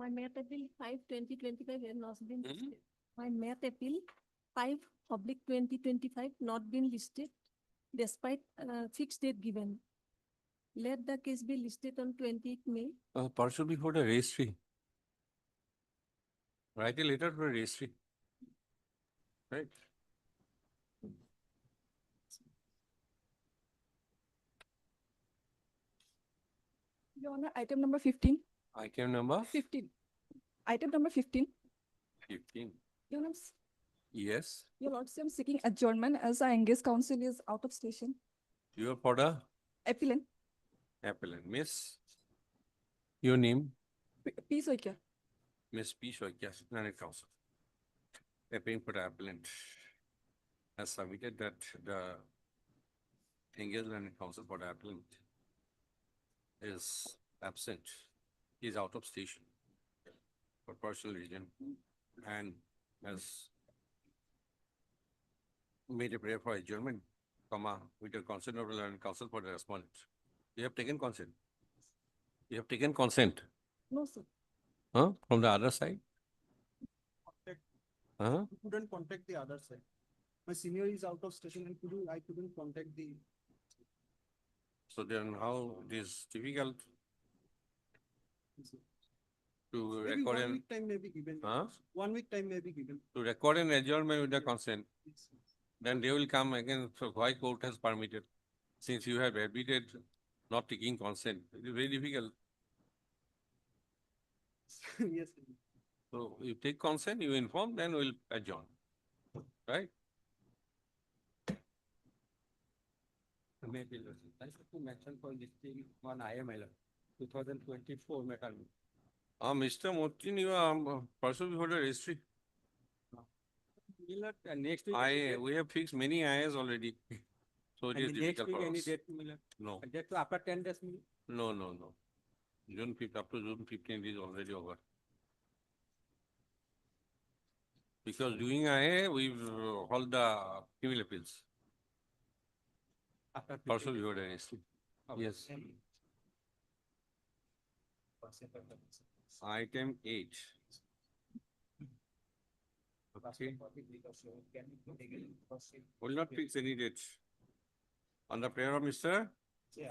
My Math Appeal 5/2025 has not been listed. My Math Appeal 5/2025 not been listed despite fixed date given. Let the case be listed on 20th May. Partial before the registry. Write a letter to the registry. Right. Your Honor, item number 15. Item number 15. Item number 15. 15. Your Honor, Yes. Your Lordship, I'm seeking adjournment as our engaged counsel is out of station. You are for the Appellant, appellant. Miss, your name? P. Soikia. Miss P. Shoikia, Senate Council. Appearing for the appellant has submitted that the engaged Senate Council for the appellant is absent. He is out of station for personal reason and has made a prayer for adjournment, with the consent of the Learned Council for the respondent. You have taken consent. You have taken consent. No, sir. Huh? From the other side? You couldn't contact the other side. My senior is out of station and I couldn't contact the. So then how it is difficult to Maybe record 1 week time may be given. Huh? 1 week time may be given. to record an adjournment with the consent? Then they will come again, so why court has permitted? Since you have admitted not taking consent, it is very difficult. Yes. So you take consent, you inform, then we'll adjourn. Right? Maybe I should to mention for listing on IML 2024 metal. Mr. Motin, you are person before the registry. Next week. We have fixed many IAs already. So it is next difficult week for any us. date Miller? No, Just after 10 days. no. June 5th, up to June 15th is already over. Because doing IA, we've held the criminal appeals. After Also, you heard anything. Yes. Item 8. Okay. Will not fix any date. On the prayer of Mr.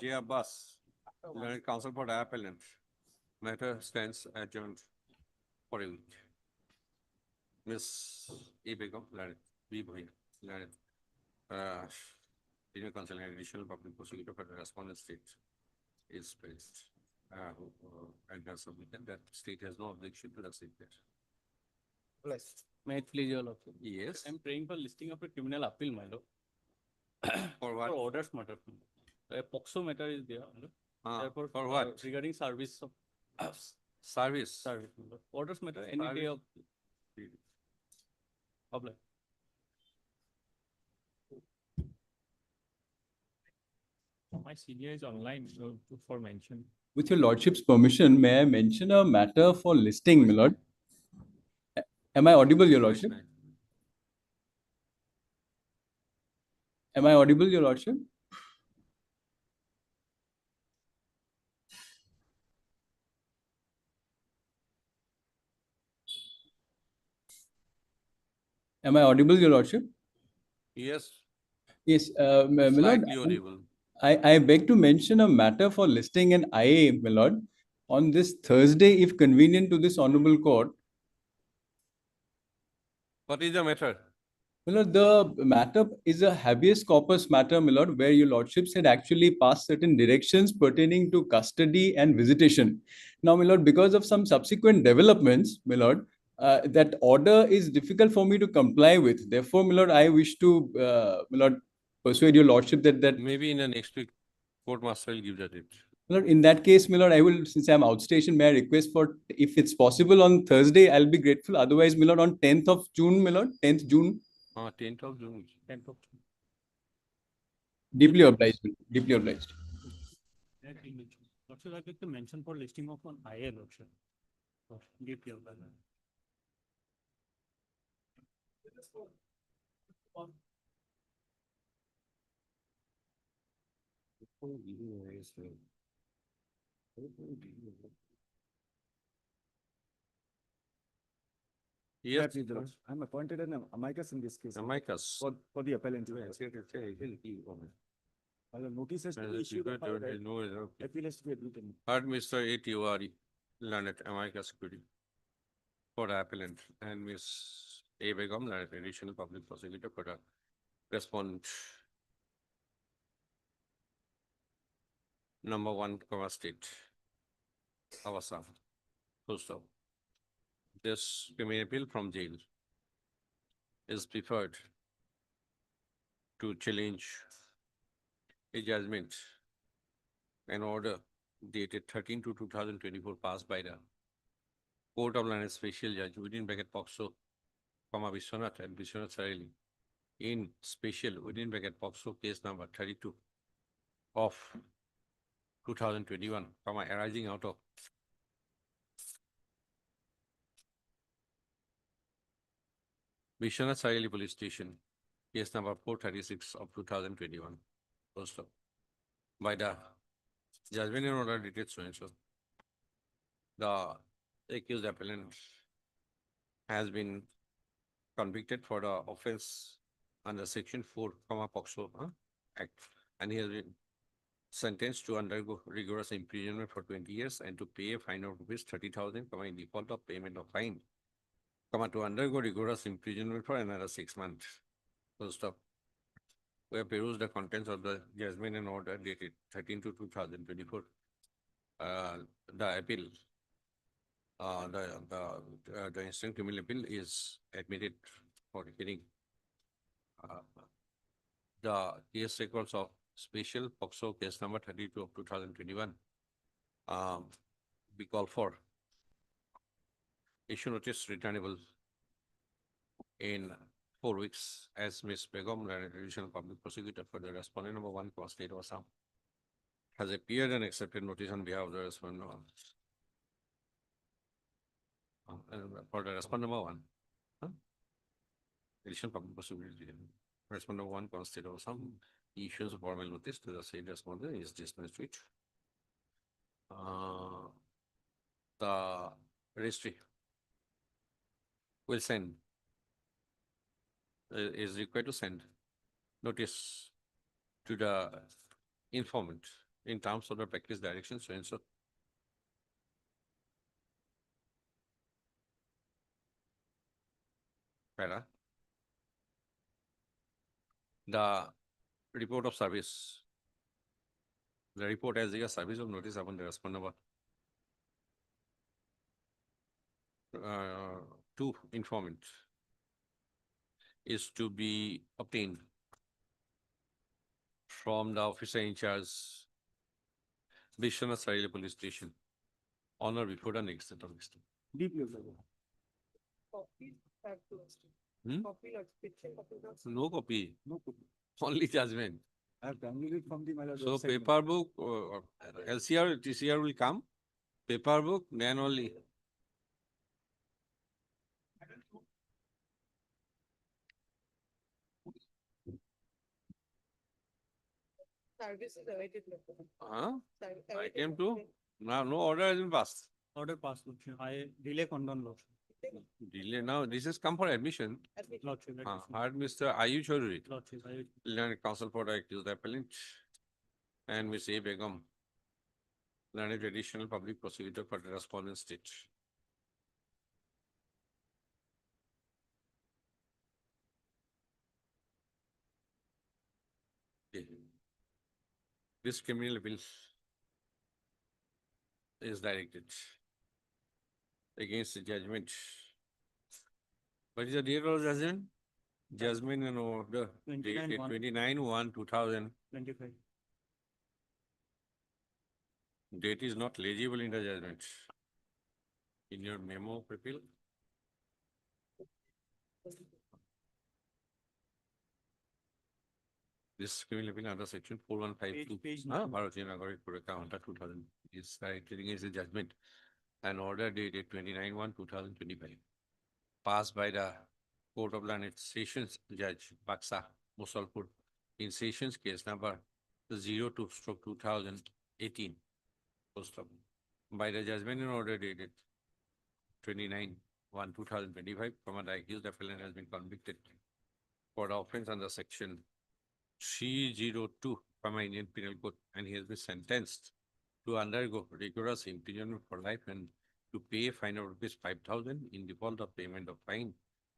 J. Abbas, Learned Counsel for the appellant. Matter stands adjourned for a week. Miss A. Begum, Learned, B. Bhoy, Learned. Senior Counsel and Additional Public Prosecutor for the respondent state is placed. And has submitted that state has no objection to the statement. May it please your lordship. Yes. I'm praying for listing of a criminal appeal, my lord. For what? For orders matter. A POXO matter is there. Therefore, for what? Regarding service of Service. service. My lord. Orders matter any day of life. My senior is online for mention. With your lordship's permission, may I mention a matter for listing, my lord? Am I audible, your lordship? Am I audible, your lordship? Am I audible, your lordship? Yes. Yes, my lord. Slightly audible. I beg to mention a matter for listing an IA, my lord, on this Thursday, if convenient to this honorable court. What is the matter? My lord, the matter is a habeas corpus matter, my lord, where your lordships had actually passed certain directions pertaining to custody and visitation. Now, my lord, because of some subsequent developments, my lord, that order is difficult for me to comply with. Therefore, my lord, I wish to, my lord, persuade your lordship that Maybe in the next week, court master will give the date. Lord, in that case, my lord, I will, since I'm outstation, may I request for, if it's possible on Thursday, I'll be grateful. Otherwise, my lord, on 10th of June, my lord, 10th June. 10th of June. 10th of June. Deeply obliged, deeply obliged. Lordship, I'd like to mention for listing of an IA, Lordship. Deeply obliged. Yes, I'm appointed an amicus in this case. amicus. For the appellant. Yes, yes, yes, yes, yes, yes. While a notice has to As be a issued, secret, upon there is no error. appeal has to be admitted. Heard Mr. A. Tiwari, learned amicus security for the appellant, and Miss A. Begum, learned additional public prosecutor for the respondent. Number one, comma state. Avasa. Full stop. This criminal appeal from jail is preferred to challenge a judgment, an order dated 13/2/2024 passed by the Court of London Special Judge within bracket POXO, comma Vishwanath and Vishwanath Sarali in special within bracket POXO case number 32 of 2021, comma arising out of Vishwanath Sarali Police Station, case number 436 of 2021. First stop. By the judgment in order dated so and so, the accused appellant has been convicted for the offense under section 4, comma POXO Act, and he has been sentenced to undergo rigorous imprisonment for 20 years and to pay a fine of rupees 30,000, comma in default of payment of fine, comma to undergo rigorous imprisonment for another 6 months. Full stop. We have perused the contents of the judgment and order dated 13/2/2024. The appeal, the instant criminal appeal is admitted for hearing. The case records of special POXO case number 32 of 2021. We call for issue notice returnable in 4 weeks as Ms. Begum, an additional public prosecutor for the respondent number one, State of Assam, has appeared and accepted notice on behalf of the respondent for the respondent number one. Additional public prosecutor, respondent number one, State of Assam, issues a formal notice to the said respondent is dismissed with the registry will send, is required to send notice to the informant in terms of the practice direction, so and so. Para. The report of service. The report as a service of notice upon the respondent to informant is to be obtained from the officer in charge, Vishwanath Sarali Police Station, on or before the next set of listing. Deeply. Hmm? No copy, No copy. only judgment. I have downloaded it from the my So website. paper book, LCR, TCR will come, paper book, then only. Service is awaited. I came to, now no order has been passed. Order passed, Lordship. I delay condone, Lordship. Delay now, this has come for admission. Lordship, let me see. Heard Mr. Ayu Chaudhary, Lordship, I learned counsel for the accused appellant, and Ms. A. Begum, learned additional public prosecutor for the respondent state. Okay. This criminal appeal is directed against the judgment. What is the date of judgment? Judgment and order 29/1. 29/1/2000. 25. Date is not legible in the judgment. In your memo of appeal. This criminal appeal under section 4152. Page number. Bharatiya Nagaric Puraka under 2000 is directed against the judgment. An order dated 29/1/2025. Passed by the Court of Learned Sessions Judge Baksa, Musalpur, in Sessions case number 02/2018. Post of, by the judgment and order dated 29 2025, the accused appellant has been convicted for the offense under section 302 Indian Penal Code, and he has been sentenced to undergo rigorous imprisonment for life and to pay a fine of rupees 5,000 in default of payment of fine,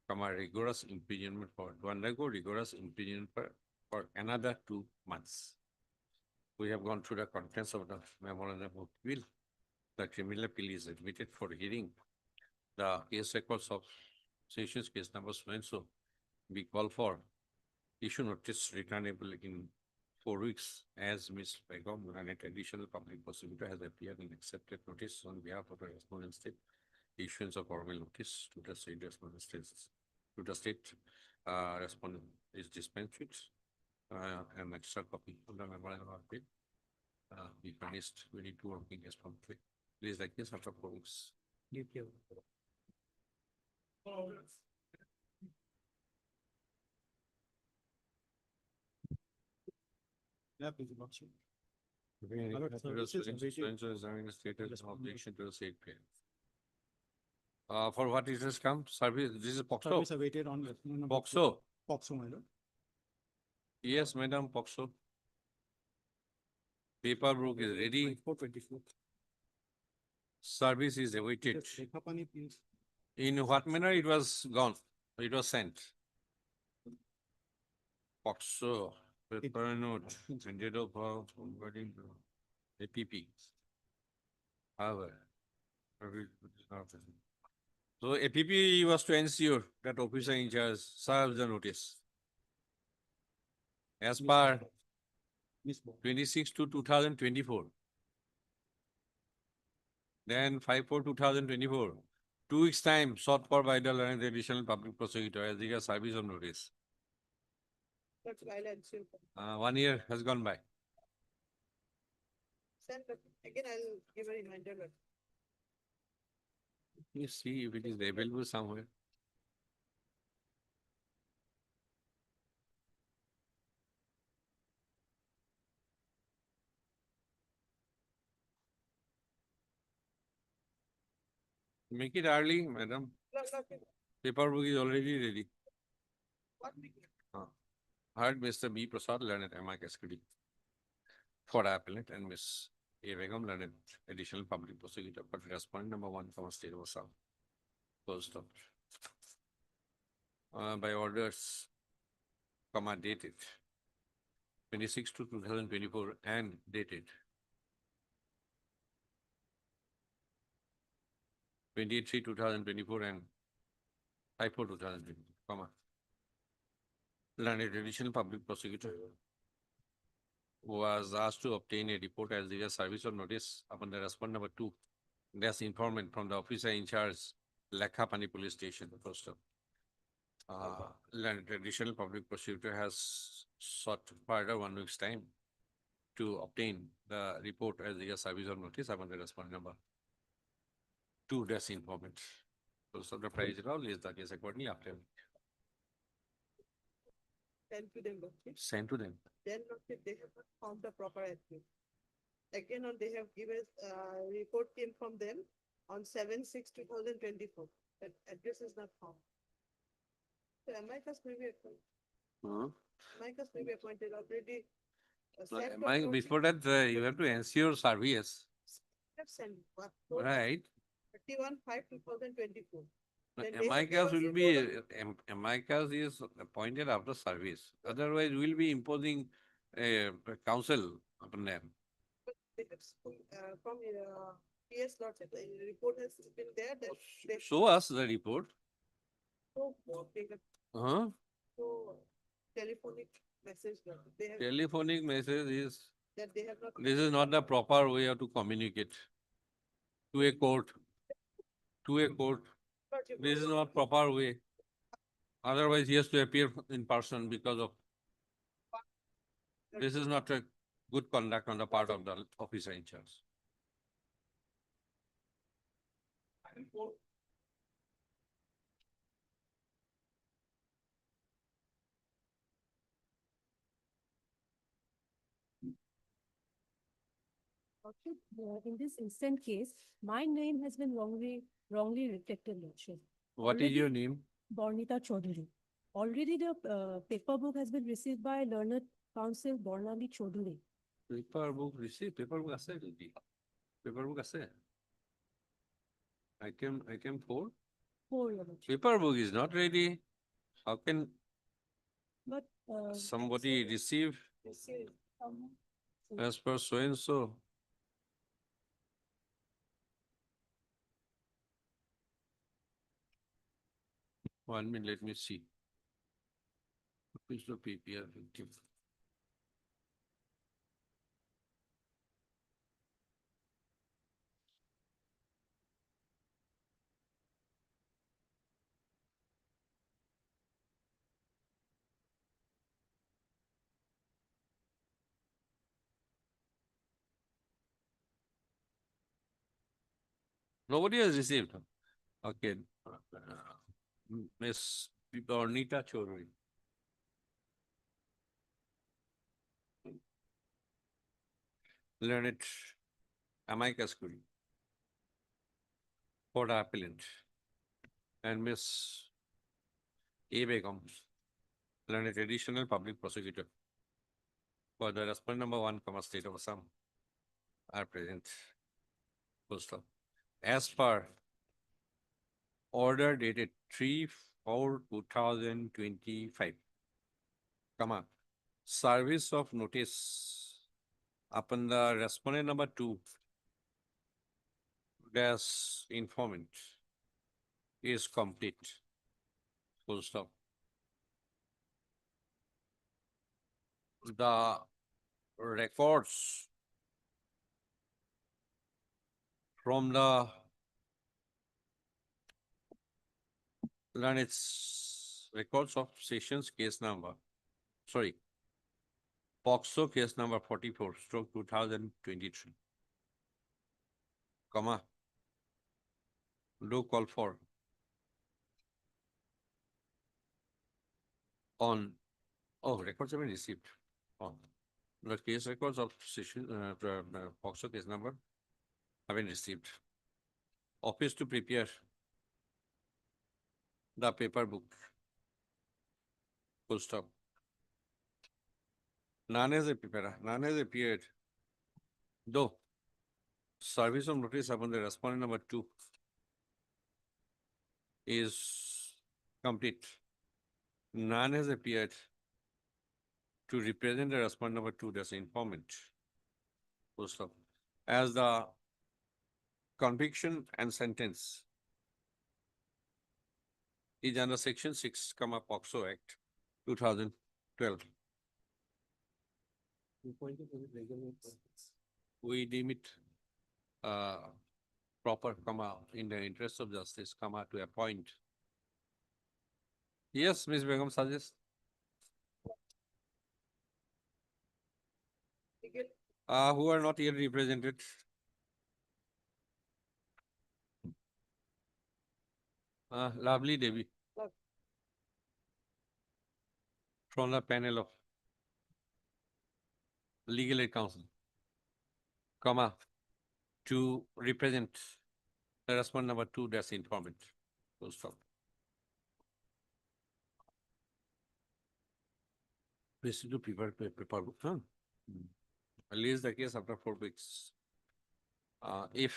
rigorous imprisonment to undergo rigorous imprisonment for another 2 months. We have gone through the contents of the memorandum of appeal. The criminal appeal is admitted for hearing. The case records of sessions case number so we call for issue notice returnable in 4 weeks as Ms. Begum, an additional public prosecutor, has appeared and accepted notice on behalf of the respondent state. Issuance of formal notice to the state respondent states respondent is dispensed with. An extra copy of the memorandum of appeal be furnished within 2 working days from today. Please like this after 4 weeks. Yeah, please, Lordship. Objection to the state claim. For what it has come, service, this is POXO. Service awaited on. POXO. POXO, my lord. Yes, madam, POXO. Paperwork is ready. 424. Service is awaited. Rekha Pani, please. In what manner it was gone? It was sent. POXO, paper note, sended over forwarding to APP. However, so APP was to ensure that officer in charge serves the notice. As per Miss Bo. 26/2/2024. Then 5/4/2024. 2 weeks time sought for by the learned additional public prosecutor as regards service of notice. That's violence. 1 year has gone by. Send, but again, I'll give a reminder. But You see if it is available somewhere. Make it early, madam. Paperwork is already ready. what we Heard Mr. B. Prasad, learned amicus curiae for the appellant, and Ms. A. Begum, learned additional public prosecutor, but respondent number 1 from state of Assam. Closed up. By orders, dated 26/2/2024 and dated 28/3/2024 and 5/4/2024, learned additional public prosecutor was asked to obtain a report as the service of notice upon the respondent number 2, that's informant from the officer in charge, Lekha Pani Police Station, first up. Learned additional public prosecutor has sought further 1 week's time to obtain the report as the service of notice upon the respondent number 2, that's informant. So the price roll is the case accordingly after send to them, but sent to them. then not if they have not found the proper address. Again, on they have given, report came from them on 7/6/2024. That address is not found. So amicus may be appointed. Amicus may be appointed already. Before that, you have to ensure service, Have sent what? right? 31/5/2024. Then they have Amicus given will be, report amicus is appointed after service. Otherwise, we'll be imposing a counsel upon them. they have from PS Lordship, the report has been there that they Show us the report. they have Huh? so telephonic message that they have Telephonic message is, that they have not. this is not the proper way to communicate to a court. To a court, Lordship, this is not proper way. Otherwise, he has to appear in person because of, this is not a good conduct on the part of the officer in charge. In this instant case, my name has been wrongly reflected, Lordship. What is Already- your name? Bornita Chaudhary. Already the paper book has been received by Learned Counsel Bornali Chaudhary. Paper book receipt, paper book আছে যদি paper book আছে item 4 For your lordship. paper book is not ready. How can But somebody receive as per so and so? 1 minute, let me see. Which the PPR victim. Nobody has received. Okay. Miss Bornita Chaudhary. Learned amicus curiae for the appellant. And Miss A. Begum, learned additional public prosecutor for the respondent number 1, state of Assam are present. Full stop. As per order dated 3/4/2025, service of notice upon the respondent number 2 dash informant is complete. Full stop. The records from the records of sessions case number, sorry, POXO case number 44/2023, do call for on, records have been received. The case records of session, POXO case number have been received. Office to prepare the paper book. Full stop. None has appeared. Though service of notice upon the respondent number 2 is complete. None has appeared to represent the respondent number 2 as informant. Full stop. As the conviction and sentence is under section 6, POXO Act 2012. We deem it proper, in the interest of justice, to appoint. Yes, Ms. Begum suggest. Who are not here represented? Lovely Devi. From the panel of legal aid counsel, to represent the respondent number 2 dash informant. Full stop. Please to prepare paper book, huh? Release the case after 4 weeks. If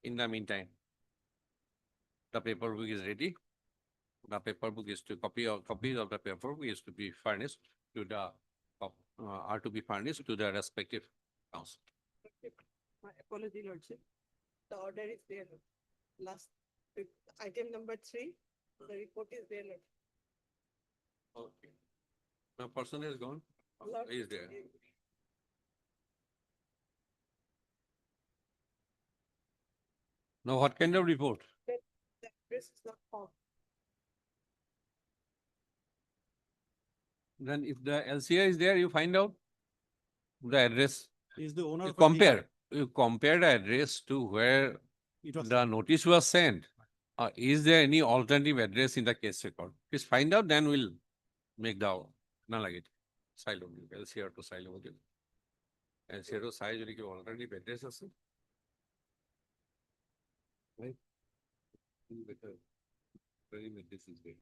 in the meantime the paper book is ready, the paper book is to copies of the paper book is to be furnished to the are to be furnished to the respective council. My apology, Lordship. The order is there. Last item number 3, the report is there. Lordship. Okay. The person is gone. Lord, Is there? Now, what kind of report? The address is not found. Then if the LCI is there, you find out the address. Is the owner. You of a compare the address to where It was. the notice was sent. Is there any alternative address in the case record? Please find out, then we'll make the, silo, LCR to silo. LCR to size, alternative address আছে? Right? Better. Very good, this is great.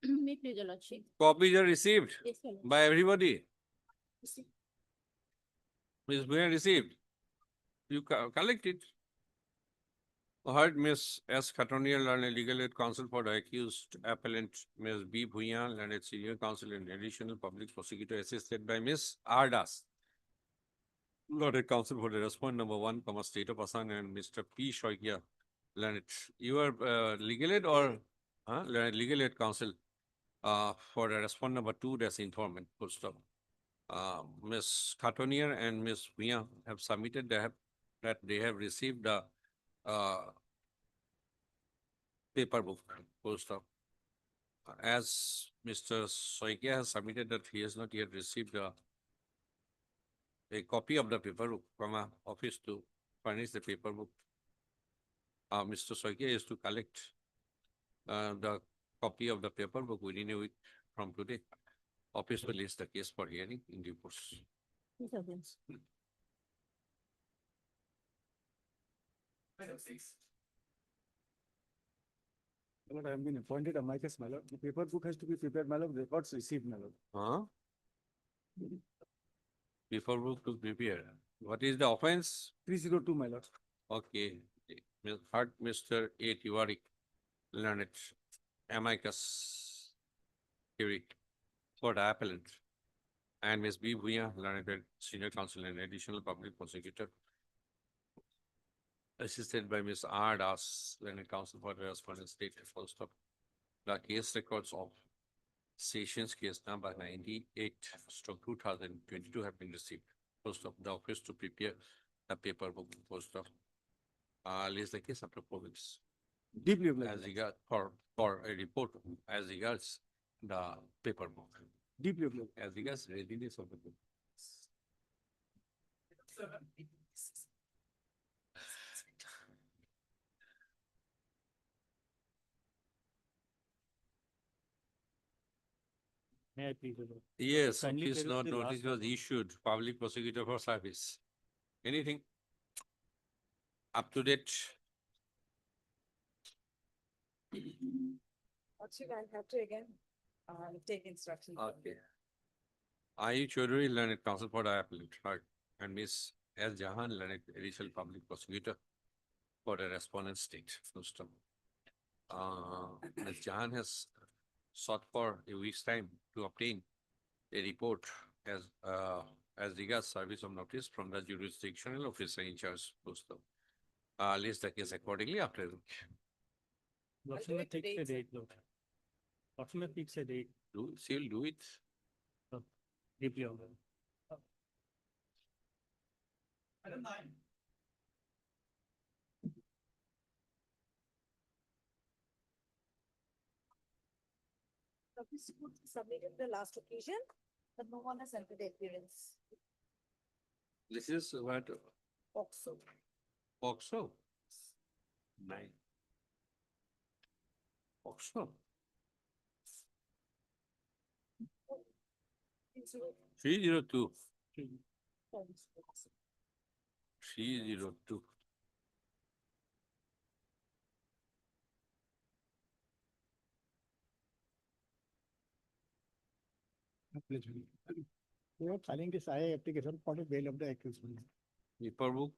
Me please, your lordship. Copies are received Yes, your lordship. by everybody. Ms. Bhuyan received. You collect it. Heard Ms. S. Khatoniya, learned legal aid counsel for the accused appellant Ms. B. Bhuyan, learned senior counsel and additional public prosecutor assisted by Ms. R. Das. Learned counsel for the respondent number 1, State of Assam, and Mr. P. Shoikia. Learned. You are legal aid or learned legal aid counsel for the respondent number 2, that's informant. Full stop. Ms. Khatoniya and Ms. Bhuyan have submitted that they have received the paper book. Full stop. As Mr. Soikia has submitted that he has not yet received a copy of the paper book from our office to furnish the paper book. Mr. Soikia is to collect the copy of the paper book within a week from today. Office will list the case for hearing in due course. Yes, your lordship. My lord, I have been appointed amicus, my lord. The paper book has to be prepared, my lord. Records received, my lord. Huh? Paper book to prepare. What is the offense? 302, my lord. Okay. Heard Mr. A. Tiwari, learned amicus hearing for the appellant. And Ms. B. Bhuyan, learned senior counsel and additional public prosecutor. Assisted by Ms. R. Das, learned counsel for the respondent state. Full stop. The case records of Sessions case number 98/2022 have been received. Full stop. The office to prepare the paper book. Full stop. List the case after 4 weeks. Deeply obliged. As regard for a report as regards the paper book. Deeply obliged. As regards readiness of the book. May I please, your lord? Yes, Kindly please peruse note the notice last was issued, public prosecutor for service. Anything? Up to date? Lordship, I'll have to again, take instruction. Okay. I. Chaudhary, learned counsel for the appellant, right? And Miss S. Jahan, learned additional public prosecutor for the respondent state. Full stop. Ms. Jahan has sought for a week's time to obtain a report as regards service of notice from the jurisdictional officer in charge. Full stop. List the case accordingly after a week. Lordship may fix a date, lord. Lordship may fix a date, She'll do it. deeply honored. This could submitted the last occasion, but no one has entered the appearance. This is what, Also. Oxo? Nine. Oxo? 302. 302. We are filing this IA application for the bail of the accused. Paper book?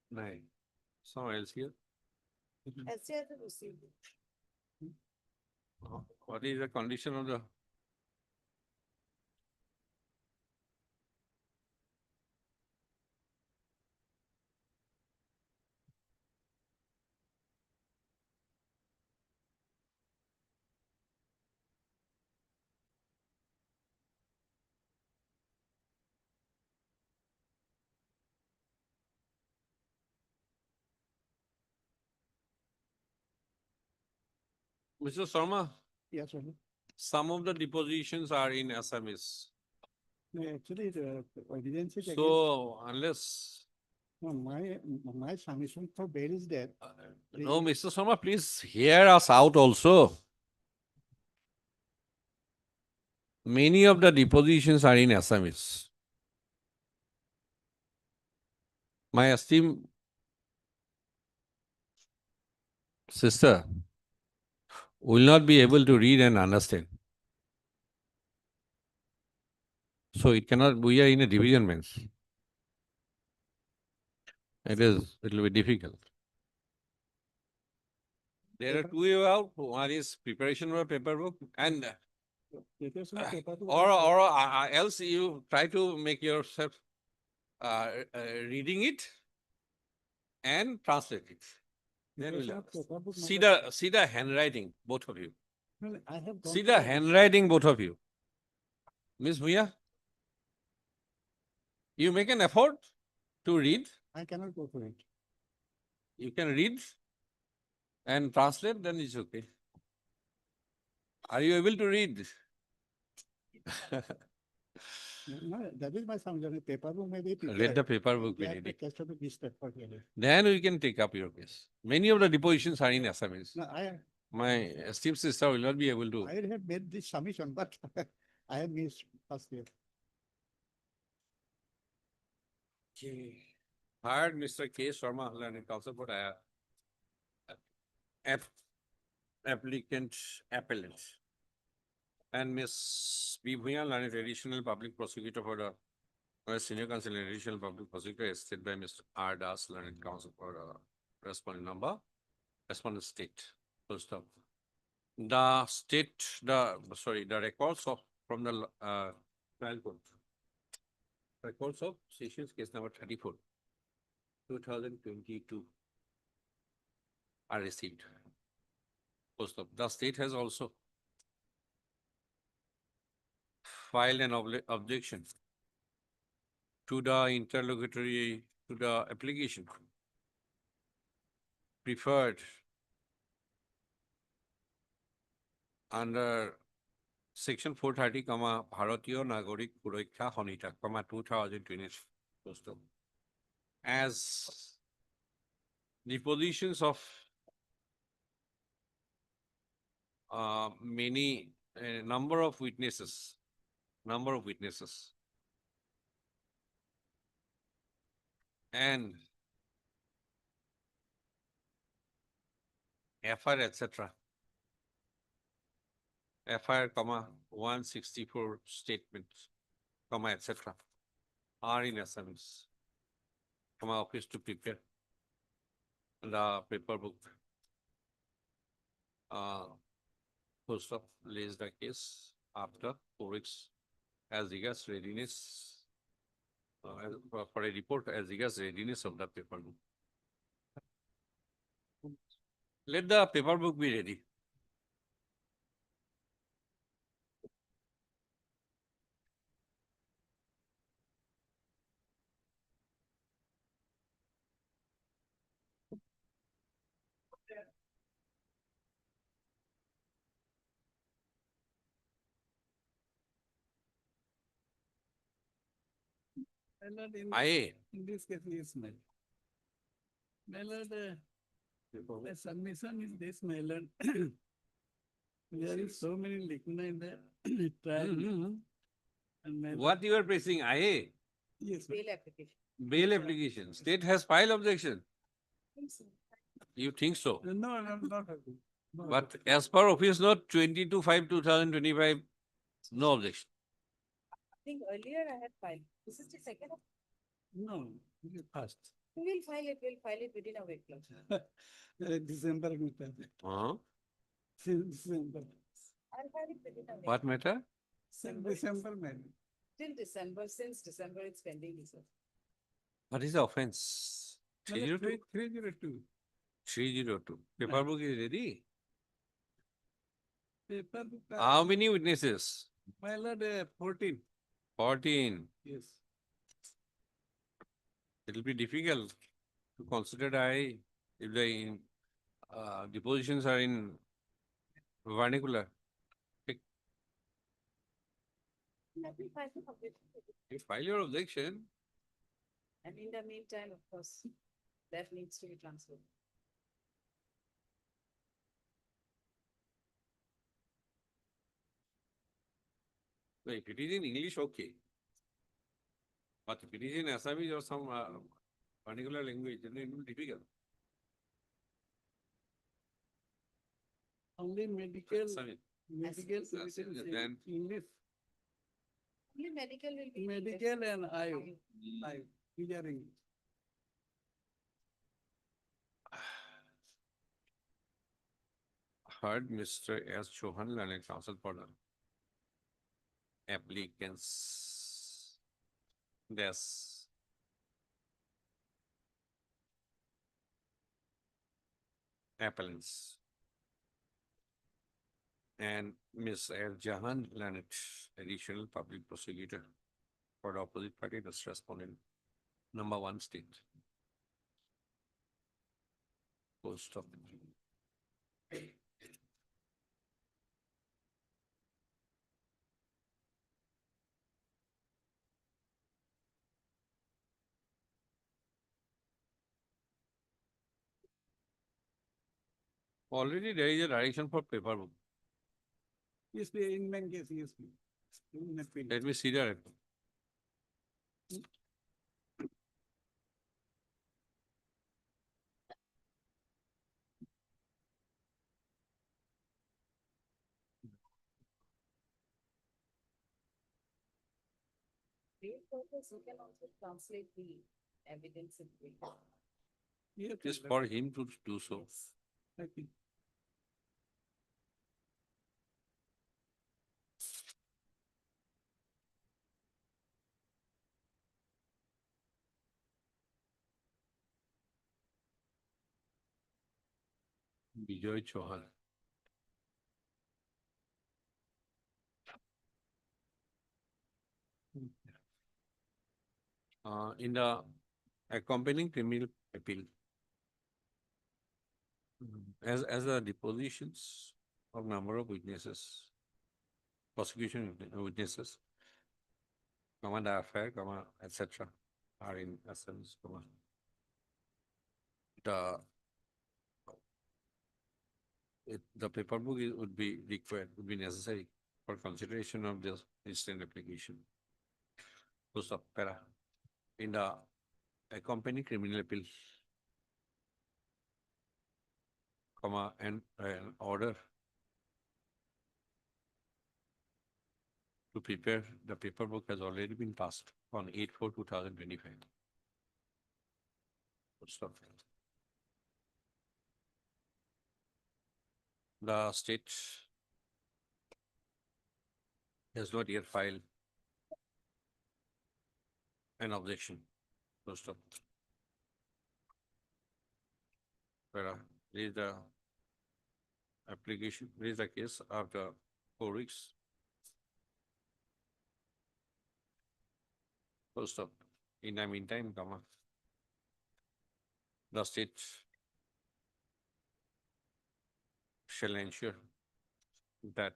Nine. Somewhere else here. As yet received. What is the condition of the? Mr. Sharma, Yes, sir. some of the depositions are in Assamese. No, actually, the evidence is against. So unless No, my submission for bail is there. No, Mr. Sharma, please hear us out also. Many of the depositions are in Assamese. My esteemed sister will not be able to read and understand. So it cannot, we are in a division bench. It will be difficult. There are two way out. One is preparation of a paper book and Preparation of paper to- or else you try to make yourself reading it and translate it. Then preparation we'll of paper book, see the handwriting, both of you. No, I have gone See to the handwriting, both of you. Miss Bhuya, you make an effort to read. I cannot go for it. You can read and translate, then it's okay. Are you able to read? No, that is my submission. Paper book may be Let prepared. the paper book be They have ready. to catch up with this paper here. Then we can take up your case. Many of the depositions are in Assamese. No, My esteemed sister will not be able to. I have made this submission, but I have missed first year. Hired Mr. K. Sharma, learned counsel for applicant appellant. And Miss B. Bhuya, learned additional public prosecutor for the senior counsel and additional public prosecutor, as stated by Mr. R. Das, learned counsel for respondent number, respondent state. Full stop. The state, the records of from the trial court. Records of sessions case number 34, 2022 are received. Full stop. The state has also filed an objection to the interlocutory, to the application preferred under section 430, Bharatiya Nagorik Puraikha Honita, 2020. As the positions of number of witnesses, and FIR, etc. FIR, 164 statements, etc. are in Assamese. Office to prepare the paper book. Full stop, lays the case after 4 weeks as regards readiness, for a report as regards readiness of the paper book. Let the paper book be ready. My lord, in this case, yes, my. My lord, my submission is this, my lord. There is so many likhna in the trial. And my lord- What you are pressing, IA? Yes, my- Bail application. Bail application. State has filed objection. You think so? No, I'm not happy. No, But as per office note 22/5/2025, no objection. I think earlier I had filed. This is the second. No, this is first. We'll file it within a week. December में था. Uh-huh. Since December. I'll file it within a week. What matter? Since December में. Till December, since December it's pending, he said. What is the offense? 302? 302. 302. Paper book is ready. Paper book. How many witnesses? My lord, 14. 14. Yes. It will be difficult to consider I if the depositions are in vernacular. Let me file the objection. You file your objection. And in the meantime, of course, that needs to be transferred. No, if it is in English, okay. But if it is in Assamese or some particular language, then it will be difficult. Only medical, Assamese. medical, Yes, then- English, Only medical will be. medical and I, hearing. Heard Mr. S. Chauhan, Learned Counsel for the applicants. This. Appellants. And Ms. L. Jahan, Learned Additional Public Prosecutor for the opposite party, the respondent. Number 1 state. Post of. Already there is a direction for paper book. Yes, please, in main case, yes, please. In appeal. Let me see that. Real purpose, you can also translate the evidence in brief. Yes, It is please, for him to do so. Yes. okay. Bijoy Chauhan. In the accompanying criminal appeal, as the depositions of number of witnesses, prosecution witnesses, comma, the affair, comma, etc., are in essence, comma, the paper book would be required, would be necessary for consideration of this instant application. Post of para. In the accompanying criminal appeal, comma, and an order to prepare the paper book has already been passed on 8/4/2025. Stop. The state has not yet filed an objection. Stop. Raise the application, raise the case after 4 weeks. Stop. In the meantime, comma, the state shall ensure that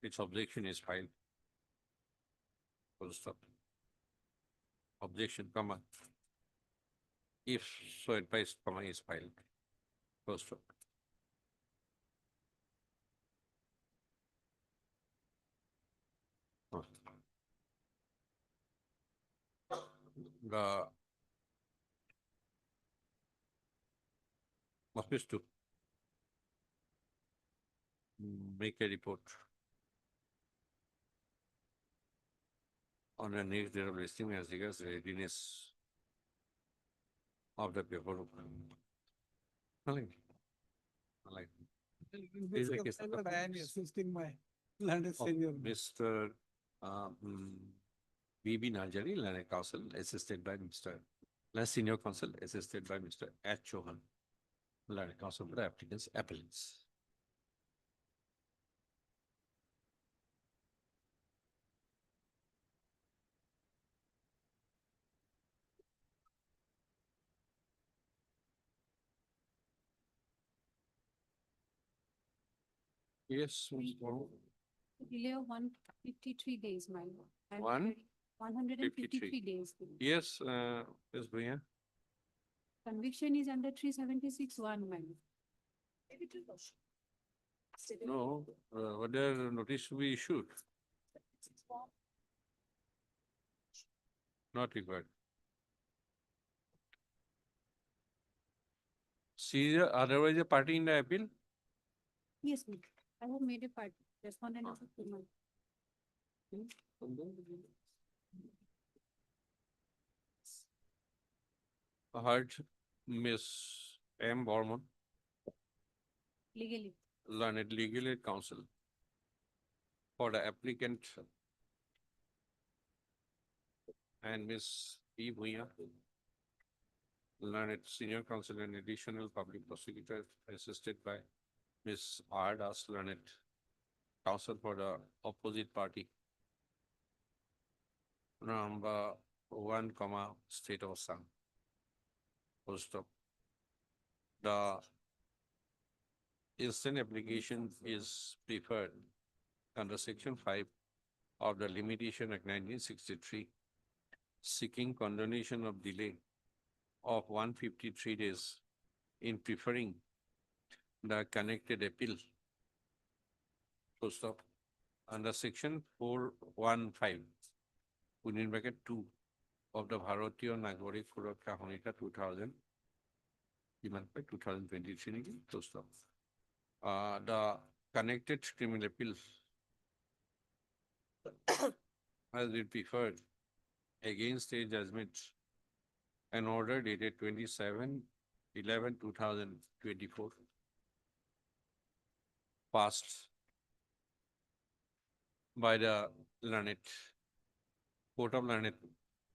its objection is filed. Stop. Objection, comma, if so advised, comma, is filed. Stop. The office to make a report on the next day of listing as regards the readiness of the paper. Nothing. Like, In Is this the case, case of the I am police. assisting my landed senior. Mr. B.B. Najari, Learned Counsel, assisted by Mr. Senior Counsel, assisted by Mr. H. Chauhan, Learned Counsel for the applicants, appellants. Yes, Delay of 153 days, my lord. I'm One? very- 153 days. Yes, Ms. Bhuyan. Conviction is under 376(1). Maybe two motion. Stated No, whether notice to be issued, it's form. not required. Seizure, otherwise a party in the appeal? Yes, ma'am. I have made a part, respondent of the month. Heard Miss M. Borman, Legally. learned legal aid counsel for the applicant and Miss E. Bhuya, learned senior counsel and additional public prosecutor assisted by Miss R. Das, learned counsel for the opposite party. Number 1, State of Assam. Full stop. The instant application is preferred under Section 5 of the Limitation Act 1963, seeking condonation of delay of 153 days in preferring the connected appeal. Full stop. Under Section 415, within bracket 2 of the Bharatiya Nagarik Suraksha Sanhita 2000, 2023, full stop. The connected criminal appeal has been preferred against a judgment and order dated 27/11/2024, passed by the learned Court of Learned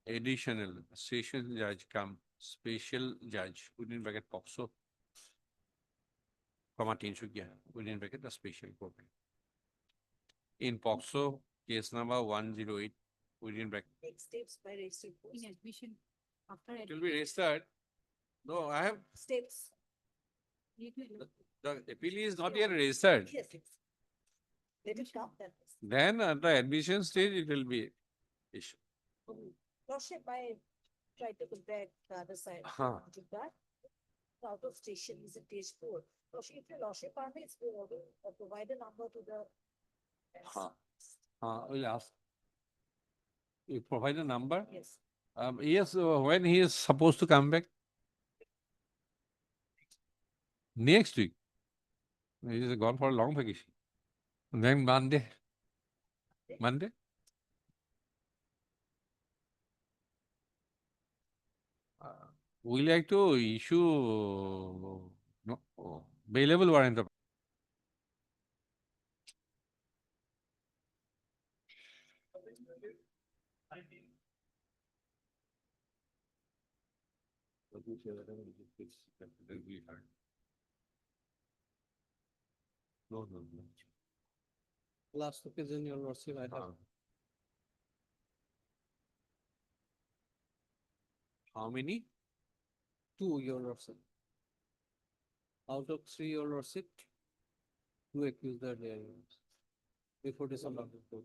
Additional Session Judge cum Special Judge within bracket POXO, Tinsukia within bracket the Special Court. In POXO case number 108 within bracket. Take steps by registered post. In admission, after It will be registered. No, I have, Steps. admission. the appeal is not yet registered. Yes. Let it come then. Then at the admission stage, it will be issued. Lordship, I tried to contact the other side. Huh. Did that? Out of station is in page 4. Lordship, if your lordship permits, we will provide a number to the. We'll ask. You provide a number? Yes. Yes, when he is supposed to come back? Next week. He is gone for a long vacation. Then Monday. Monday? We like to issue bailable warrant of no, no, no. Last occasion, your lordship, I have. How many? 2, your lordship. Out of 3, your lordship, 2 accused are there. Your lordship. Before December 4th.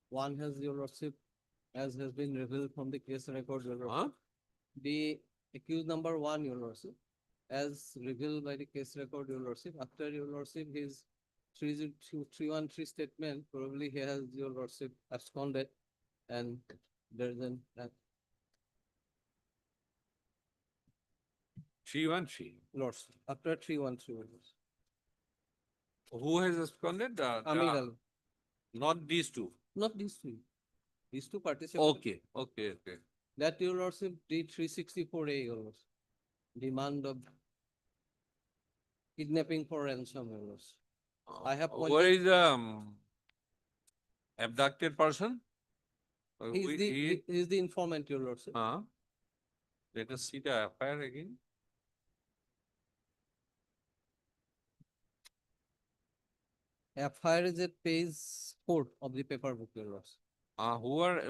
One has your lordship, as has been revealed from the case record, your lordship. Huh? The accused number 1, your lordship, as revealed by the case record, your lordship, after your lordship, his 313 statement, probably he has, your lordship, absconded, and there is an 313. lordship, after 313, your lordship. Who has absconded? Amiral, Not these two. not these 3. These 2 participants. Okay, okay, okay. That your lordship, the 364A, your lordship. Demand of kidnapping for ransom, your lordship. I have Where pointed- is the abducted person? He's the informant, your lordship. Let us see the FIR again. FIR is at page 4 of the paper book, your lordship. Who are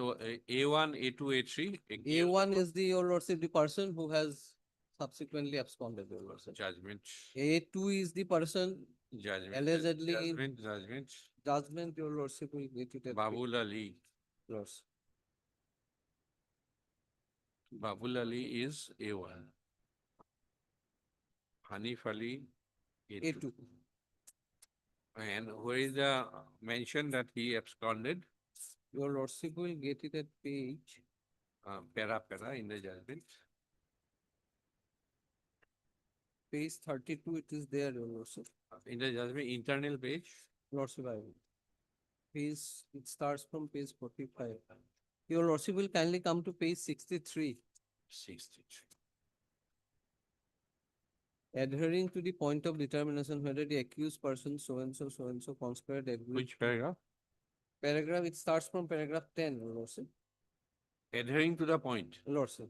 A1, A2, A3? A1 is the, your lordship, the person who has subsequently absconded, your lordship. Judgment. A2 is the person, Judgment. Allegedly- Judgment. judgment, your lordship will get it at Babul Ali. lordship. Babul Ali is A1. Hanif Ali A2. A2. And where is the mention that he absconded? Your lordship will get it at page Para in the judgment. page 32. It is there, your lordship. In the judgment internal page. Lordship, I will. Page, it starts from page 45. Your lordship will kindly come to page 63. 63. Adhering to the point of determination whether the accused person so and so conspired agreed. Which paragraph? Paragraph, it starts from paragraph 10, your lordship. Adhering to the point. Lordship.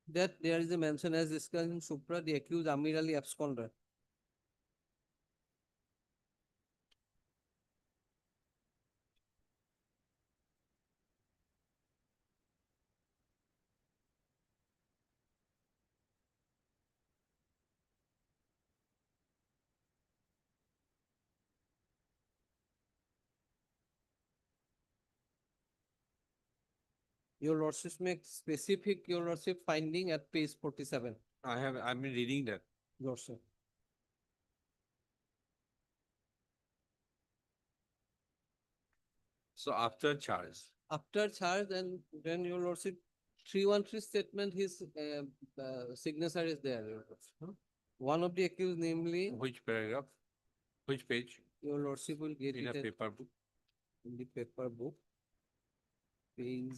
That there is a mention as discussed in Supra, the accused Amir Ali absconder. Your lordship makes specific your lordship finding at page 47. I've been reading that. Lordship. So after charge. After charge, and then your lordship 313 statement, his signature is there. Your lordship, huh? One of the accused, namely, Which paragraph? Which page? your lordship will get In a it at- paper book. in the paper book. Page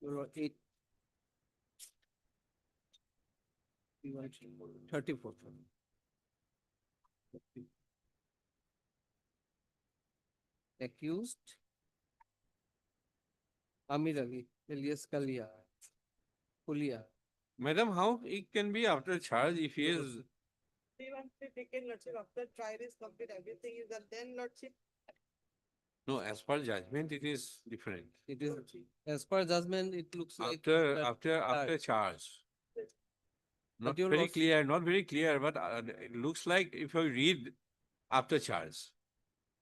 your lord, 8 34. Accused Amir Ali, alias Kulia. Madam, how it can be after charge if he is 313 taken lordship after trial is complete, everything is done, then lordship. no, as per judgment, it is different. It is, as per judgment, it looks like. After charge. Not your very lordship- clear, not very clear, but it looks like if you read after charge,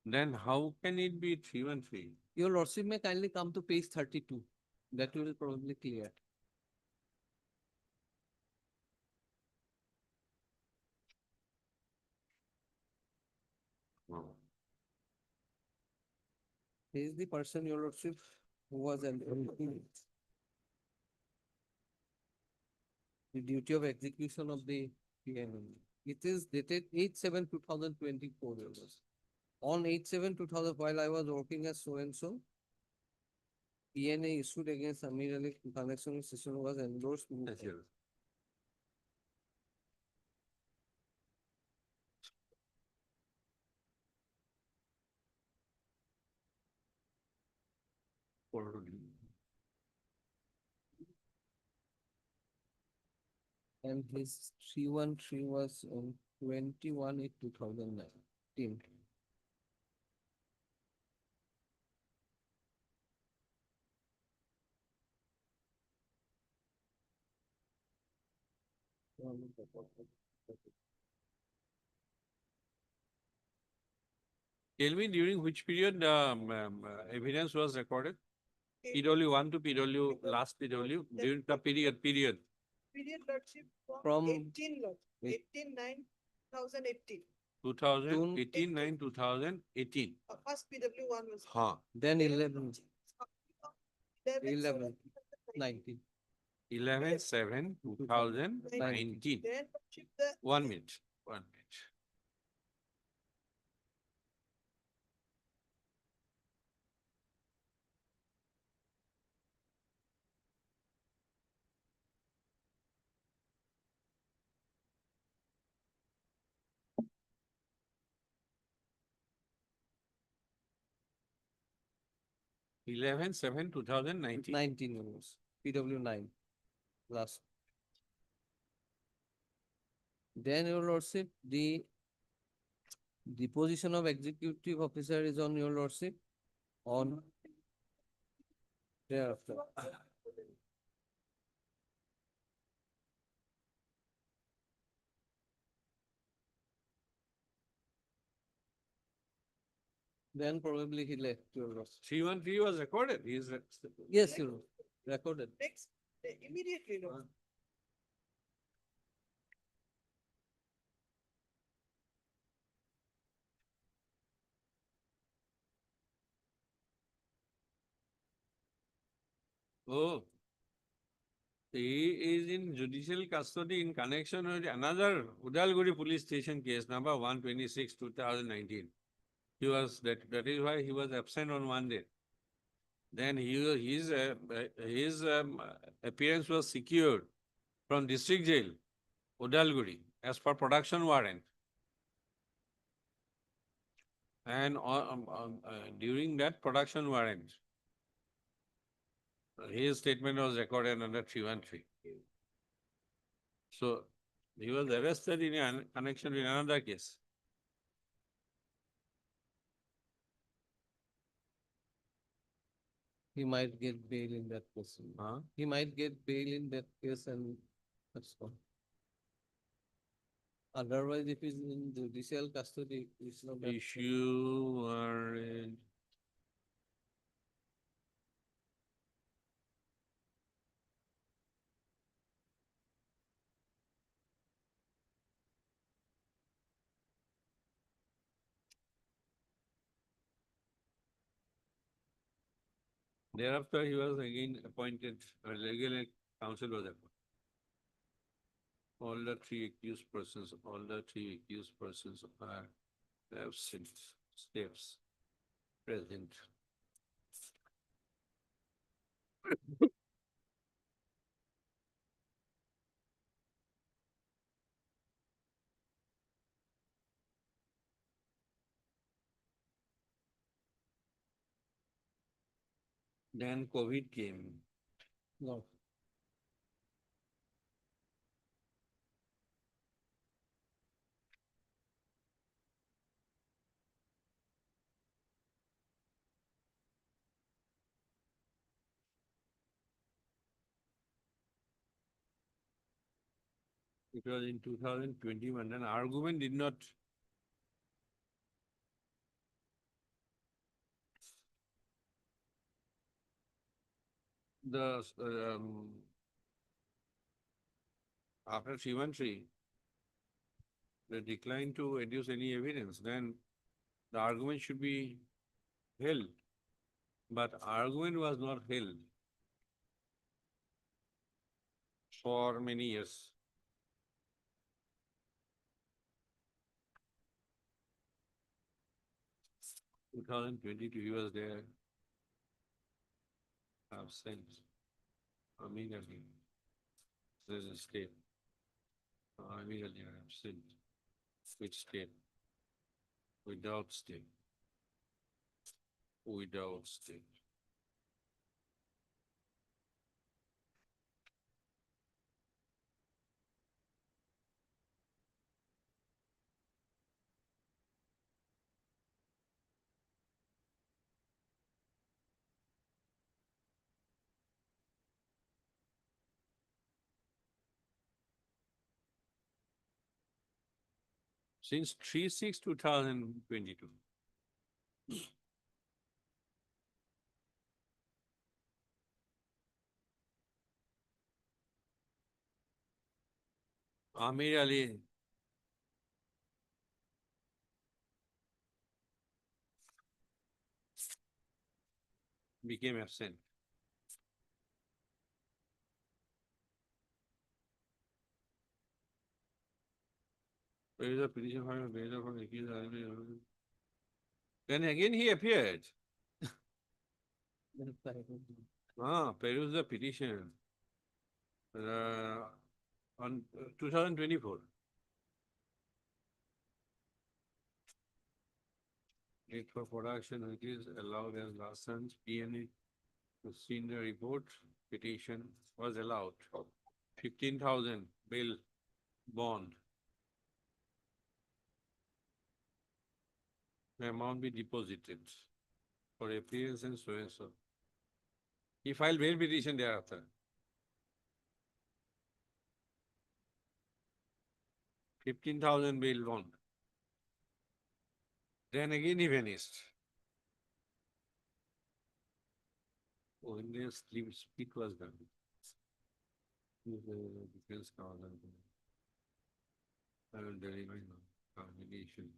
then how can it be 313? Your lordship may kindly come to page 32. That will probably clear. Oh. He is the person, your lordship, who was the duty of execution of the PNL. It is dated 8/7/2024. Your lordship. On 8/7/2000, while I was working as so and so, PNA issued against Amir Ali in connection with session was endorsed. Yes, yes. And his 313 was on 21/8/2019. Tell me during which period evidence was recorded? PW1 to PW, last PW, during the period. Period lordship From from 18 lord, eight- 18/9/2018. 2018, 9, 2018. First PW1 was. Huh. Then 11, 11/7/2019. 19. 11/7/2019. Then lordship the 1 minute. 1 minute. Eleven, 7, 2019. 19 euros. PW9. Last. Then your lordship, the position of executive officer is on your lordship on thereafter. Then probably he left your lordship. 313 was recorded. He is Yes, your lordship. Recorded. Next, immediately no. Oh, he is in judicial custody in connection with another Udalguri police station case, number 126, 2019. That is why he was absent on one day. Then his appearance was secured from district jail, Udalguri, as per production warrant. And during that production warrant, his statement was recorded under 313. So he was arrested in connection with another case. He might get bail in that case. Huh? He might get bail in that case and that's all. Otherwise, if he's in judicial custody, it's not that. Issue warrant. Thereafter, he was again appointed, a legal counsel was appointed. All the three accused persons are absent, steps present. Then COVID came. No. It was in 2021, and argument did not the after 313, they declined to adduce any evidence, then the argument should be held. But argument was not held for many years. In 2022, he was there, absent, immediately. There's a step. Immediately absent. With step. Without step. Without step. Since 3/6/2022. Amir Ali became absent. There is a petition for a bail for accused. Then again he appeared. Peruse the petition. On 2024. Date for production, which is allowed as license, PNA. To see the report, petition was allowed. 15,000 bail bond. The amount be deposited for appearance and so and so. He filed bail petition thereafter. 15,000 bail bond. Then again he vanished. when their split was done. The defense counsel. I will deliver combination.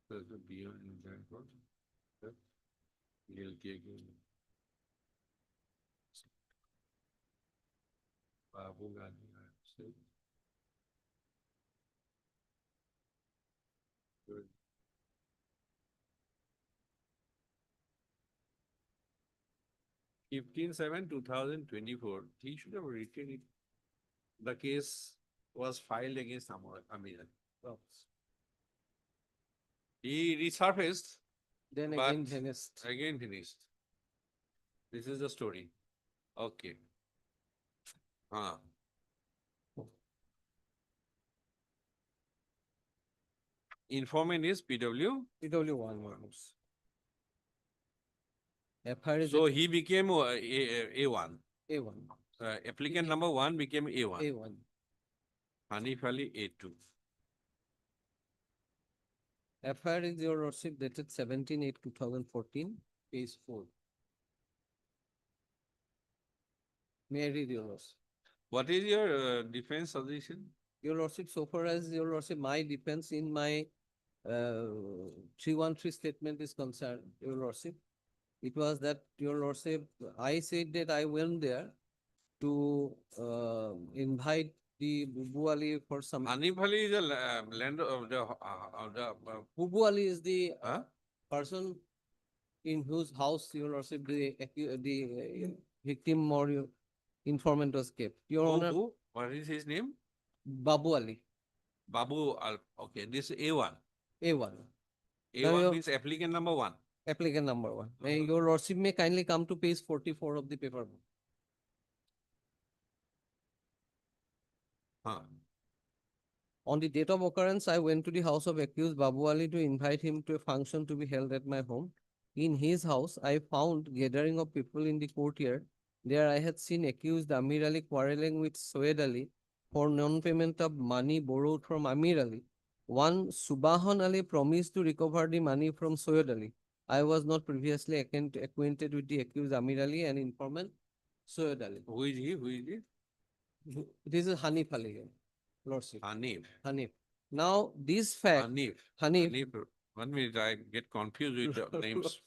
There's a beyond in that one. He'll take you. Babu Gandhi, I said. Good. 15/7/2024, he should have written it. The case was filed against Amir. He resurfaced, Then but again finished. again finished. This is the story. Okay. Informant is PW. PW1 members. FIR is So he became A1. A1. Applicant number 1 became A1. A1. Hanif Ali A2. FIR is your receipt dated 17/8/2014, page 4. May I read your receipt? What is your defense suggestion? Your Lordship, so far as your Lordship, my defense in my 313 statement is concerned, your Lordship, it was that, your Lordship, I said that I went there to invite the Bubu Ali for some. Hanif Ali is the land of the Bubu Ali is the huh? person in whose house, your Lordship, the victim or your informant was kept. Your Honor, Who? What is his name? Babu Ali, Babu Al. Okay, this is A1. A1. A1 Now, means applicant number 1. Applicant number 1. May your Lordship may kindly come to page 44 of the paper. Huh. On the date of occurrence, I went to the house of accused Babu Ali to invite him to a function to be held at my home. In his house, I found gathering of people in the courtyard. There I had seen accused Amir Ali quarreling with Soed Ali for non-payment of money borrowed from Amir Ali. One Subahan Ali promised to recover the money from Soed Ali. I was not previously acquainted with the accused Amir Ali and informant Soed Ali. Who is he? Who is he? This is Hanif Ali, Lordship. Hanif. Hanif. Now, this fact, Hanif. Hanif. Hanif. 1 minute, I get confused with the names.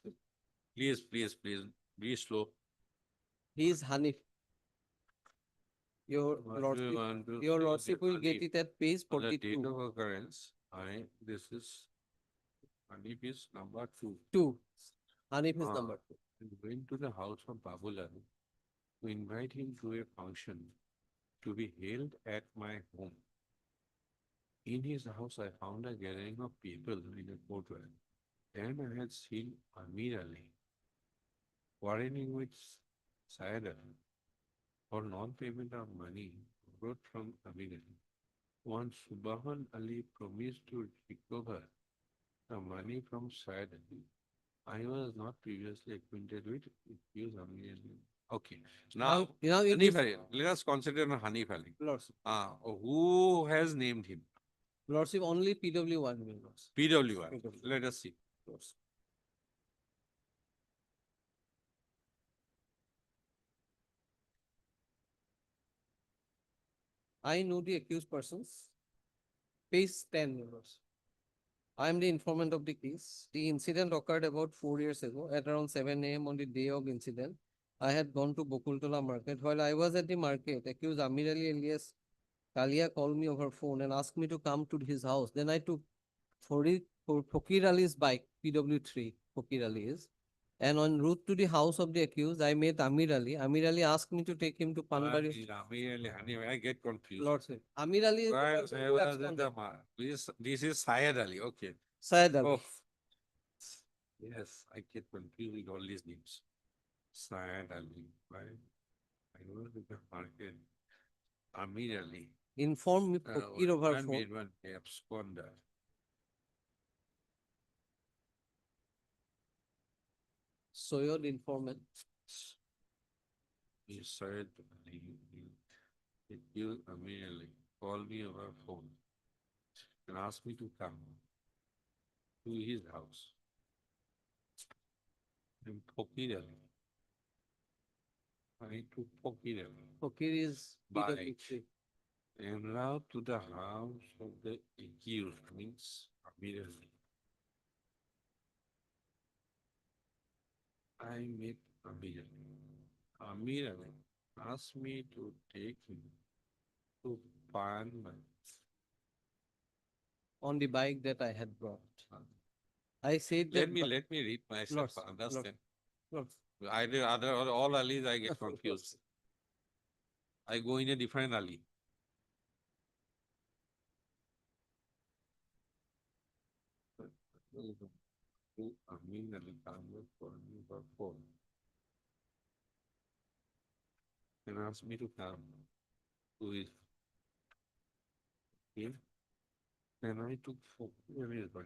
Please, be slow. He is Hanif. Your Lordship, your Lordship will get it at page On the date 42. of occurrence, this is Hanif is number 2. 2. Hanif is Ah. number 2. I went to the house of Babulal to invite him to a function to be held at my home. In his house, I found a gathering of people in a courtyard. Then I had seen Amir Ali quarreling with Syed Ali for non-payment of money borrowed from Amir Ali. One Subahan Ali promised to recover the money from Syed Ali. I was not previously acquainted with accused Amir Ali. Okay. Now, it Hanif is Ali. Let us consider on Hanif Ali. Lordship. Who has named him? Lordship, only PW1 members. PW1. PW1. Let us see. Lordship. I know the accused persons. Page 10, members. I am the informant of the case. The incident occurred about 4 years ago at around 7 a.m. on the day of incident. I had gone to Bokultola market. While I was at the market, accused Amir Ali alias Kalia called me over phone and asked me to come to his house. Then I took Fakir Ali's bike, PW3, Fakir Ali is. And en route to the house of the accused, I met Amir Ali. Amir Ali asked me to take him to Panbari. Amir Ali, Hanif, I get confused. Lordship. Amir Ali is the Why- person why who was absconded. it this is Syed Ali. Okay. Syed Ali. Oh. Yes, I get confused with all these names. Syed Ali, right? I was with the market. Amir Ali. Inform me Fakir over One phone. made one absconder. Soyod informant. He said, you Amir Ali, call me over phone and ask me to come to his house. And Fakir Ali. I took Pokir Fakir is By- PW3. en route to the house of the accused, means immediately. I met Amir. Amir asked me to take him to Pan. On the bike that I had brought. I said that. Let me read myself, Lots, understand. lots. I did all alleys, I get confused. I go in a different alley. Amin Ali Khan for me for phone. And asked me to come to his him. Then I took phone. Where is my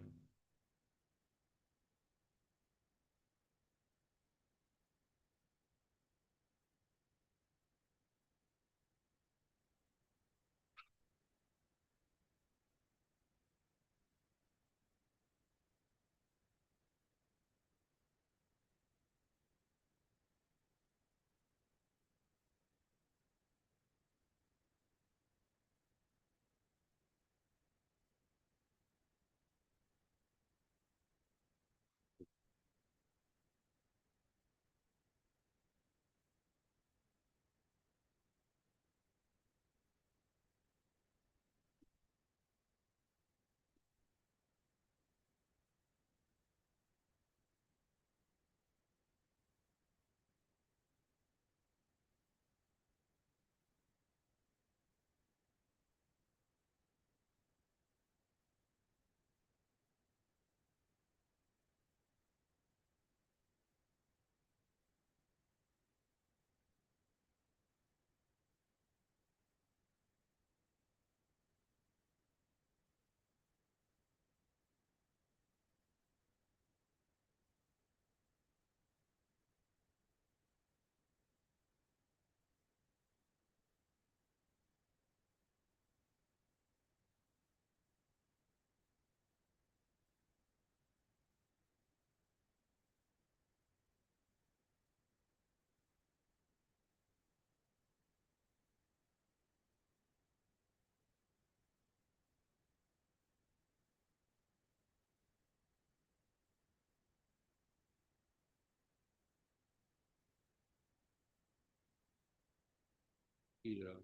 hero?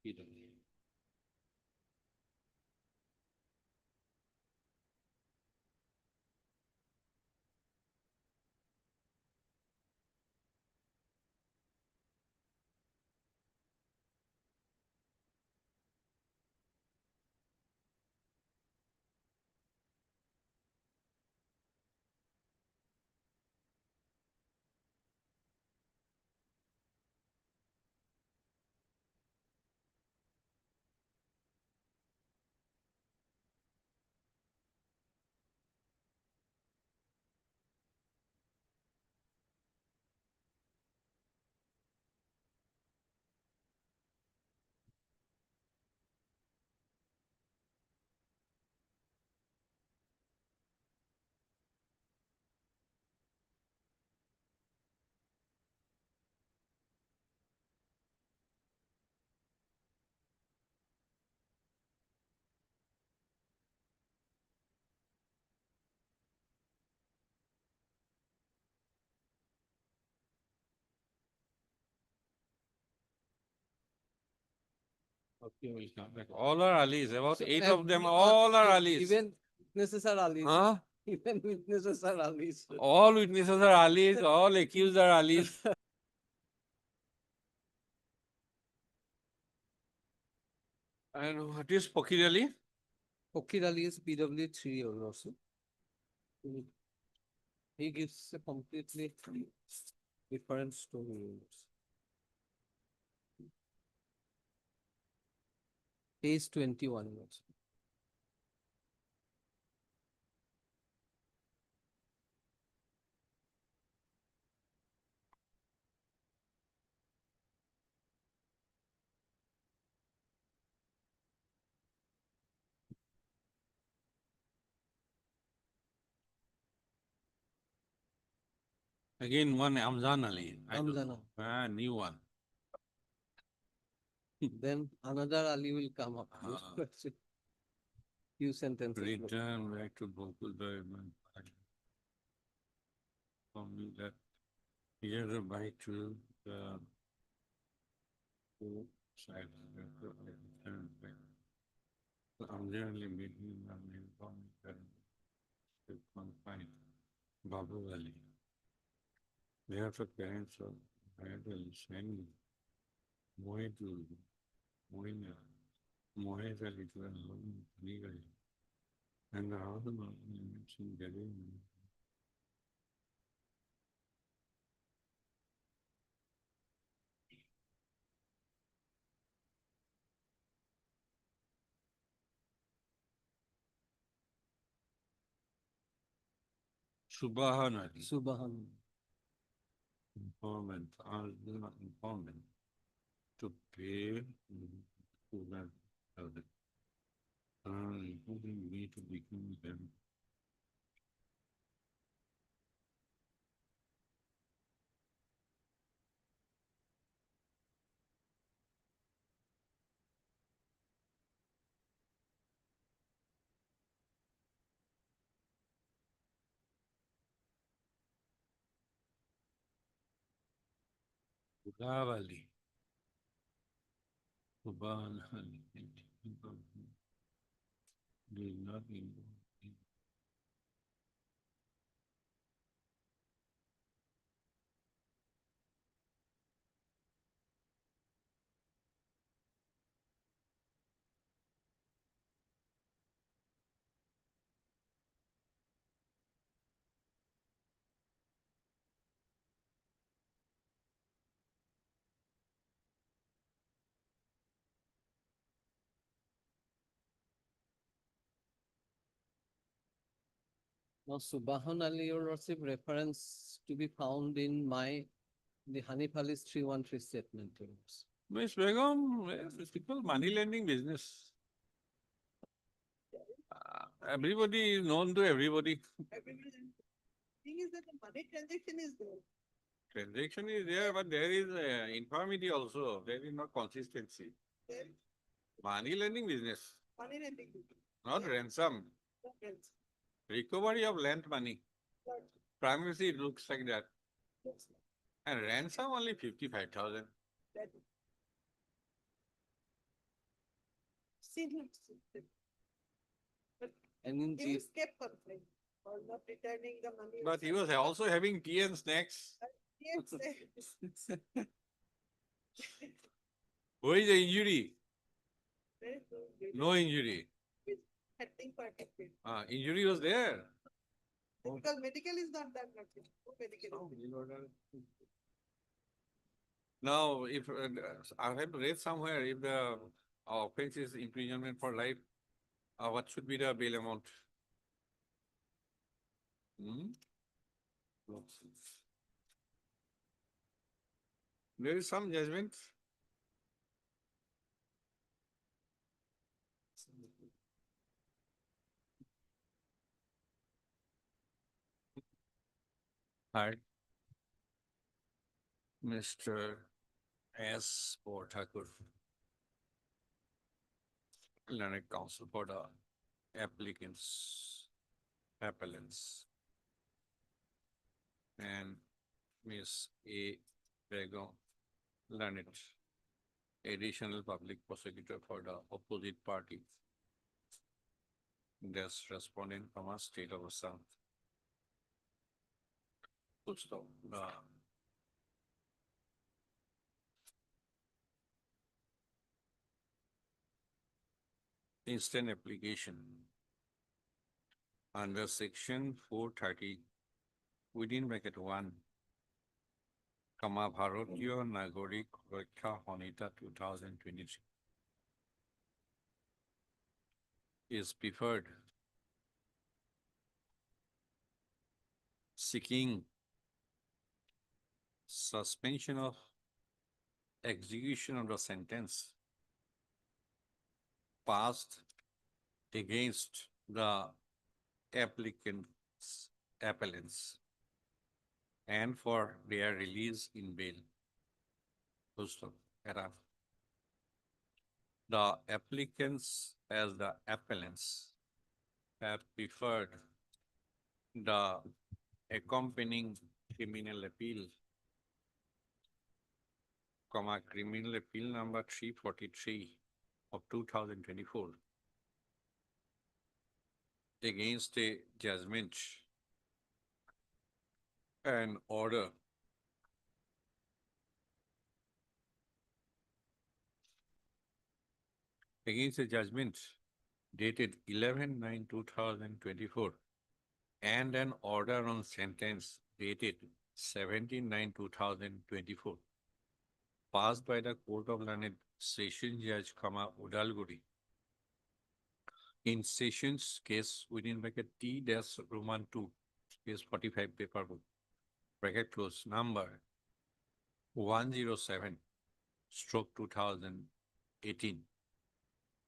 Hero. Okay, we'll come back. All are alleys, about So 8 of them, every- all are alleys. Even witnesses are allies. Huh? Even witnesses are allies. All witnesses are alleys, all accused are alleys. And what is Pokir Ali? Fakir Ali is PW3 also. He gives a completely different story. Page 21 also. Again, one Amzan Ali. I don't Amzan know. New one. Then another Ali will come up. Ah. Few sentences. Return back to Gokul from that. Here's a bike to the side. Return back. So I'm generally meeting confined. Babu Ali. They have the parents of Ayatollah Hussain, Mohit Mohin, Mohit Ali, legally. And the other one mentioned Delhi. Subahan Ali. Subhan. Informant, not informant, to pay to that elder. Including me to become them. Gulab Ali. Subahan Ali. Did not involve. Now Subahan Ali or Rasif reference to be found in the Hanif Ali's 313 statement. Miss Begum, it's people money lending business. Everybody is known to everybody. Thing is that the money transaction is there. Transaction is there, but there is infirmity also. There is no consistency. There, Money lending business, money lending. not ransom. Not rents. Recovery of lent money. Not Primarily it looks like that. rents. And ransom only 55,000. That. Seen him. But And in he the was kept complaining or not returning the money. But he was also having tea and snacks. Yes, Where is the injury? very good. No injury. Had been protected. Injury was there. Because medical is not that much. No medical. Now, if I have read somewhere, if the offense is imprisonment for life, what should be the bail amount? Hmm? There is some judgment. Hi. Mr. S. Thakur, Learned Counsel for the appellants, and Miss A. Begum, Learned Additional Public Prosecutor for the opposite party. That's responding from a state of Assam. Full stop. Instant application under section 430 within bracket 1, Bharatiya Nagorik Raksha Honita 2023 is preferred, seeking suspension of execution of the sentence passed against the applicants, appellants and for their release in bail. Full stop. Era. The applicants as the appellants have preferred the accompanying criminal appeal, criminal appeal number 343 of 2024 against a judgment and order against a judgment dated 11/9/2024 and an order on sentence dated 17/9/2024 passed by the Court of Learned Session Judge, Udalguri in Sessions case within bracket T-Roman 2, case 45 paper book, bracket close, number 107 stroke 2018,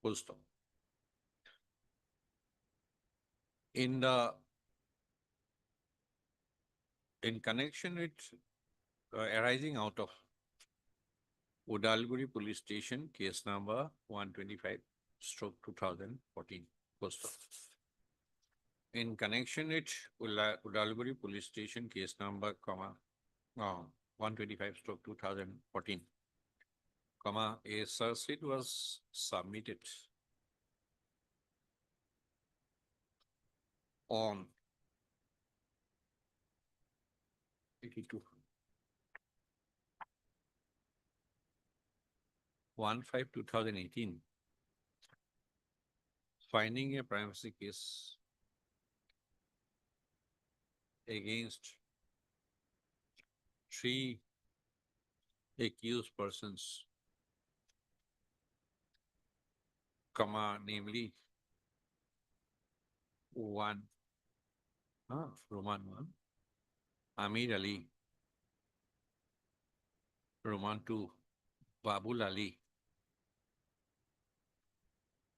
full stop. In connection with arising out of Udalguri Police Station, case number 125 stroke 2014, full stop. In connection with Udalguri Police Station, case number, 125 stroke 2014, a search sheet was submitted on 82 1/5/2018, finding a privacy case against 3 accused persons, namely Roman 1, Amir Ali, Roman 2, Babul Ali,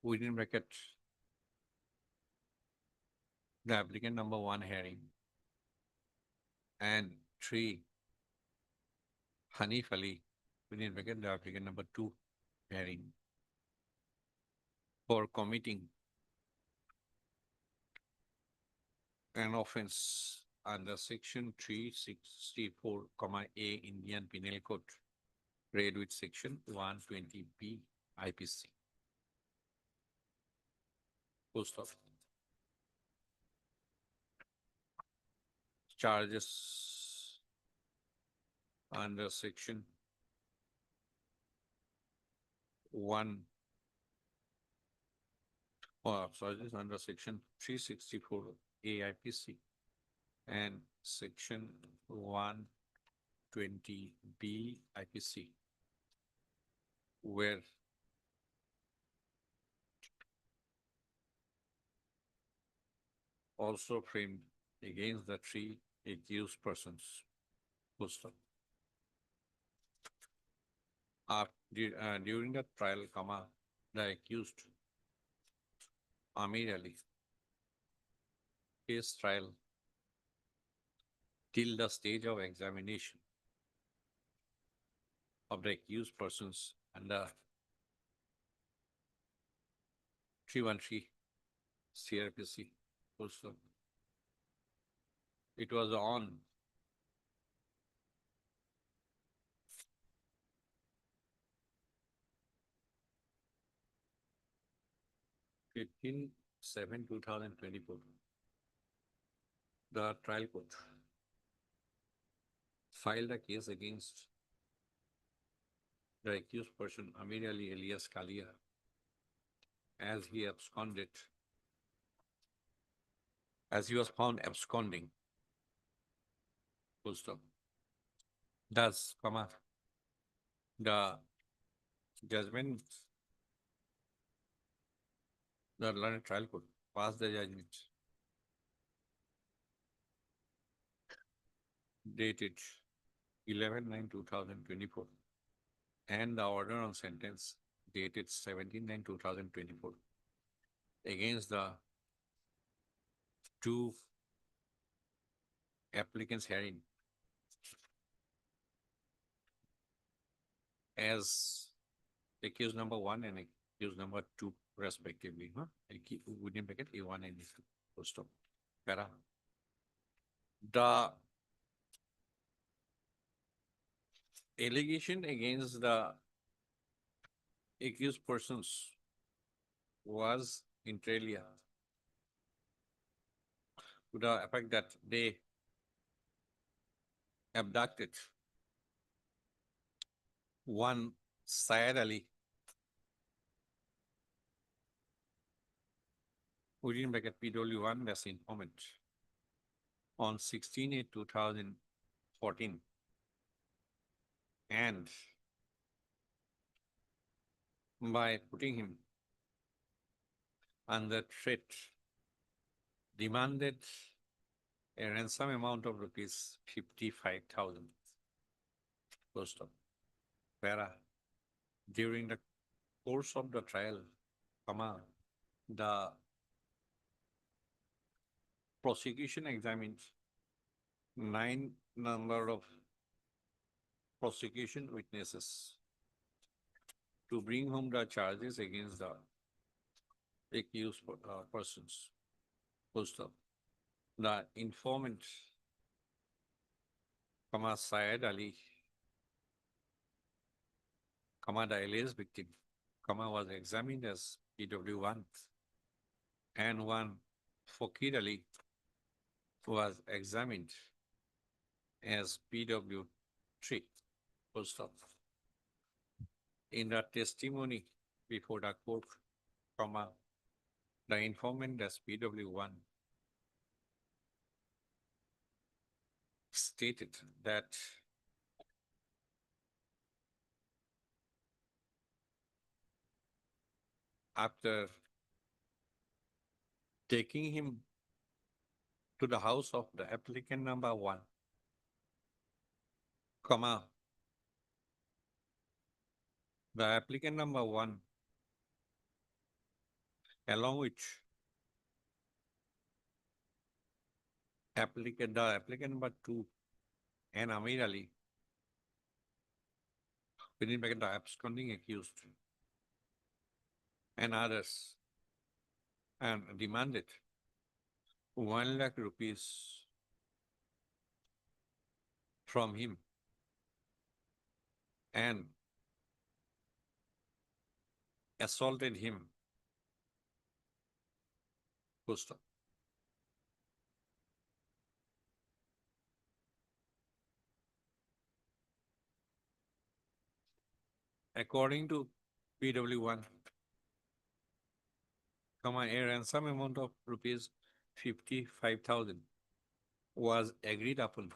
within bracket, the applicant number 1 hearing, and 3, Hanif Ali, within bracket, the applicant number 2 hearing, for committing an offense under section 364, A Indian Penal Code, read with section 120B IPC. Full stop. Charges under section 1, charges under section 364 AIPC and section 120B IPC were also framed against the 3 accused persons. Full stop. During the trial, the accused Amir Ali, his trial till the stage of examination of the accused persons under 313 CRPC. Full stop. It was on 15/7/2024. The trial court filed a case against the accused person Amir Ali alias Kalia as he was found absconding. Full stop. Thus, the judgment, the learned trial court passed the judgment dated 11/9/2024 and the order on sentence dated 17/9/2024 against the 2 applicants hearing as accused number 1 and accused number 2 respectively, huh? Within bracket A1 and A2, full stop. Para. The allegation against the accused persons was inter alia to the effect that they abducted one Syed Ali within bracket PW1 as informant on 16/8/2014 and by putting him under threat demanded a ransom amount of rupees 55,000. Full stop. Para. During the course of the trial, the prosecution examined 9 number of prosecution witnesses to bring home the charges against the accused persons. Full stop. The informant, Syed Ali, the alleged victim, was examined as PW1, and one Fakir Ali was examined as PW3. Full stop. In the testimony before the court, the informant as PW1 stated that after taking him to the house of the applicant number 1, the applicant number 1, along with the applicant number 2 and Amir Ali, within bracket the absconding accused, and others, and demanded 1 lakh rupees from him and assaulted him. Full stop. According to PW1, a ransom amount of rupees 55,000 was agreed upon,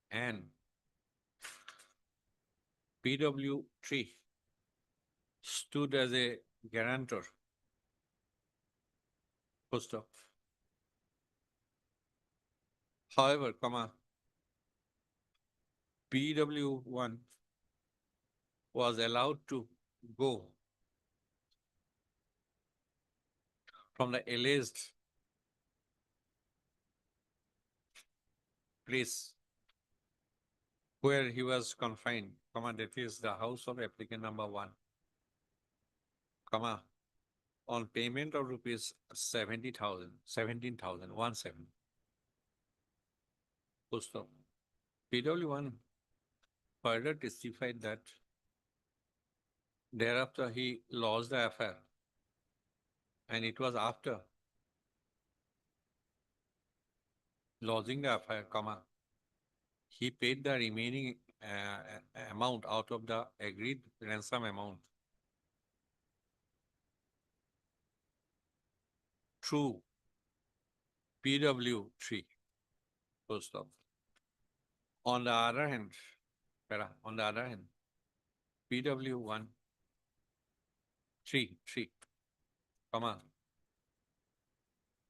and PW3 stood as a guarantor. Full stop. However, PW1 was allowed to go from the alleged place where he was confined, that is the house of applicant number 1, on payment of rupees 17,000, 17. Full stop. PW1 further testified that thereafter he lost the affair, and it was after losing the affair, he paid the remaining amount out of the agreed ransom amount through PW3. Full stop. On the other hand, PW1 3,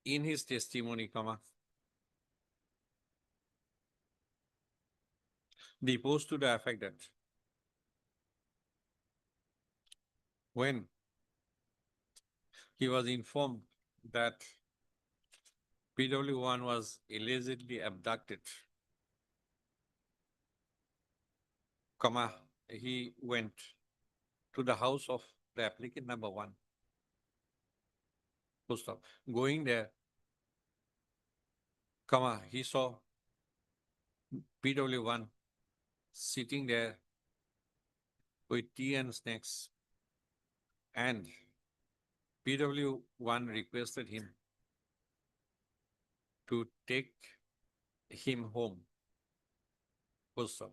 in his testimony, deposed to the effect that when he was informed that PW1 was allegedly abducted, he went to the house of the applicant number one. Full stop. Going there, he saw PW1 sitting there with tea and snacks, and PW1 requested him to take him home. Full stop.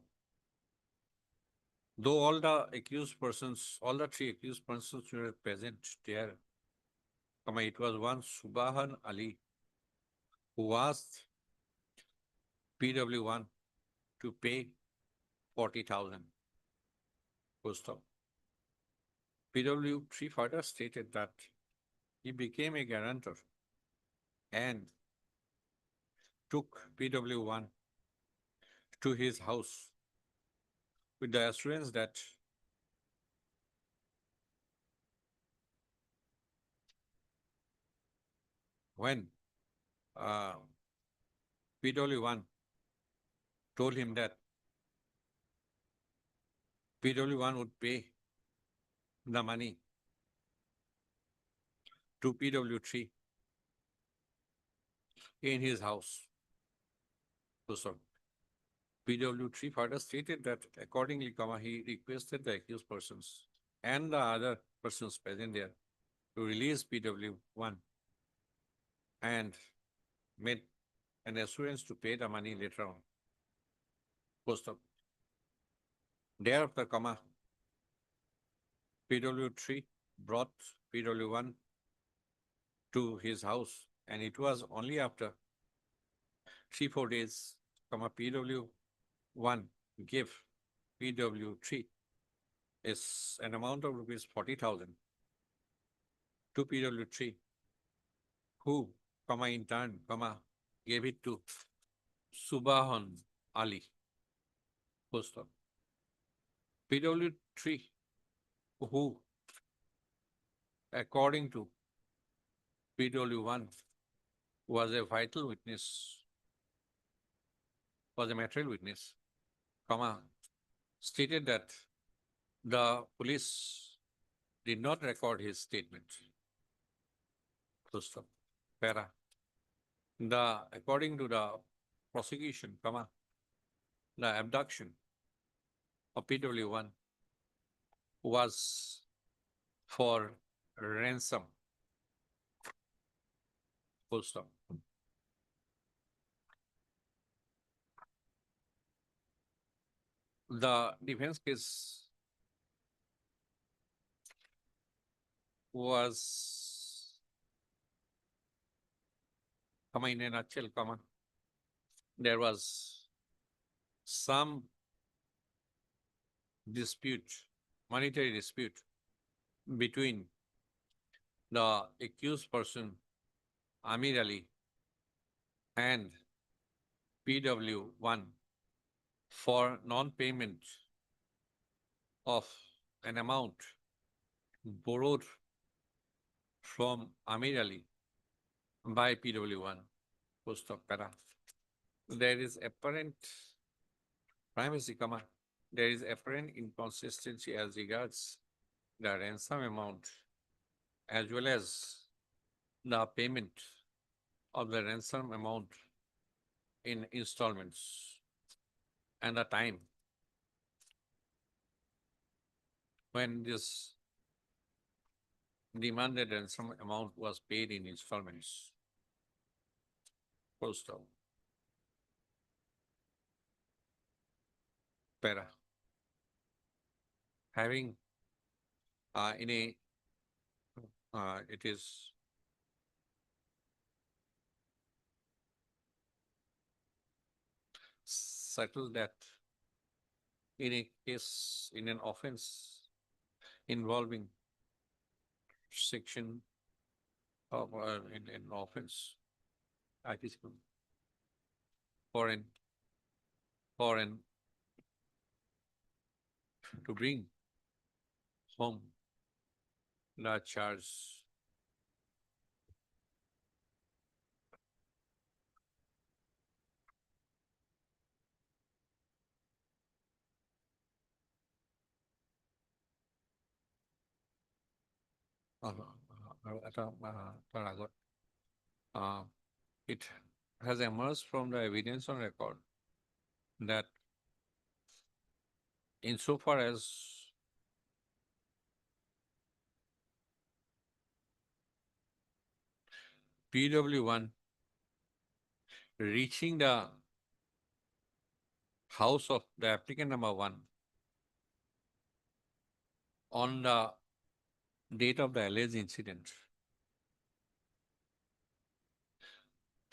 Though all the three accused persons were present there, it was one Subahan Ali who asked PW1 to pay 40,000. Full stop. PW3 further stated that he became a guarantor and took PW1 to his house with the assurance that when PW1 told him that PW1 would pay the money to PW3 in his house. So PW3 further stated that accordingly, he requested the accused persons and the other persons present there to release PW1 and made an assurance to pay the money later on. Post up. Thereafter, PW3 brought PW1 to his house, and it was only after 3-4 days, PW1 gave PW3 is an amount of rupees 40,000 to PW3, who, in turn, gave it to Subahan Ali. Post up. PW3, who, according to PW1, was a vital witness, was a material witness, stated that the police did not record his statement. Full stop. Para. According to the prosecution, the abduction of PW1 was for ransom. Full stop. The defense case was, in a nutshell, there was some dispute, monetary dispute between the accused person, Amir Ali, and PW1 for non-payment of an amount borrowed from Amir Ali by PW1. Post of para. There is apparent primacy, there is apparent inconsistency as regards the ransom amount as well as the payment of the ransom amount in installments and the time when this demanded ransom amount was paid in installments. Full stop. Para. Having it is settled that in a case, in an offense involving section of in an offense, IT foreign to bring home the charge তাৰ আগত, it has emerged from the evidence on record that insofar as PW1 reaching the house of the applicant number 1 on the date of the alleged incident,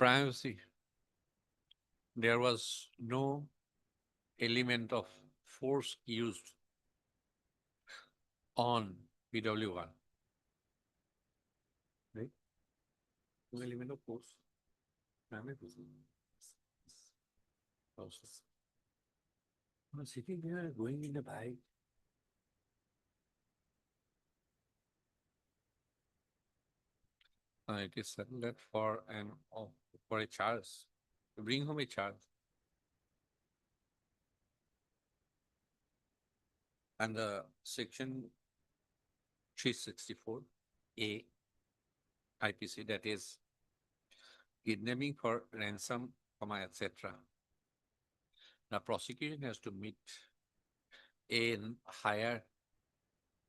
privacy, there was no element of force used on PW1. Right? No element of force. I'm sitting there going in the bike. It is settled that for a charge, to bring home a charge. And the section 364A IPC, that is kidnapping for ransom, etc. The prosecution has to meet a higher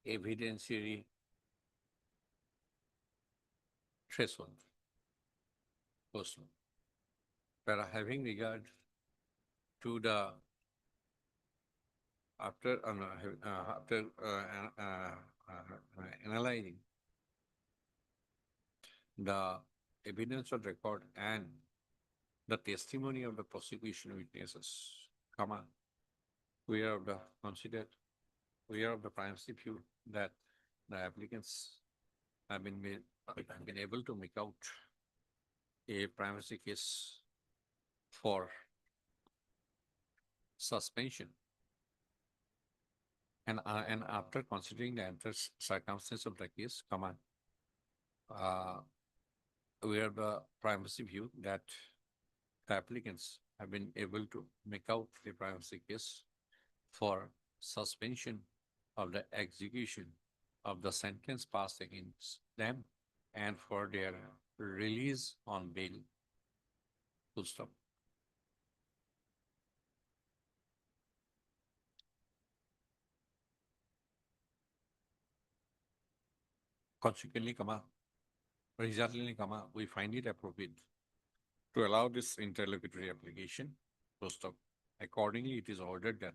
evidentiary threshold. Also, but having regard to the after analyzing the evidence of record and the testimony of the prosecution witnesses, we are of the considered, we are of the primacy view that the applicants have been able to make out a primacy case for suspension. And after considering the entire circumstances of the case, we are the primacy view that the applicants have been able to make out the privacy case for suspension of the execution of the sentence passed against them and for their release on bail. Full stop. Consequently, resultantly, we find it appropriate to allow this interlocutory application. Full stop. Accordingly, it is ordered that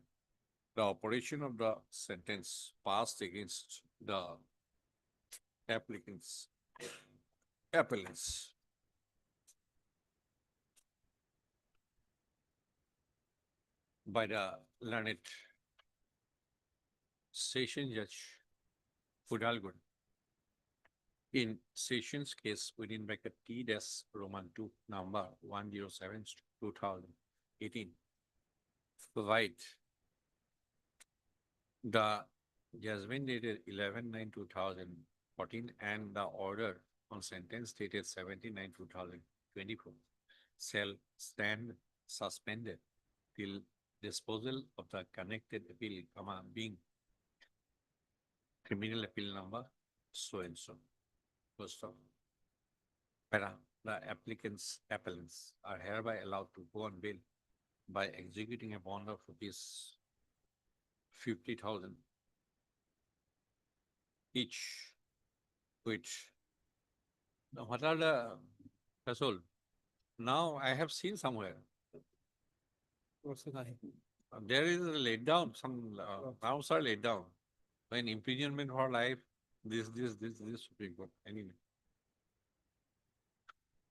the operation of the sentence passed against the applicants, appellants, by the learned Session Judge Fudalgun in Sessions case within bracket T-Roman 2 number 107/2018 provide the judgment dated 11/9/2014 and the order on sentence dated 17/9/2024 shall stand suspended till disposal of the connected appeal, being criminal appeal number so and so. First of all, the appellants are hereby allowed to go on bail by executing a bond of rupees 50,000 each, which what are the threshold? Now I have seen somewhere. There is a laid down, some norms are laid down. When imprisonment for life, this Supreme Court, anyway.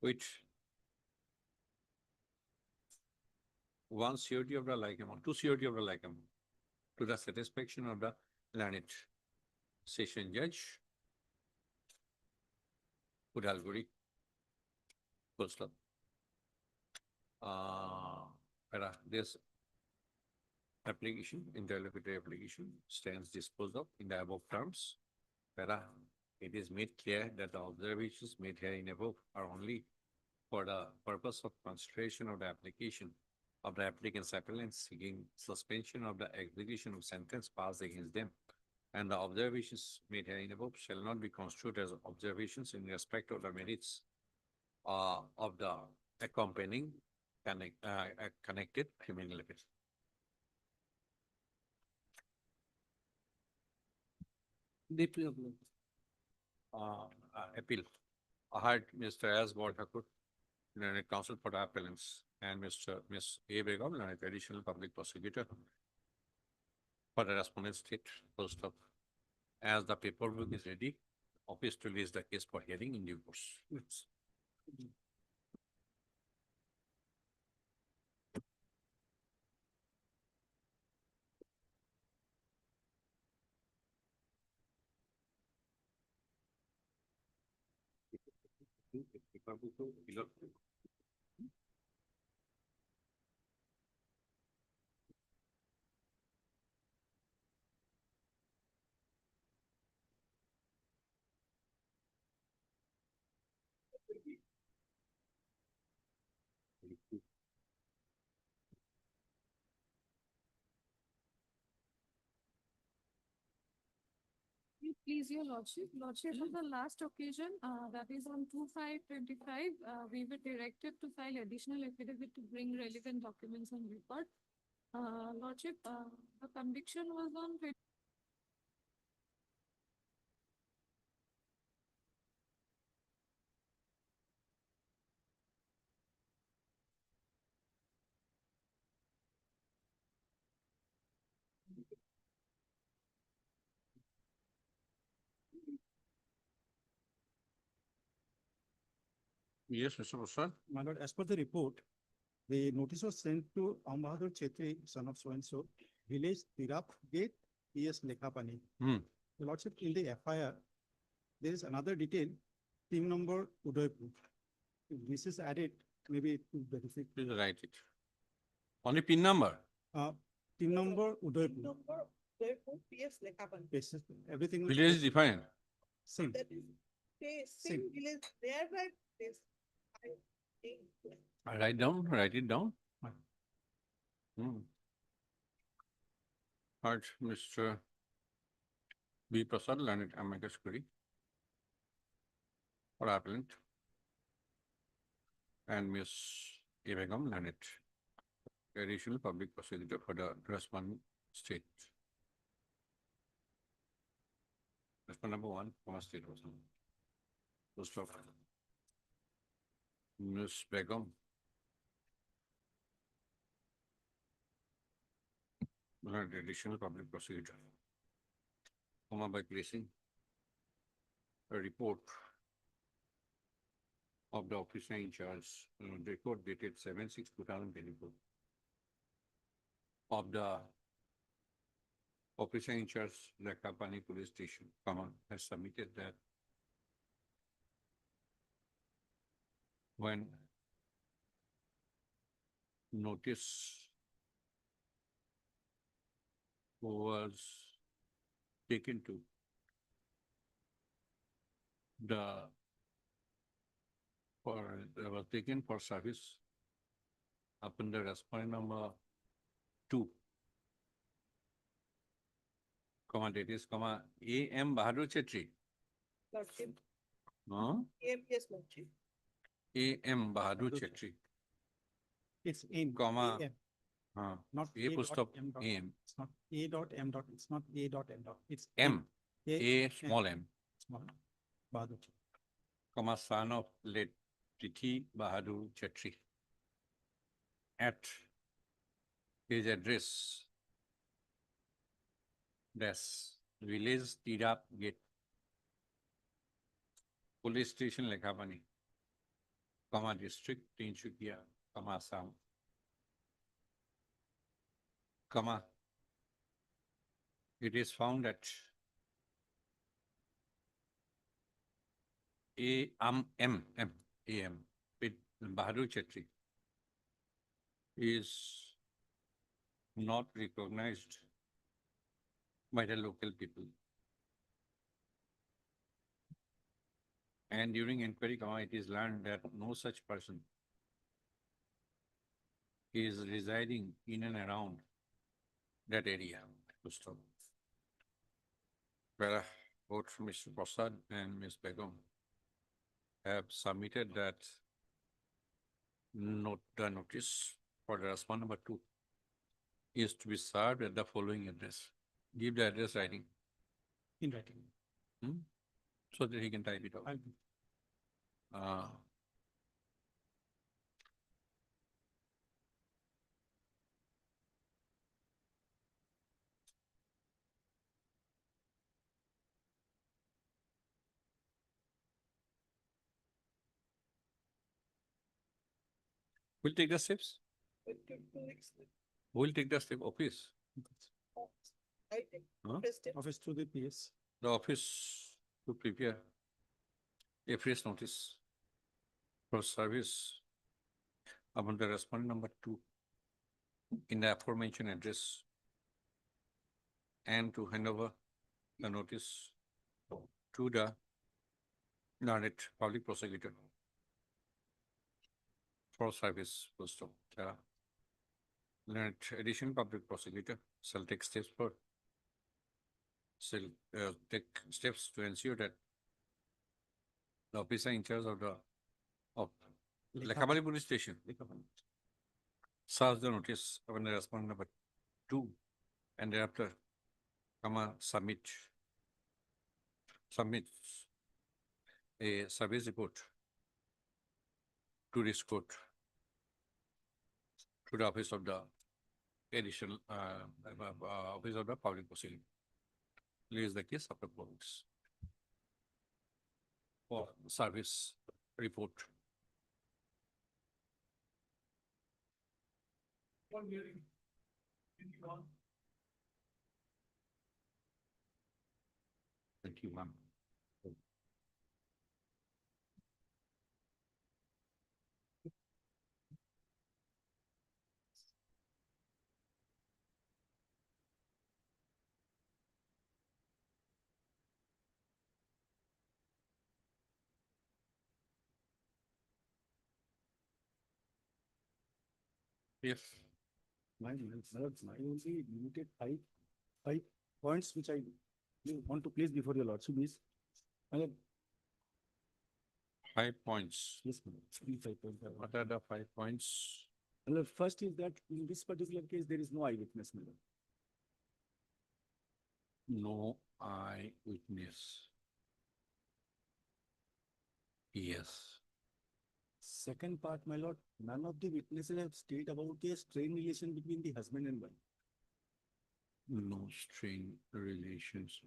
Which one surety of the like amount, two surety of the like amount, to the satisfaction of the learned Session Judge Udalguri. Full stop. This application, interlocutory application, stands disposed of in the above terms. It is made clear that the observations made here in above are only for the purpose of consideration of the application of the applicant's appellant seeking suspension of the execution of sentence passed against them and the observations made herein above shall not be construed as observations in respect of the merits of the accompanying connected criminal offense. Deeply observed. Appeal. I heard Mr. S. Thakur, learned counsel for the appellants, and Miss A. Begum, learned additional public prosecutor for the respondent state. Full stop. As the paperwork is ready, office to release the case for hearing in due course. Please, your lordship, on the last occasion, that is on 2/5/25, we were directed to file additional affidavit to bring relevant documents and record. Lordship, the conviction was on Yes, Mr. Prasad. My lord, as per the report, the notice was sent to Ambahadur Chetri, son of so-and-so, village Tirap Gate, PS Lekhapani. Hmm. The lordship, in the FIR, there is another detail, team number Udaipur. If this is added, maybe to verify. Please write it. Only pin number. Team number Udaipur. Number, therefore, PS Lekapan. Basis, everything. Village is different. Same. That is, same Same. village, thereby, this, I think. Write it down. Right. Hmm. Heard Mr. B. Prasad, learned amicus query for appellant, and Miss A. Begum, learned additional public prosecutor for the respondent state. Respondent number 1, from state was. First of Miss Begum. Learned additional public prosecutor. By placing a report of the officer in charge, record dated 7/6/2024 of the officer in charge, the Kapani police station, has submitted that when notice was taken to was taken for service upon the respondent number 2, that is, A.M. Bahadur Chetri. Lordship, Huh? yes, lordship. A.M. Bahadur Chetri, It's in. comma, AM, not A full dot stop M dot. A.M. It's not A dot M dot, it's not A dot M dot, it's. M, A, A small m, small, Bahadur. son of late Tithi Bahadur Chetri, at his address, village Tirap Gate, police station Lekhapani, district Tinsukia, Assam, it is found that A.M. with Bahadur Chetri is not recognized by the local people. And during inquiry, it is learned that no such person is residing in and around that area. where both Mr. Prasad and Ms. Begum have submitted that the notice for the response number 2 is to be served at the following address. Give the address writing, In writing. so that he can type it out. I'll do. Uh, We'll take the steps. We'll take the step office. I think. Huh? First step. Office to the PS. The office to prepare a fresh notice for service upon the respondent number 2 in the aforementioned address, and to hand over the notice to the learned public prosecutor for service. Post of the learned additional public prosecutor shall take steps to ensure that the officer in charge of Lekhabali police station serves the notice upon the respondent number 2, and thereafter submits a service report to this court, to the office of the additional office of the public prosecutor. Release the case of the police for service report. Thank you, ma'am. Yes. My only limited five points which I want to place before your lordship is. My 5 points. yes, madam. Three 5 points. What are the 5 points? Well, first is that in this particular case, there is no eyewitness, madam. No eyewitness. Yes. Second part, my lord, none of the witnesses have stated about a strained relation between the husband and wife. No strain relations.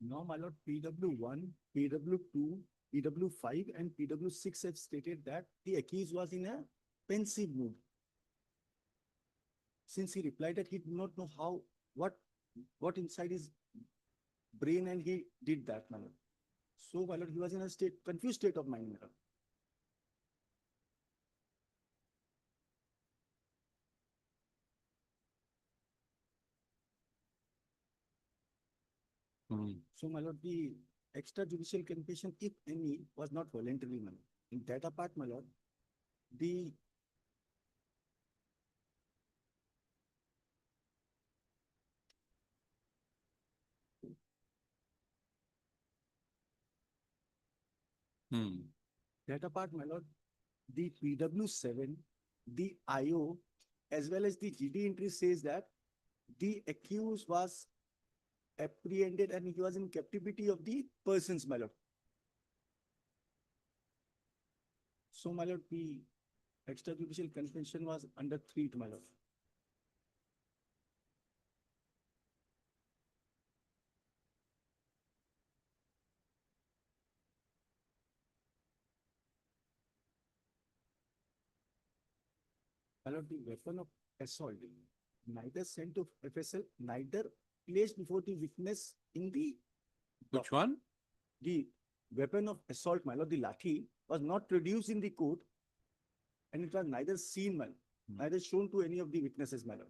Now, my lord, PW1, PW2, PW5, and PW6 have stated that the accused was in a pensive mood. Since he replied that he did not know what inside his brain, and he did that, my lord. So, my lord, he was in a confused state of mind, my lord. So, my lord, the extrajudicial confession, if any, was not voluntary, my lord. In that apart, my lord, the that apart, my lord, the PW7, the IO, as well as the GD entry says that the accused was apprehended and he was in captivity of the persons, my lord. So, my lord, the extrajudicial confession was under threat, my lord. My lord, the weapon of assault, neither sent to FSL, neither placed before the witness in the Which one? the weapon of assault, my lord, the lathi, was not produced in the court, and it was neither seen, my lord, neither shown to any of the witnesses, my lord.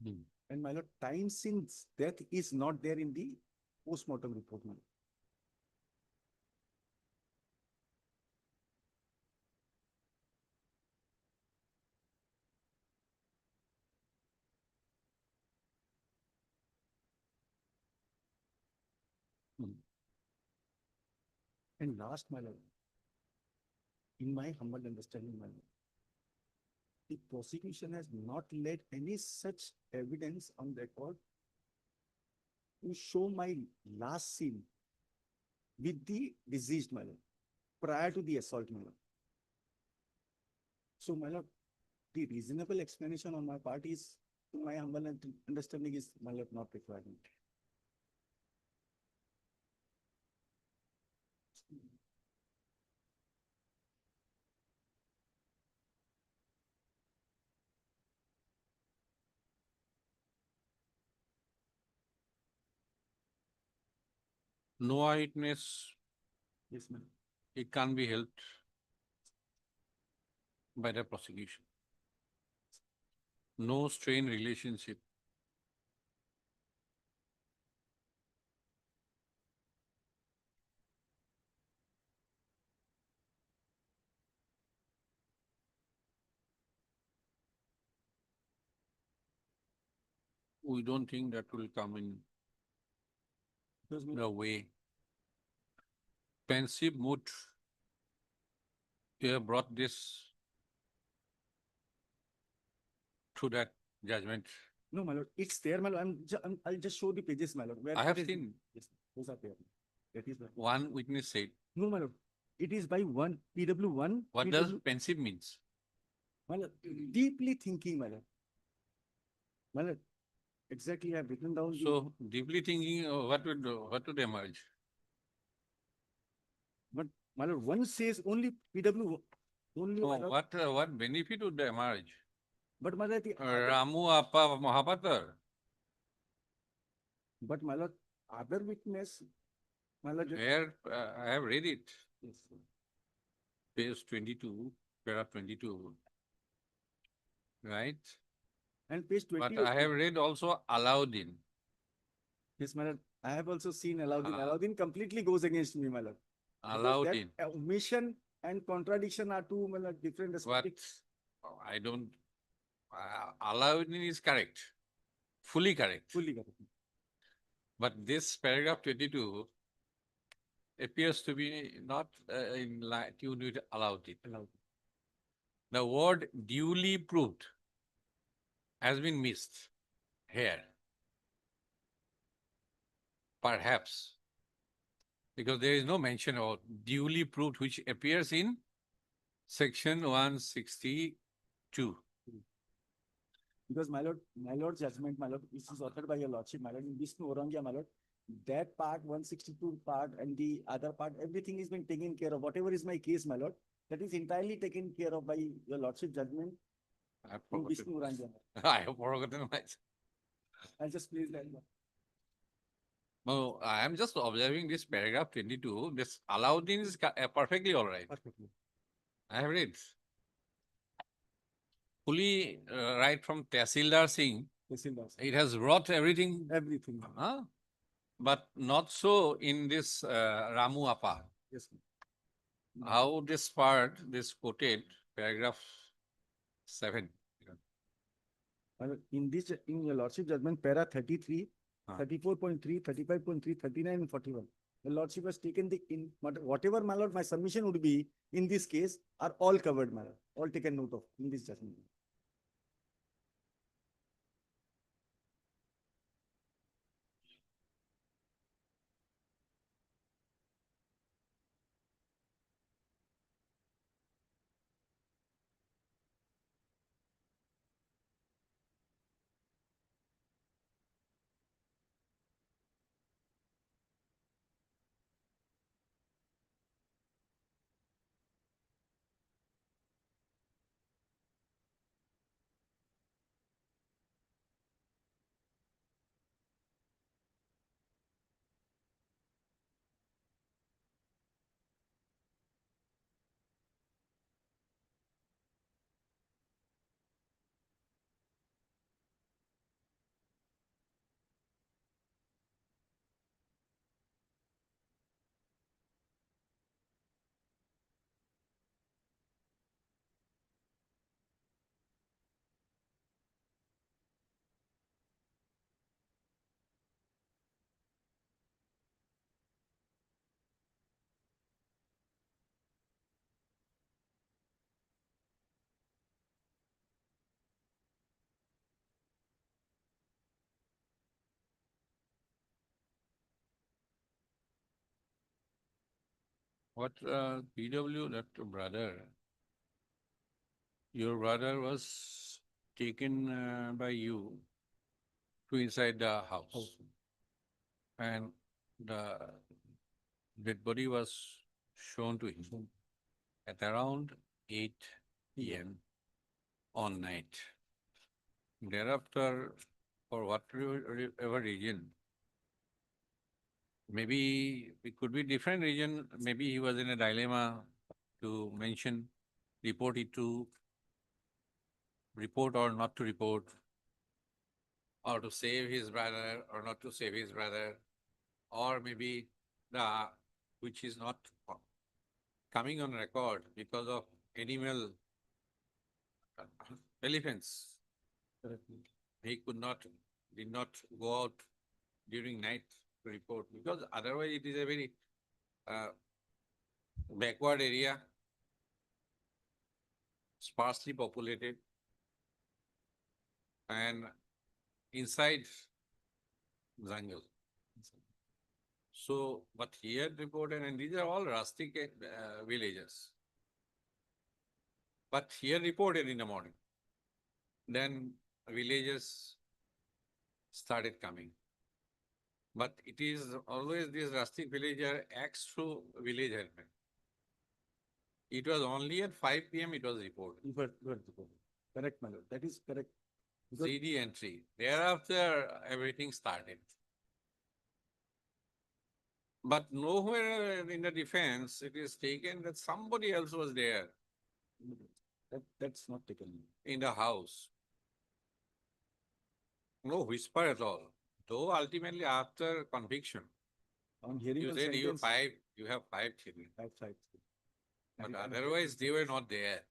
Hmm. And my lord, time since death is not there in the post-mortem report, my lord. Hmm. And last, my lord, in my humble understanding, my lord, the prosecution has not laid any such evidence on record to show my last scene with the deceased, my lord, prior to the assault, my lord. So, my lord, the reasonable explanation on my part is, to my humble understanding, is, my lord, not required. No eyewitness, Yes, ma'am. it can't be helped by the prosecution. No strain relationship. We don't think that will come in Because, my the way. Pensive mood. You have brought this to that judgment. no, my lord, it's there, my lord. I'll just show the pages, my lord. Where I have it is- seen. Yes, those are there. That is, One witness said, no, my lord. It is by one PW1. what does pensive means? My lord, deeply thinking, my lord. My lord, exactly, I've written down. So deeply thinking, what would emerge? But my lord, one says only PW, only, my So lord. what benefit would emerge? But my lord, Ramu Appa Mahapatar. but my lord, other witness, my lord. Where I have read it, Yes, sir. page 22, paragraph 22, right? And page 20. But I have read also Alauddin. Yes, my lord. I have also seen Alauddin. Ah. Alauddin completely goes against me, my lord. Because Alauddin. that omission and contradiction are two, my lord, different But aspects. I don't, Alauddin is correct, fully correct. Fully correct. But this paragraph 22 appears to be not in tune with Alauddin. The word duly proved has been missed here. Perhaps because there is no mention of duly proved, which appears in section 162. Because my lord judgment, my lord, this is authored by your lordship, my lord, in Vishnu Orangya, my lord, that part, 162 part and the other part, everything is been taken care of. Whatever is my case, my lord, that is entirely taken care of by your lordship judgment I have in forgotten. Vishnu Orangya. I have forgotten myself. I'll just please that. No, I am just observing this paragraph 22. This Alauddin is perfectly all right. Perfectly. I have read. Fully right from Tahsildar Singh, Yes, in that. it has brought everything, Everything. but not so in this Ramu Appa. Yes. How this part, this quoted, paragraph 7. My lord, in this, in your lordship judgment, para 33, Ah. 34.3, 35.3, 39 and 41. The lordship has taken the, in whatever, my lord, my submission would be in this case are all covered, my lord, all taken note of in this judgment. What PW, that your brother was taken by you to inside the house. And the dead body was shown to him at around 8 p.m. on night. Thereafter, for whatever reason, maybe it could be different reason, maybe he was in a dilemma to mention, report it to report or not to report, or to save his brother or not to save his brother, or maybe the which is not coming on record because of animal elephants. He did not go out during night to report, because otherwise it is a very backward area, sparsely populated, and inside jungle. So, but he had reported, and these are all rustic villages. But he had reported in the morning. Then villagers started coming. But it is always this rustic villager acts through village helpment. It was only at 5 p.m. it was reported. Correct, my lord. That is correct. Because- CD entry. Thereafter, everything started. But nowhere in the defense it is taken that somebody else was there That's not taken. in the house. No whisper at all. Though ultimately after conviction, On hearing you of said sentence. you have 5 children. Five. But otherwise they were not there.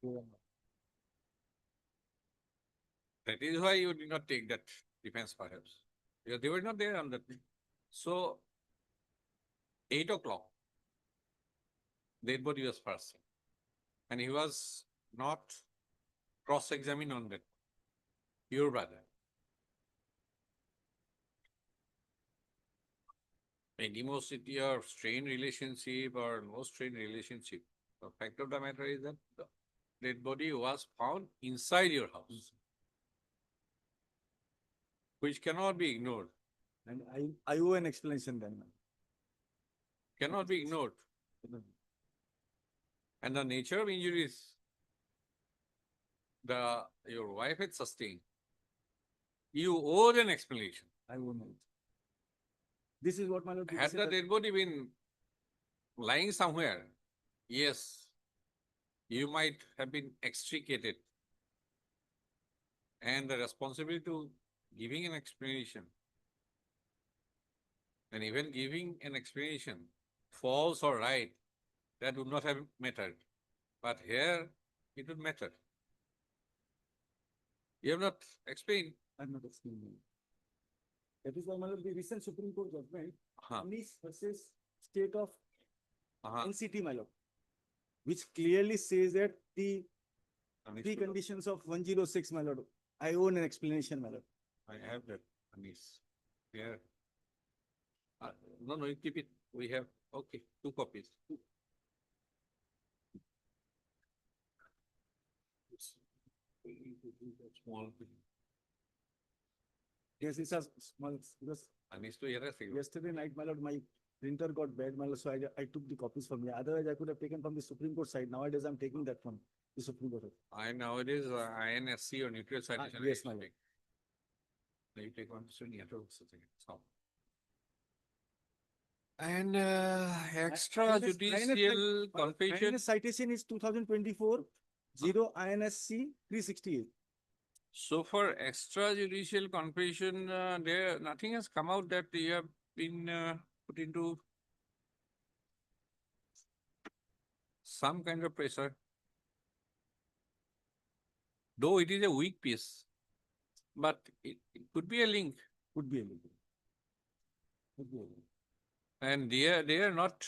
That is why you did not take that defense perhaps. Because they were not there on that day. So 8 o'clock, dead body was first seen. And he was not cross-examined on that. Your brother. Animosity or strained relationship or no strained relationship. The fact of the matter is that the dead body was found inside your house, which cannot be ignored. And I owe an explanation then. Cannot be ignored. And the nature of injuries your wife had sustained, you owe an explanation. I owe no. This is what my lord. Had the dead body been lying somewhere, yes, you might have been extricated. And the responsibility to giving an explanation, and even giving an explanation, false or right, that would not have mattered. But here, it would matter. You have not explained. I'm not explaining. That is why my lord, the recent Supreme Court judgment, Anis versus State of NCT, my lord, which clearly says that the three conditions of 106, my lord, I own an explanation, my lord. I have that, Anis. Here. No, you keep it. We have, okay, 2 copies. Small. Yes, it's a small, because Anis to here. yesterday night, my lord, my printer got bad, my lord, so I took the copies from here. Otherwise, I could have taken from the Supreme Court side. Nowadays, I'm taking that from the Supreme Court. I nowadays INSC or nuclear citation. yes, my lord. You take one to so. And extrajudicial confession. INS citation is 2024, 0 INSC 368. So for extrajudicial confession, there nothing has come out that you have been put into some kind of pressure. Though it is a weak piece, but it could be a link. Could be a little. Could be a little. And they are not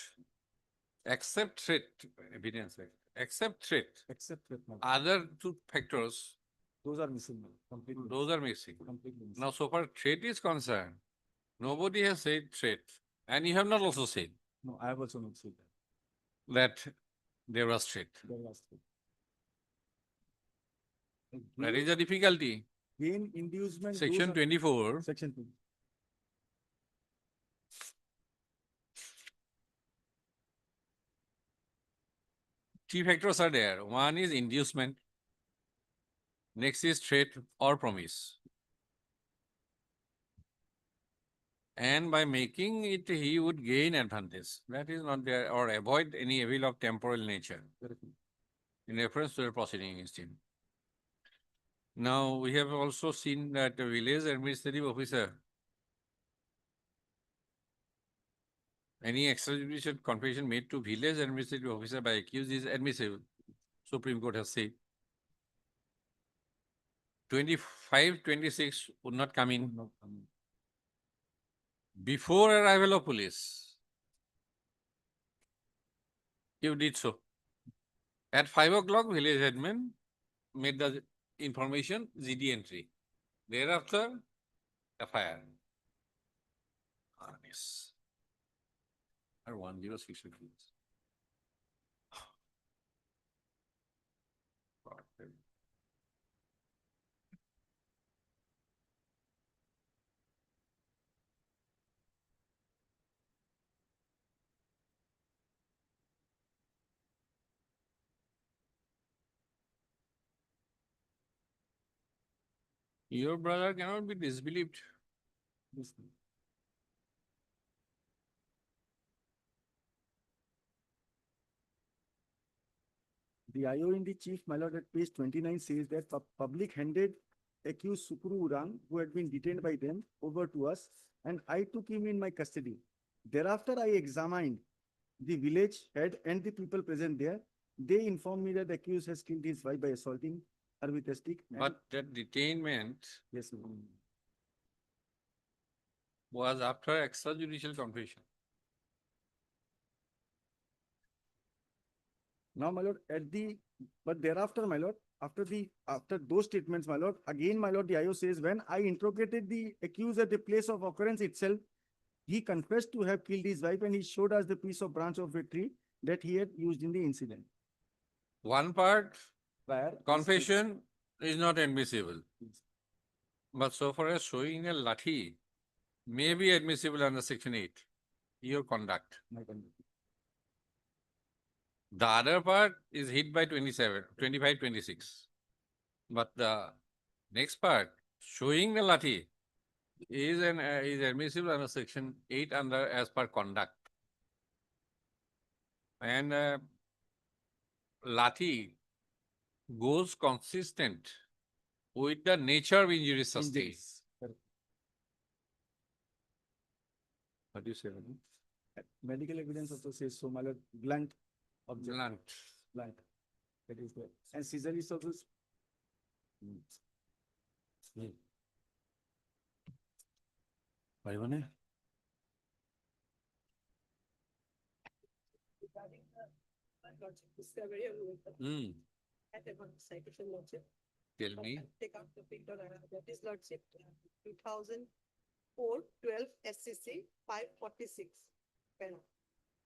except threat evidence, except threat. Except that, my lord. Other 2 factors, Those are missing, my lord. Completely. those are missing. Completely missing. Now, so far threat is concerned, nobody has said threat, and you have not also said. No, I have also not said that. that they were straight. There was three. That is the difficulty. Gain inducement. those Section are- 24, Section 2. three factors are there. One is inducement. Next is threat or promise. And by making it, he would gain advantage. That is not there, or avoid any evil of temporal nature in reference to the proceeding against him. Now, we have also seen that the village administrative officer, any extrajudicial confession made to village administrative officer by accused is admissible. Supreme Court has said. 25, 26 would not come in. Before arrival of police, you did so. At 5 o'clock, village headman made the information GD entry. Thereafter, FIR. Yes. Or 106 rupees. Your brother cannot be disbelieved. The IO in the chief, my lord, at page 29 says that public handed accused Sukru Urang, who had been detained by them, over to us, and I took him in my custody. Thereafter, I examined the village head and the people present there. They informed me that the accused has killed his wife by assaulting her with a stick. and- But that detainment Yes, my lord. was after extrajudicial confession. Now, my lord, but thereafter, my lord, after those statements, my lord, again, my lord, the IO says, when I interrogated the accused at the place of occurrence itself, he confessed to have killed his wife and he showed us the piece of branch of a tree that he had used in the incident. One part, Prior. confession is not admissible. But so far as showing a lathi may be admissible under section 8, your conduct. My conduct. The other part is hit by 27, 25, 26. But the next part, showing the lathi, is admissible under section 8 under as per conduct. And lathi goes consistent with the nature of injury sustained. Injuries. Correct. What do you say, Raghu? Medical evidence also says so, my lord, blunt object. Blunt. Blunt. That is there. And scissor is also. Parivane? Regarding the logic discovery of vehicle Hmm. at a citation logic. Tell me. Take out the picture, that is lordship, 2004, 12 SCC 546.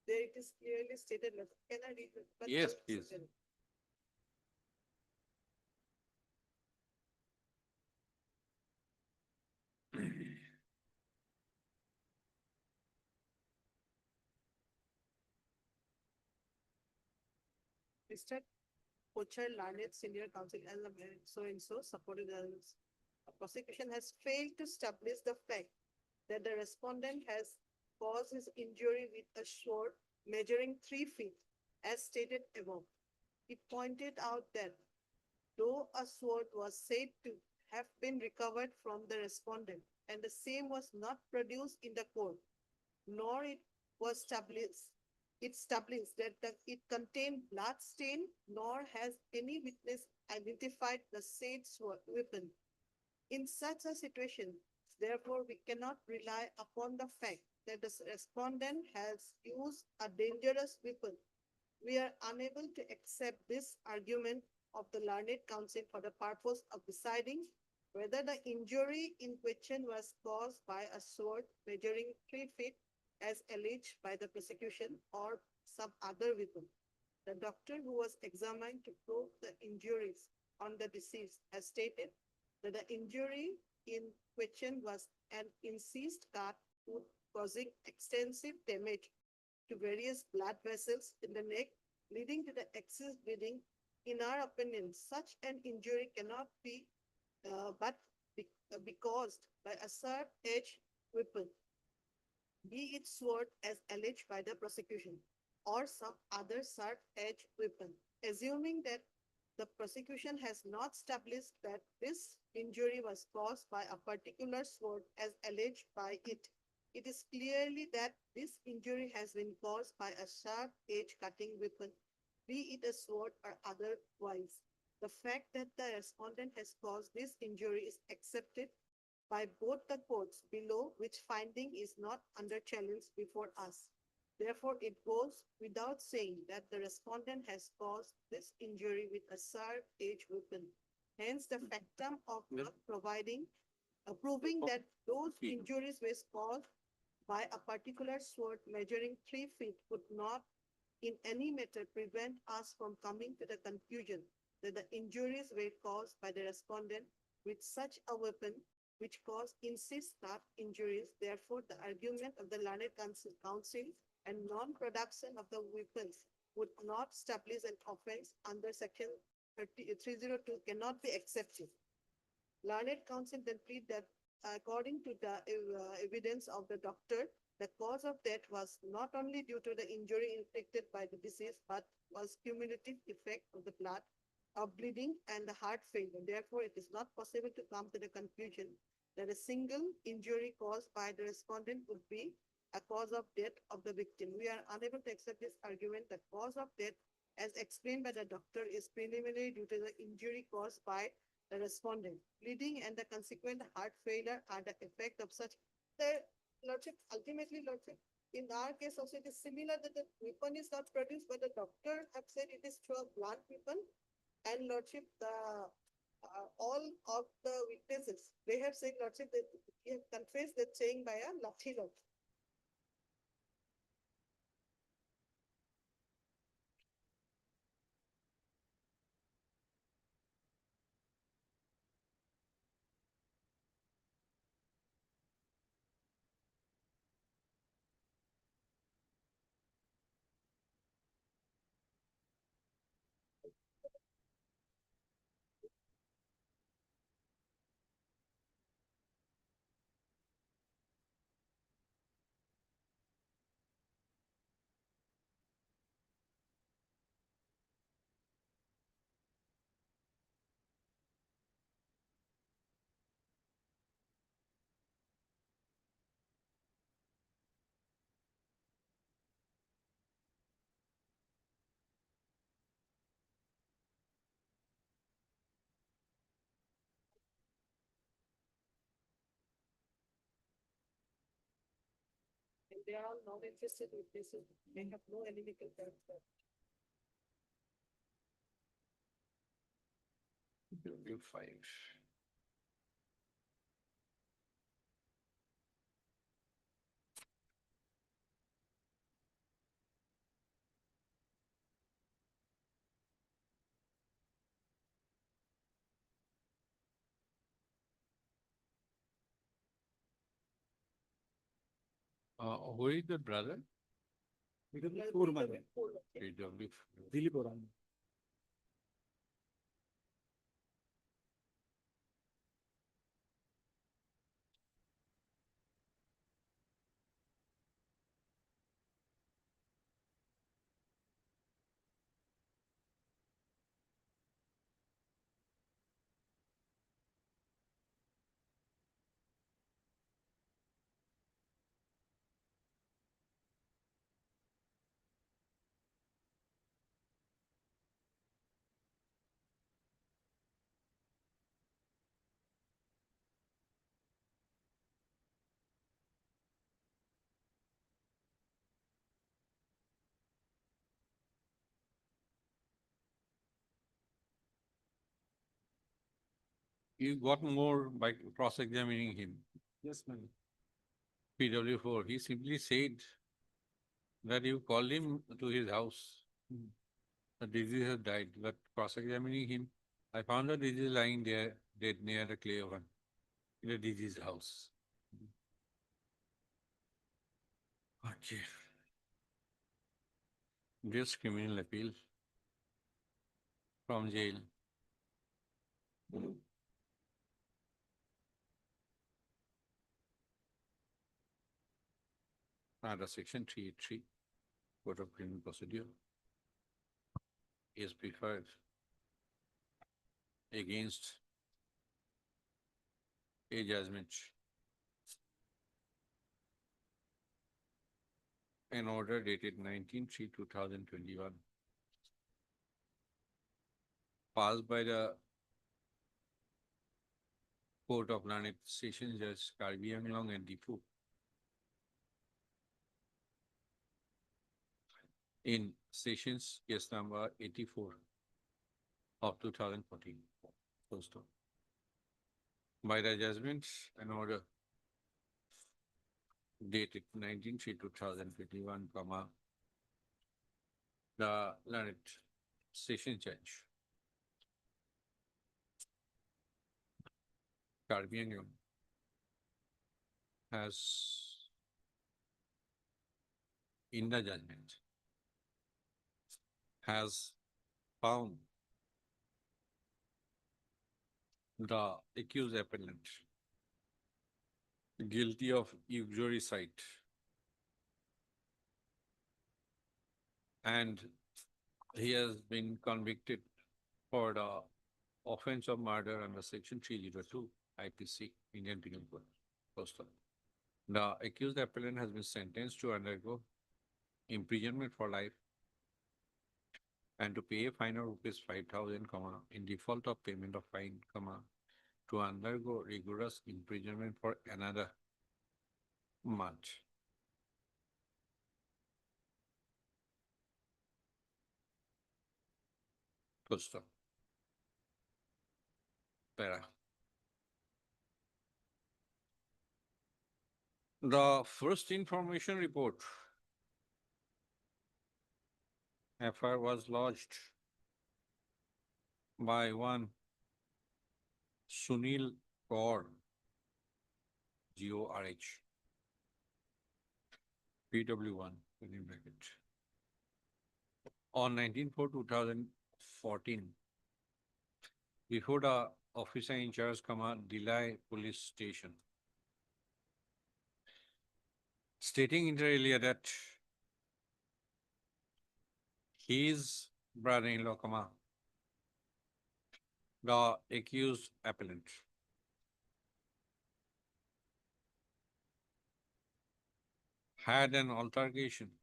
There it is clearly stated, can I read it? But Yes, just please. second. Mr. Pochar Larned Senior Counsel and so and so supported others. The prosecution has failed to establish the fact that the respondent has caused his injury with a sword measuring 3 feet, as stated above. He pointed out that though a sword was said to have been recovered from the respondent and the same was not produced in the court, nor it was established that it contained blood stain, nor has any witness identified the said weapon. In such a situation, therefore, we cannot rely upon the fact that the respondent has used a dangerous weapon. We are unable to accept this argument of the learned counsel for the purpose of deciding whether the injury in question was caused by a sword measuring 3 feet as alleged by the prosecution or some other weapon. The doctor who was examined to prove the injuries on the deceased has stated that the injury in question was an incised cut wound causing extensive damage to various blood vessels in the neck, leading to the excess bleeding. In our opinion, such an injury cannot be be caused by a sharp-edged weapon, be it sword as alleged by the prosecution, or some other sharp-edged weapon. Assuming that the prosecution has not established that this injury was caused by a particular sword as alleged by it, it is clearly that this injury has been caused by a sharp-edged cutting weapon, be it a sword or otherwise. The fact that the respondent has caused this injury is accepted by both the courts below, which finding is not under challenge before us. Therefore, it goes without saying that the respondent has caused this injury with a sharp-edged weapon. Hence, the factum of not proving that those injuries were caused by a particular sword measuring 3 feet would not in any matter prevent us from coming to the conclusion that the injuries were caused by the respondent with such a weapon which caused incisive cut injuries. Therefore, the argument of the learned counsel and non-production of the weapons would not establish an offense under section 302 cannot be accepted. Learned counsel then plead that according to the evidence of the doctor, the cause of death was not only due to the injury inflicted by the disease, but was cumulative effect of the blood, of bleeding and the heart failure. Therefore, it is not possible to come to the conclusion that a single injury caused by the respondent would be a cause of death of the victim. We are unable to accept this argument. The cause of death, as explained by the doctor, is preliminary due to the injury caused by the respondent. Bleeding and the consequent heart failure are the effect of such. The Lordship, ultimately, Lordship, in our case also it is similar that the weapon is not produced, but the doctor have said it is through a blunt weapon. And Lordship, the all of the witnesses, they have said, Lordship, that they have confessed that saying by a lathi Lord. And they are all non-interested witnesses. They have no analytical character. W5. Who is the brother? Four months. PW. Dilip Oran. You got more by cross-examining him. Yes, ma'am. PW4, he simply said that you called him to his house. The disease has died, but cross-examining him, I found the disease lying there, dead near the clay oven, in the disease house. Okay. This criminal appeal from jail. Under section 383, Code of Criminal Procedure, is preferred against a judgment an order dated 19/3/2021, passed by the Court of Learned Sessions Judge Karbi Anglong and Dipu in Sessions case number 84 of 2014. Closed stop. By the judgment and order dated 19/3/2021, the Learned Sessions Judge Karbi Anglong has, in the judgment, has found the accused appellant guilty of uxoricide and he has been convicted for the offense of murder under section 302 IPC, Indian Penal Code. Postal. The accused appellant has been sentenced to undergo imprisonment for life and to pay a fine of rupees 5,000, in default of payment of fine, to undergo rigorous imprisonment for another month. Full stop. Para. The first information report FIR was lodged by one Sunil Kaur, GORH, PW1, within bracket, on 19/4/2014, before the officer in charge, Delhi Police Station, stating inter alia that his brother-in-law, the accused appellant, had an altercation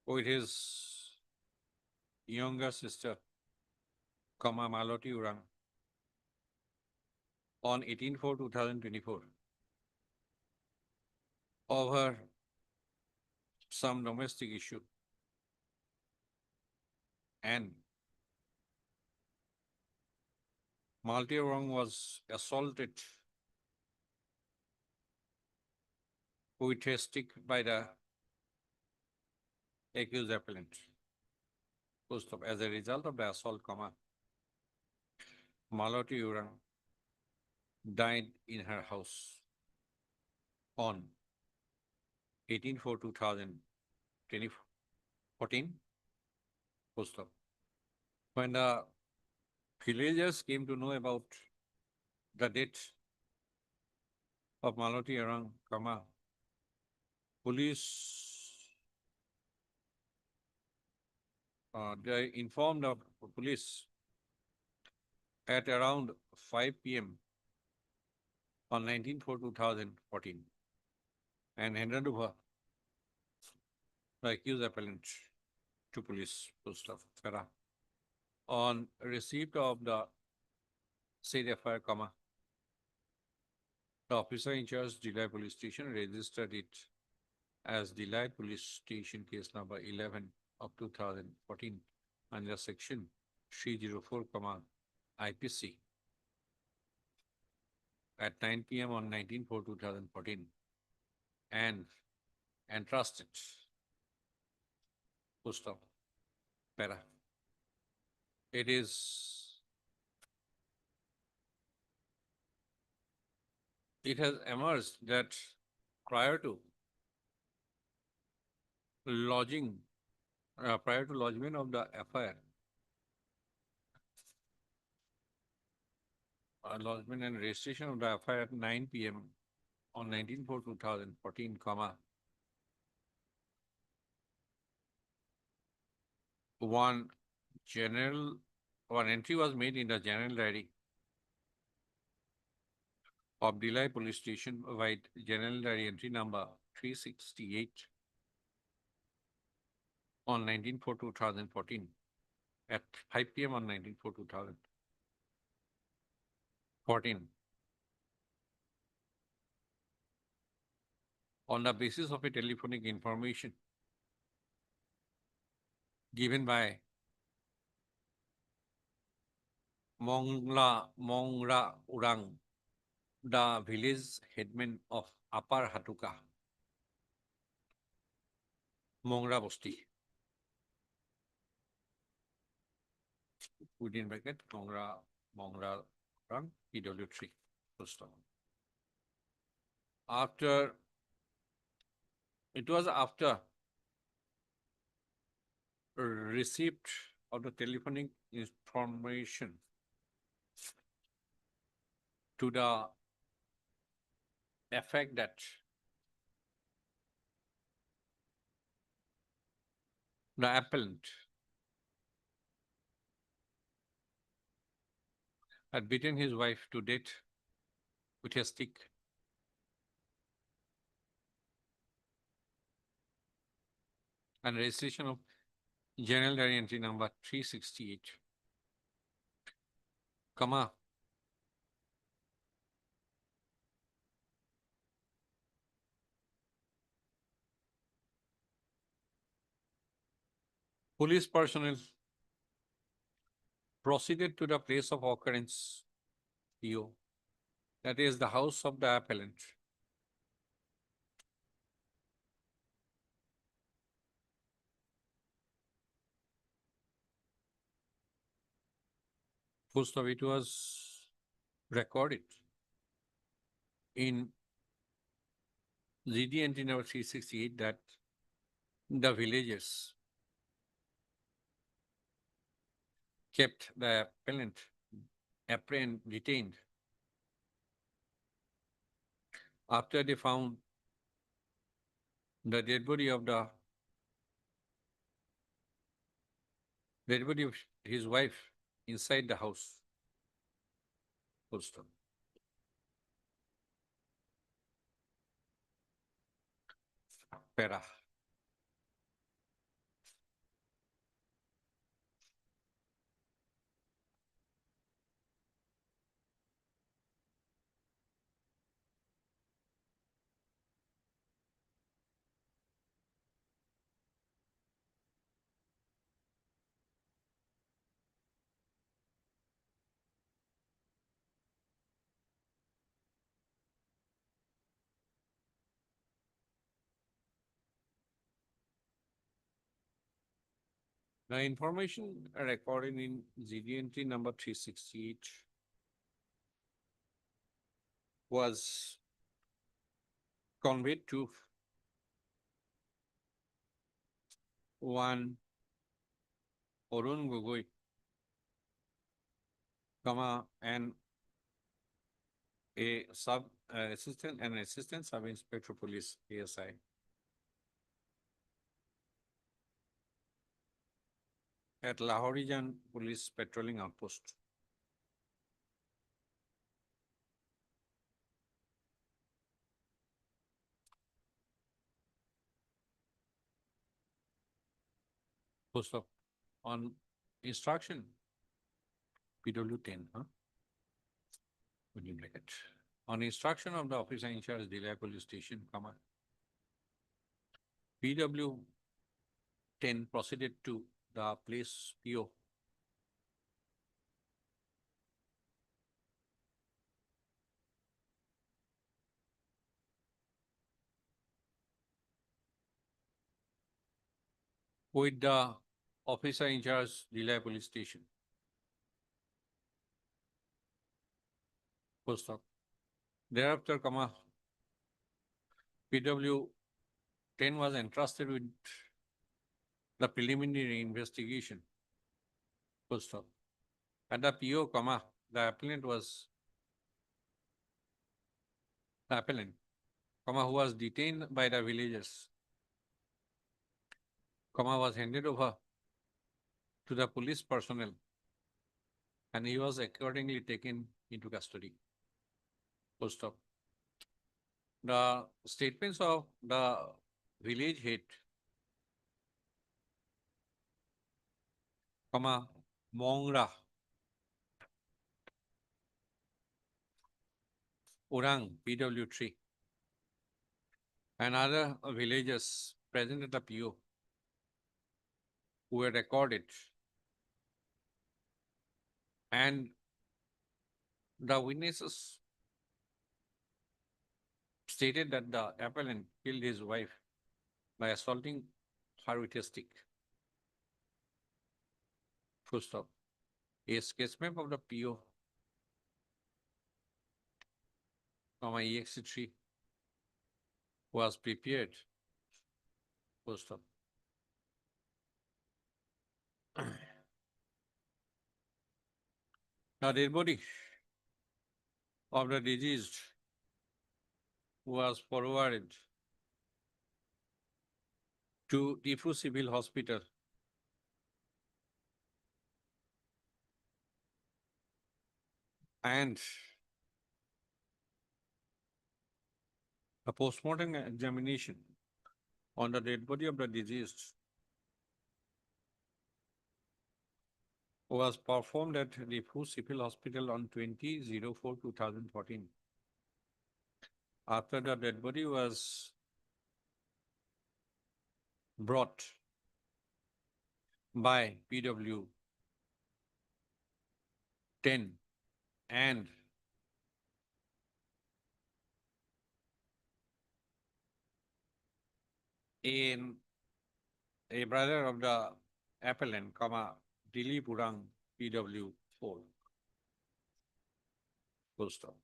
with his younger sister, Maloti Urang, on 18/4/2024 over some domestic issue, and Malti Urang was assaulted with a stick by the accused appellant. Full stop. As a result of the assault, Malati Urang died in her house on 18/4/2014. Full stop. When the villagers came to know about the death of Malati Urang, police, they informed the police at around 5 p.m. on 19/4/2014 and handed over the accused appellant to police. Full stop. On receipt of the said FIR, the officer in charge, Delhi Police Station, registered it as Delhi Police Station case number 11 of 2014 under section 304, IPC at 9 p.m. on 19/4/2014 and entrusted. Full stop. Para. It has emerged that prior to prior to lodgement of the FIR, lodgement and registration of the FIR at 9 p.m. on 19/4/2014, one entry was made in the general diary of Delhi Police Station by general diary entry number 368 on 19/4/2014 at 5 p.m. on 19/4/2014. On the basis of a telephonic information given by Mongra Urang, the village headman of Upper Hatuka, Mongra Bosti. Within bracket, Mongra Urang, PW3. Full stop. It was after receipt of the telephonic information to the effect that the appellant had beaten his wife to death with a stick. And registration of general diary entry number 368, comma, police personnel proceeded to the place of occurrence, PO, that is the house of the appellant. First of it was recorded in GD entry number 368 that the villagers kept the appellant detained after they found the dead body of his wife inside the house. Full stop. Para. The information recorded in GDNT number 368 was conveyed to one Arun Gogoi, and a assistant sub inspector police ASI. At Lahorijan Police Patrolling Outpost. Post of on instruction PW10, within bracket. On instruction of the officer in charge Delhi Police Station, PW10 proceeded to the place PO with the officer in charge, Delhi Police Station. Full stop. Thereafter, PW 10 was entrusted with the preliminary investigation. Full stop. At the PO, the appellant, who was detained by the villagers, was handed over to the police personnel, and he was accordingly taken into custody. Full stop. The statements of the village head, Mongra, Urang, PW3, and other villagers present at the PO who were recorded, and the witnesses stated that the appellant killed his wife by assaulting her with a stick. Full stop. A sketch map of the PO, EX3 was prepared. Full stop. The dead body of the deceased was forwarded to Tifu Civil Hospital and a postmortem examination on the dead body of the deceased was performed at Tifu Civil Hospital on 20/04/2014. After the dead body was brought by PW 10 and a brother of the appellant, Dilip Urang, PW 4. Full stop.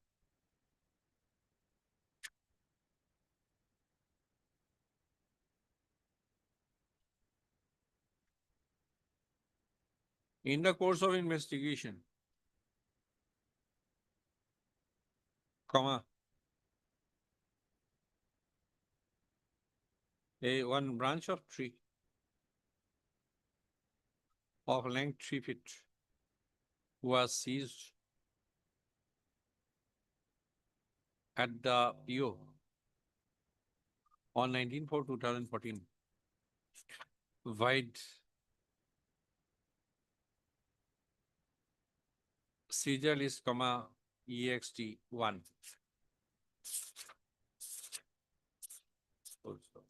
In the course of investigation, one branch of tree of length 3 feet was seized at the PO on 19/4/2014. Wide seizure list, EXT1. Full stop.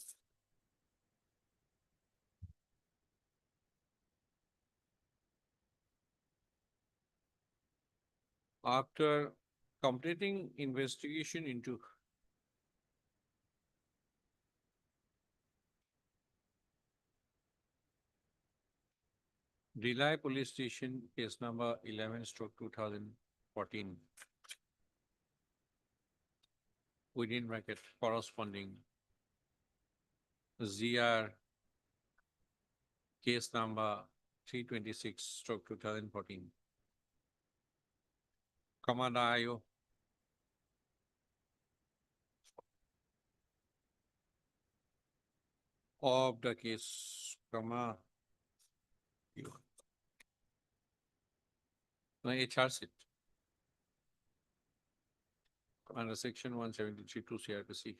After completing investigation into Delhi Police Station, case number 11/2014, within bracket corresponding ZR case number 326/2014, Commander IO of the case, HR sheet under section 173(2) CRPC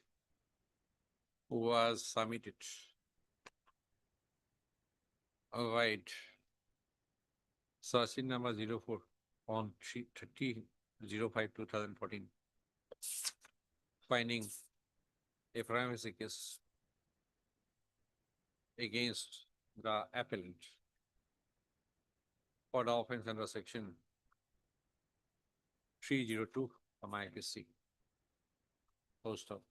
was submitted right searching number 04 on 30/05/2014, finding a prima facie case against the appellant for the offense under section 302 of IPC. Full stop.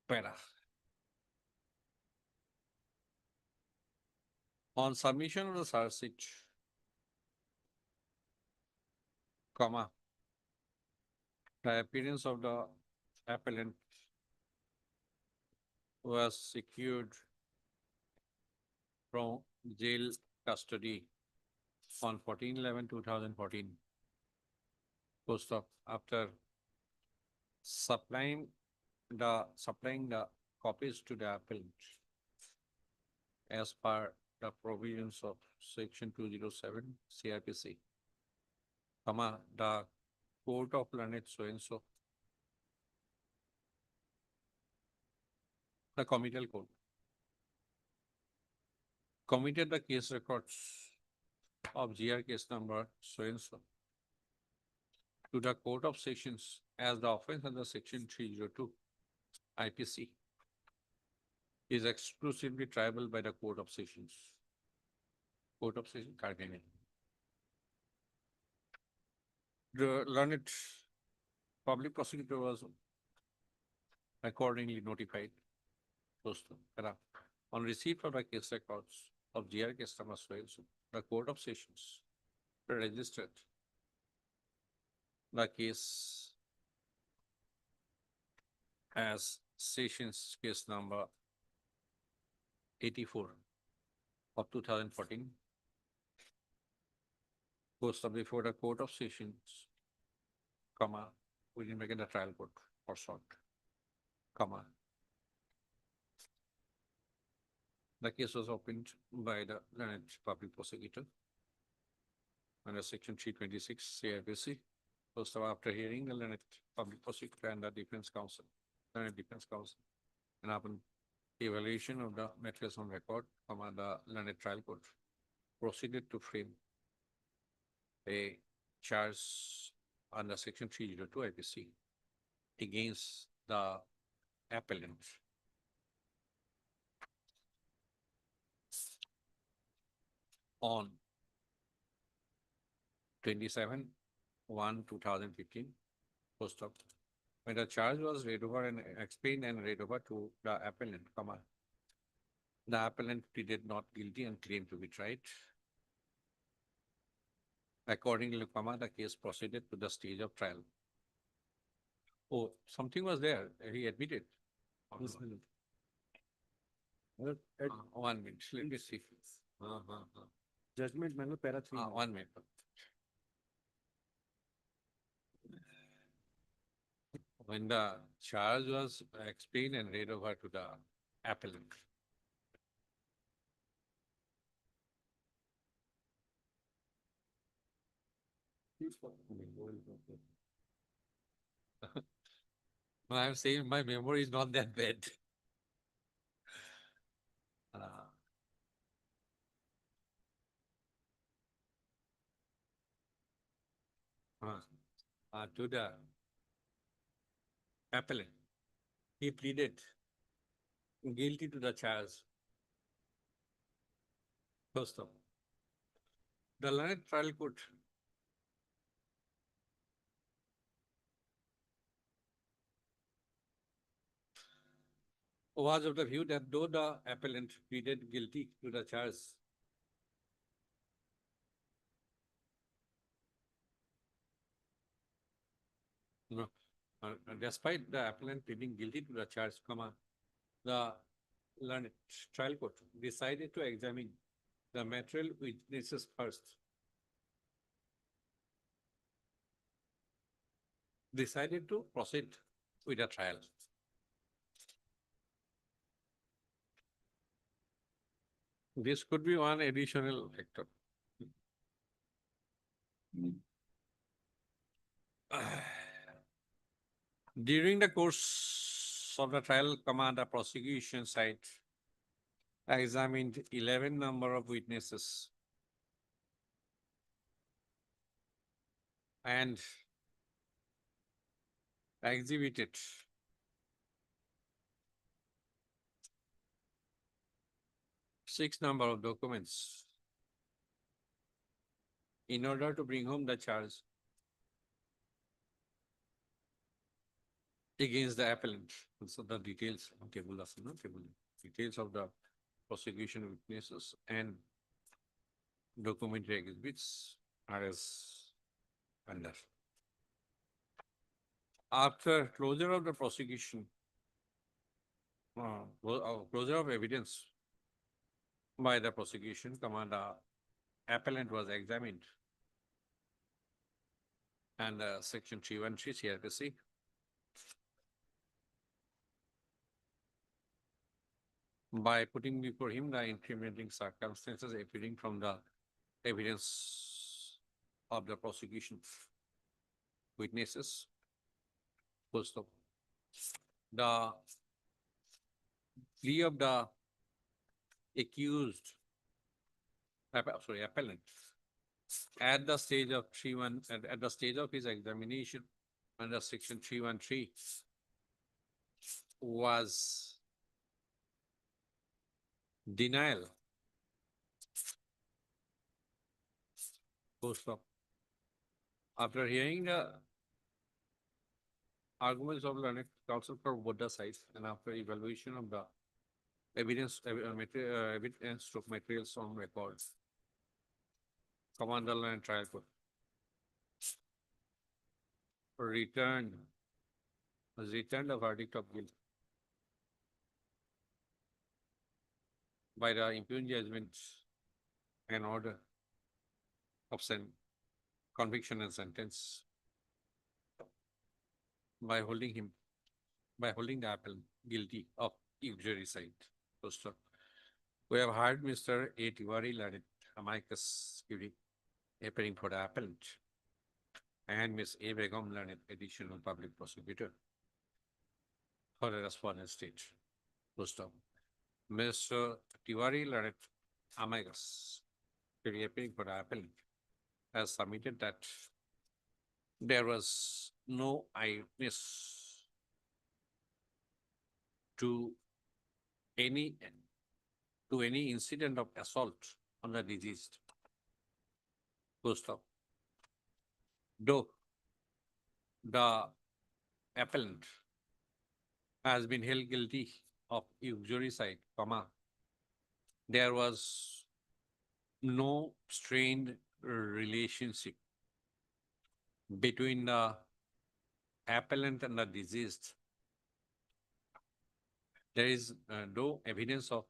Para. On submission of the charge sheet, comma, the appearance of the appellant was secured from jail custody on 14/11/2014. Post of after supplying the copies to the appellant as per the provisions of section 207 CRPC, comma, the court of learned so and so, the committal court committed the case records of GR case number so and so to the court of sections as the offense under section 302 IPC is exclusively triable by the court of sessions. Court of Session, Kargane. The learned public prosecutor was accordingly notified. On receipt of the case records of GR case number so and so, the court of sessions registered the case as sessions case number 84 of 2014. Posted before the court of sessions, comma, we didn't make it a trial court or short, comma. The case was opened by the learned public prosecutor under section 326 CIPC. First of all, after hearing the learned public prosecutor and the defense counsel, learned defense counsel, and upon evaluation of the materials on record, comma, the learned trial court proceeded to frame a charge under section 302 IPC against the appellant on 27/1/2015, post of when the charge was read over and explained and read over to the appellant, comma, the appellant pleaded not guilty and claimed to be tried. Accordingly, comma, the case proceeded to the stage of trial. Oh, something was there. He admitted. Yes, my lord. At 1 minute. Let me see. judgment, my lord, para 3. 1 minute. When the charge was explained and read over to the appellant. No, I'm saying my memory is not that bad. To the appellant, he pleaded guilty to the charge. First of all, the learned trial court was of the view that though the appellant pleaded guilty to the charge, no, despite the appellant pleading guilty to the charge, comma, the learned trial court decided to examine the material witnesses first. Decided to proceed with the trial. This could be one additional factor. During the course of the trial, comma, the prosecution side examined 11 number of witnesses and exhibited six number of documents in order to bring home the charge. against the appellant. So the details, table আছে না? Table, details of the prosecution witnesses and documentary exhibits are as under. After closure of the prosecution, closure of evidence by the prosecution, the appellant was examined and section 313 CRPC by putting before him the incriminating circumstances appearing from the evidence of the prosecution witnesses. First of the plea of the accused, appellant, at the stage of at the stage of his examination under section 313 was denial. Full stop. After hearing the arguments of the counsel for both the sides and after evaluation of the evidence, evidence of materials on record, Commander and Trial Court returned a verdict of guilt by the impugned judgment and order of conviction and sentence by holding the appellant guilty of uxoricide. First of, we have heard Mr. A. Tiwari, learned amicus curiae, appearing for the appellant, and Ms. A. Begum, learned additional public prosecutor for the respondent state. First of, Mr. Tiwari, learned amicus curiae, appearing for the appellant, has submitted that there was no eyewitness to any incident of assault on the deceased. Full stop. Though the appellant has been held guilty of uxoricide, there was no strained relationship between the appellant and the deceased. There is no evidence of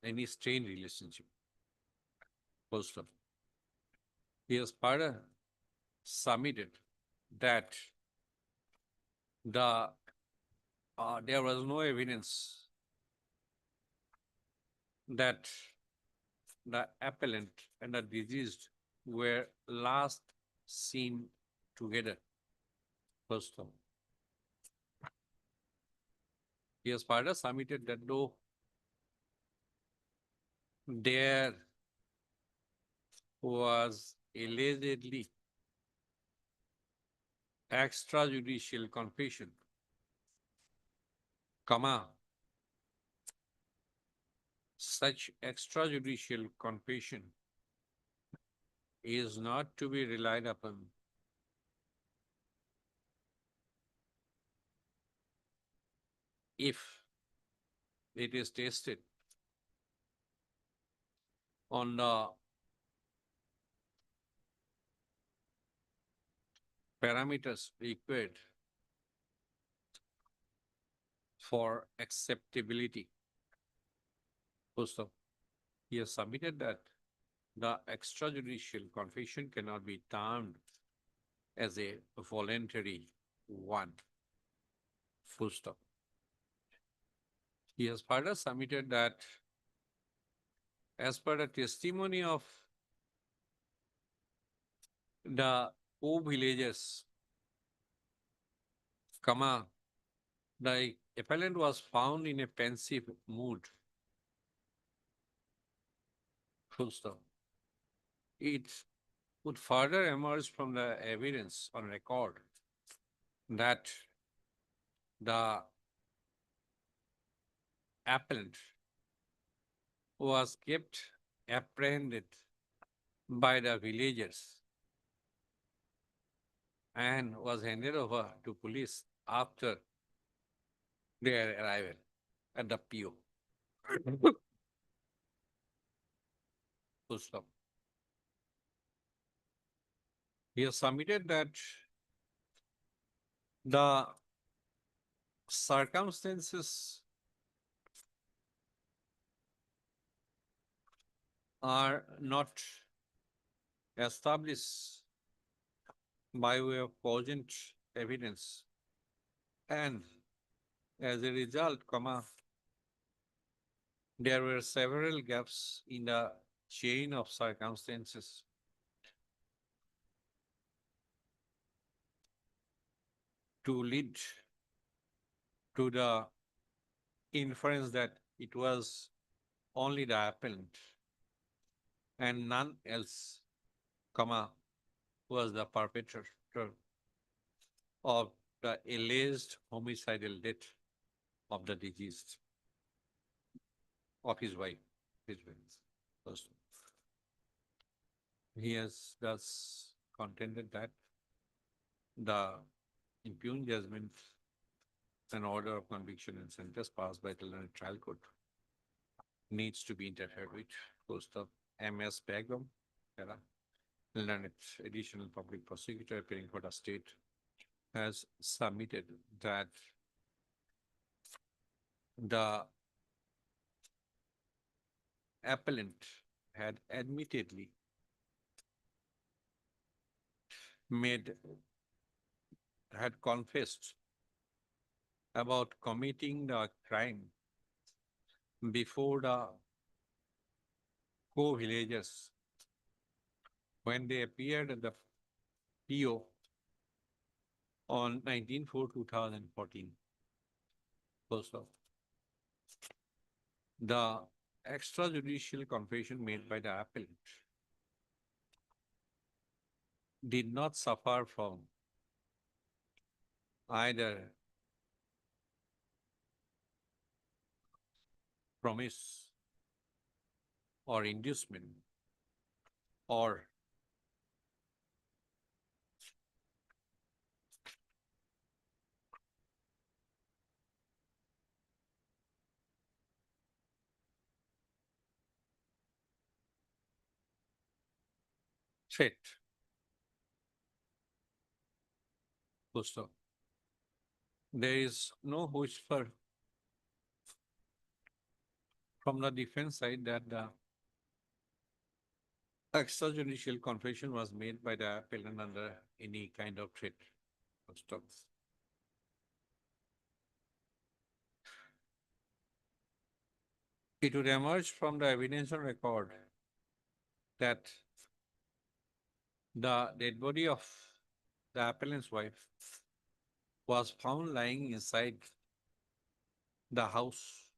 any strained relationship. Full stop. He has further submitted that there was no evidence that the appellant and the deceased were last seen together. First of all, he has further submitted that though there was allegedly extrajudicial confession, such extrajudicial confession is not to be relied upon if it is tested on the parameters required for acceptability. First of, he has submitted that the extrajudicial confession cannot be termed as a voluntary one. Full stop. He has further submitted that as per the testimony of the co-villagers, the appellant was found in a pensive mood. Full stop. It would further emerge from the evidence on record that the appellant was kept apprehended by the villagers and was handed over to police after their arrival at the PO. Full stop. He has submitted that the circumstances are not established by way of cogent evidence, and as a result, there were several gaps in the chain of circumstances to lead to the inference that it was only the appellant and none else, was the perpetrator of the alleged homicidal death of the deceased, of his wife, his wife. First, he has thus contended that the impugned judgment and order of conviction and sentence passed by the learned trial court needs to be interfered with. Post of M.S. Begum, learned additional public prosecutor appearing for the state, has submitted that the appellant had admittedly had confessed about committing the crime before the co-villagers when they appeared at the PO on 19/4/2014. First off, the extrajudicial confession made by the appellant did not suffer from either promise or inducement or threat. Full stop. There is no whisper from the defense side that the extrajudicial confession was made by the appellant under any kind of threat. Full stop. It would emerge from the evidential record that the dead body of the appellant's wife was found lying inside the house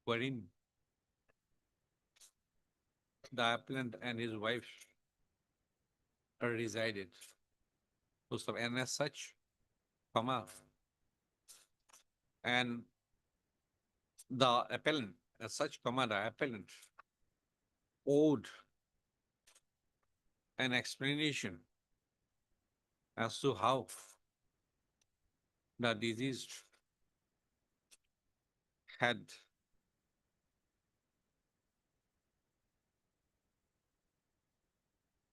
wherein the appellant and his wife resided. So, and as such, and the appellant, as such, the appellant owed an explanation as to how the deceased had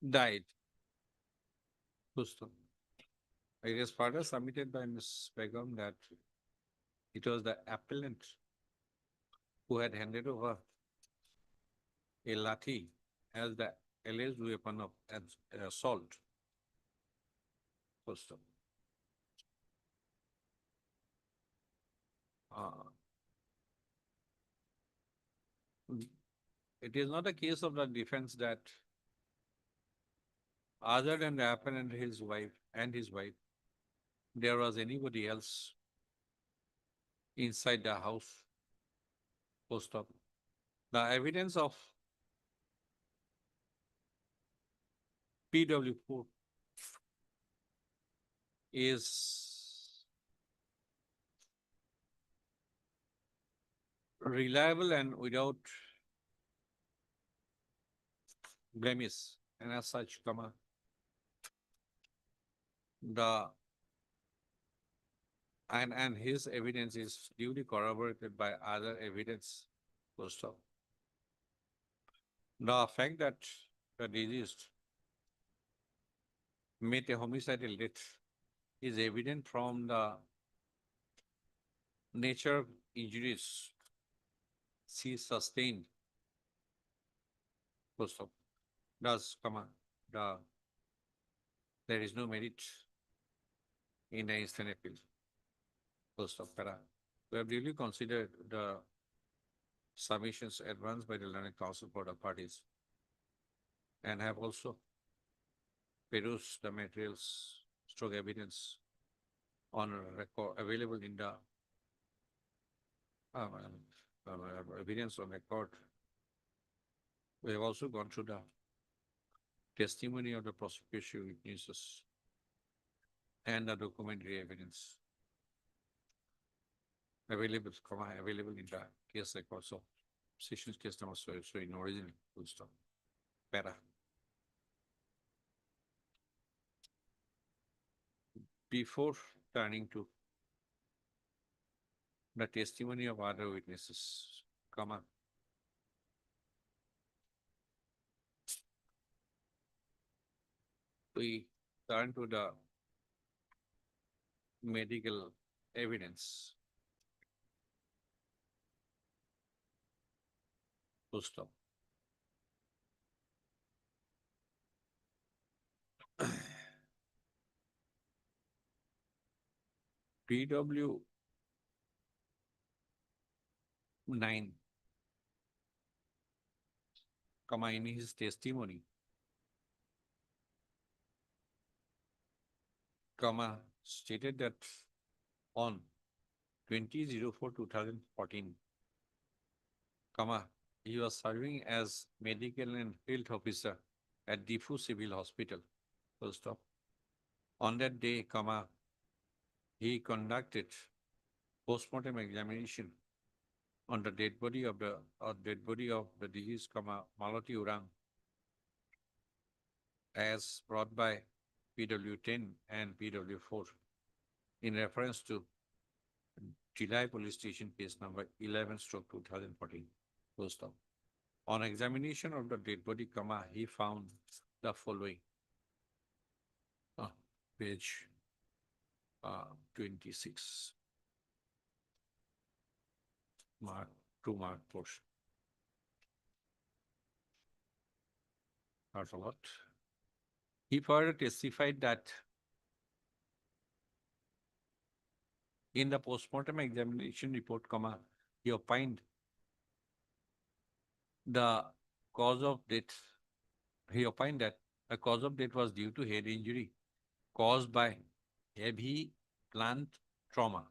died. Houston. It is further submitted by Ms. Begum that it was the appellant who had handed over a lathi as the alleged weapon of assault. Houston. It is not a case of the defense that other than the appellant and his wife, there was anybody else inside the house. Post op. The evidence of PW4 is reliable and without blemish, and as such, the, And his evidence is duly corroborated by other evidence. Full stop. The fact that the deceased met a homicidal death is evident from the nature of injuries she sustained. Full stop. Thus, there is no merit in the instant appeal. Full stop. We have duly considered the submissions advanced by the learned counsel for the parties and have also perused the materials, stroke evidence on record available in the um, evidence on record. We have also gone through the testimony of the prosecution witnesses and the documentary evidence available in the case record. So, sessions case number so in original full stop. Para. Before turning to the testimony of other witnesses, we turn to the medical evidence. Full stop. PW 9, in his testimony, stated that on 20/04/2014, he was serving as medical and health officer at Difu Civil Hospital. Full stop. On that day, he conducted postmortem examination on the dead body of the deceased, Malati Urang, as brought by PW10 and PW4 in reference to July Police Station case number 11/2014. Full stop. On examination of the dead body, he found the following. Page 26. Mark portion. That's a lot. He further testified that in the postmortem examination report, he opined the cause of death. He opined that the cause of death was due to head injury caused by heavy blunt trauma.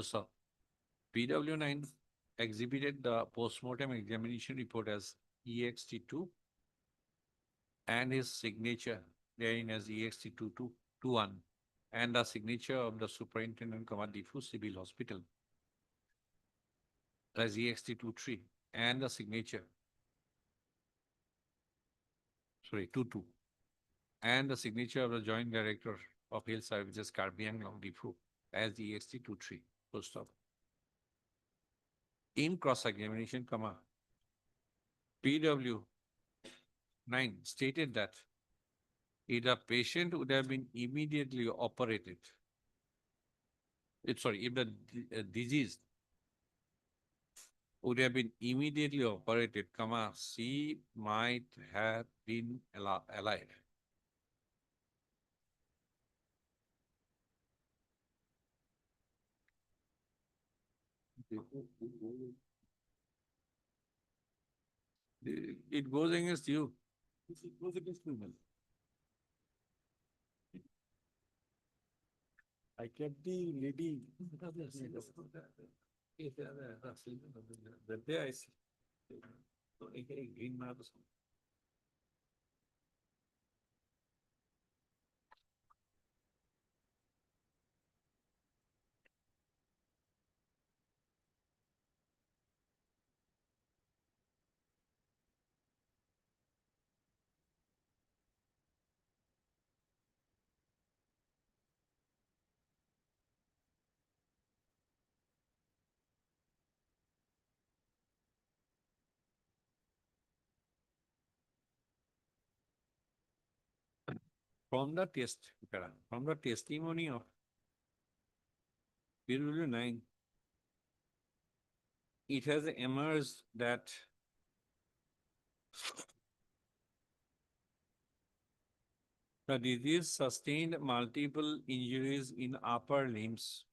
So, PW9 exhibited the postmortem examination report as EXT2 and his signature therein as EXT2221 and the signature of the superintendent, Difu Civil Hospital as EXT23 and the signature, 22, and the signature of the Joint Director of Health Services, Karbi Anglong Difu as EXT23. Full stop. In cross-examination, PW9 stated that if the patient would have been immediately operated, if the disease would have been immediately operated, she might have been alive. It goes against you. It goes against me. I kept the lady. That day I see. Green mark or something. from the testimony of PW9, it has emerged that the disease sustained multiple injuries in upper limbs.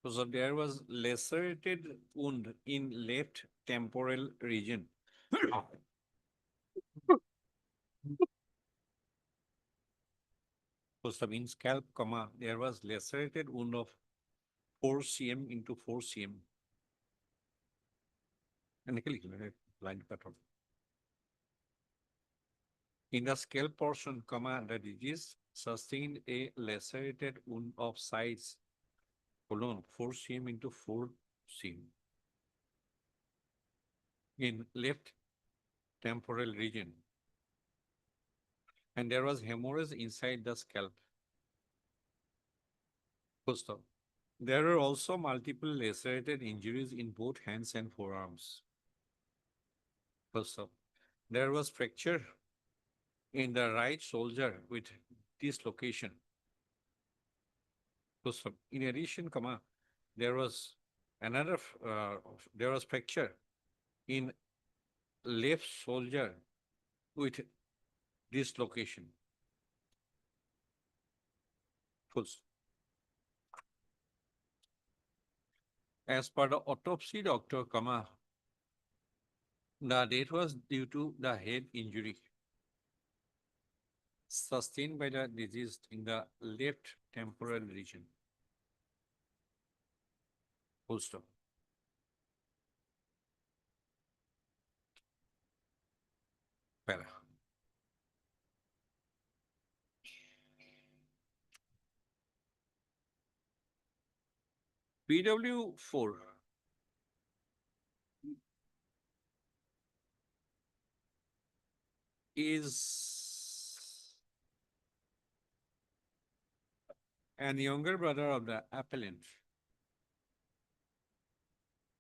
So there was lacerated wound in left temporal region. So in scalp, there was lacerated wound of 4 cm into 4 cm. Line pattern. In the scalp portion, the disease sustained a lacerated wound of size 4 cm into 4 cm in left temporal region. And there was hemorrhage inside the scalp. Full stop. There were also multiple lacerated injuries in both hands and forearms. Full stop. There was fracture in the right shoulder with dislocation. Full stop. In addition, there was there was fracture in left shoulder with dislocation. Full stop. As per the autopsy doctor, the death was due to the head injury sustained by the deceased in the left temporal region. Full stop. Para. PW4 is an younger brother of the appellant.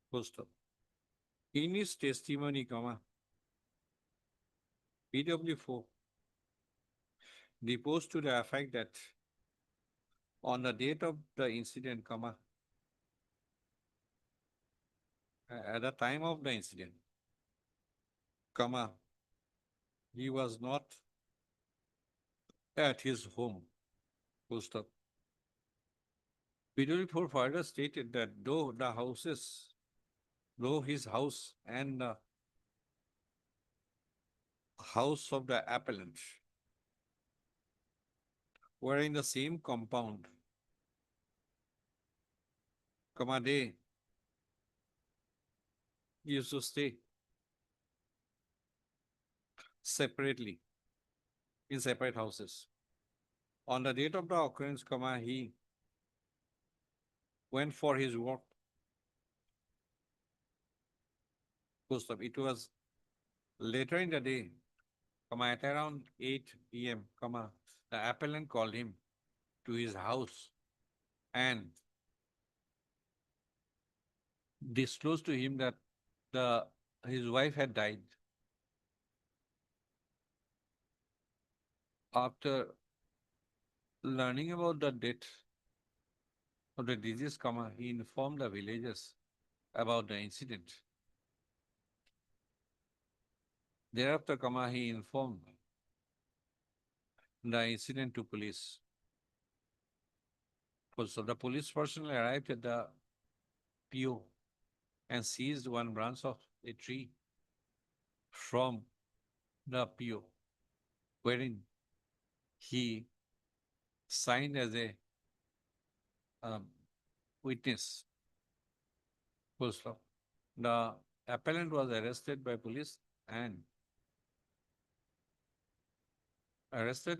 Full stop. In his testimony, PW4 deposed to the effect that on the date of the incident, at the time of the incident, he was not at his home. Full stop. PW4 further stated that though his house and the house of the appellant were in the same compound, they used to stay separately in separate houses. On the date of the occurrence, he went for his work. Full stop. It was later in the day, at around 8 p.m., the appellant called him to his house and disclosed to him that his wife had died. After learning about the death of the disease, he informed the villagers about the incident. Thereafter, he informed the incident to police. So the police personnel arrived at the PO and seized one branch of a tree from the PO, wherein he signed as a witness. Full stop. The appellant was arrested by police and arrested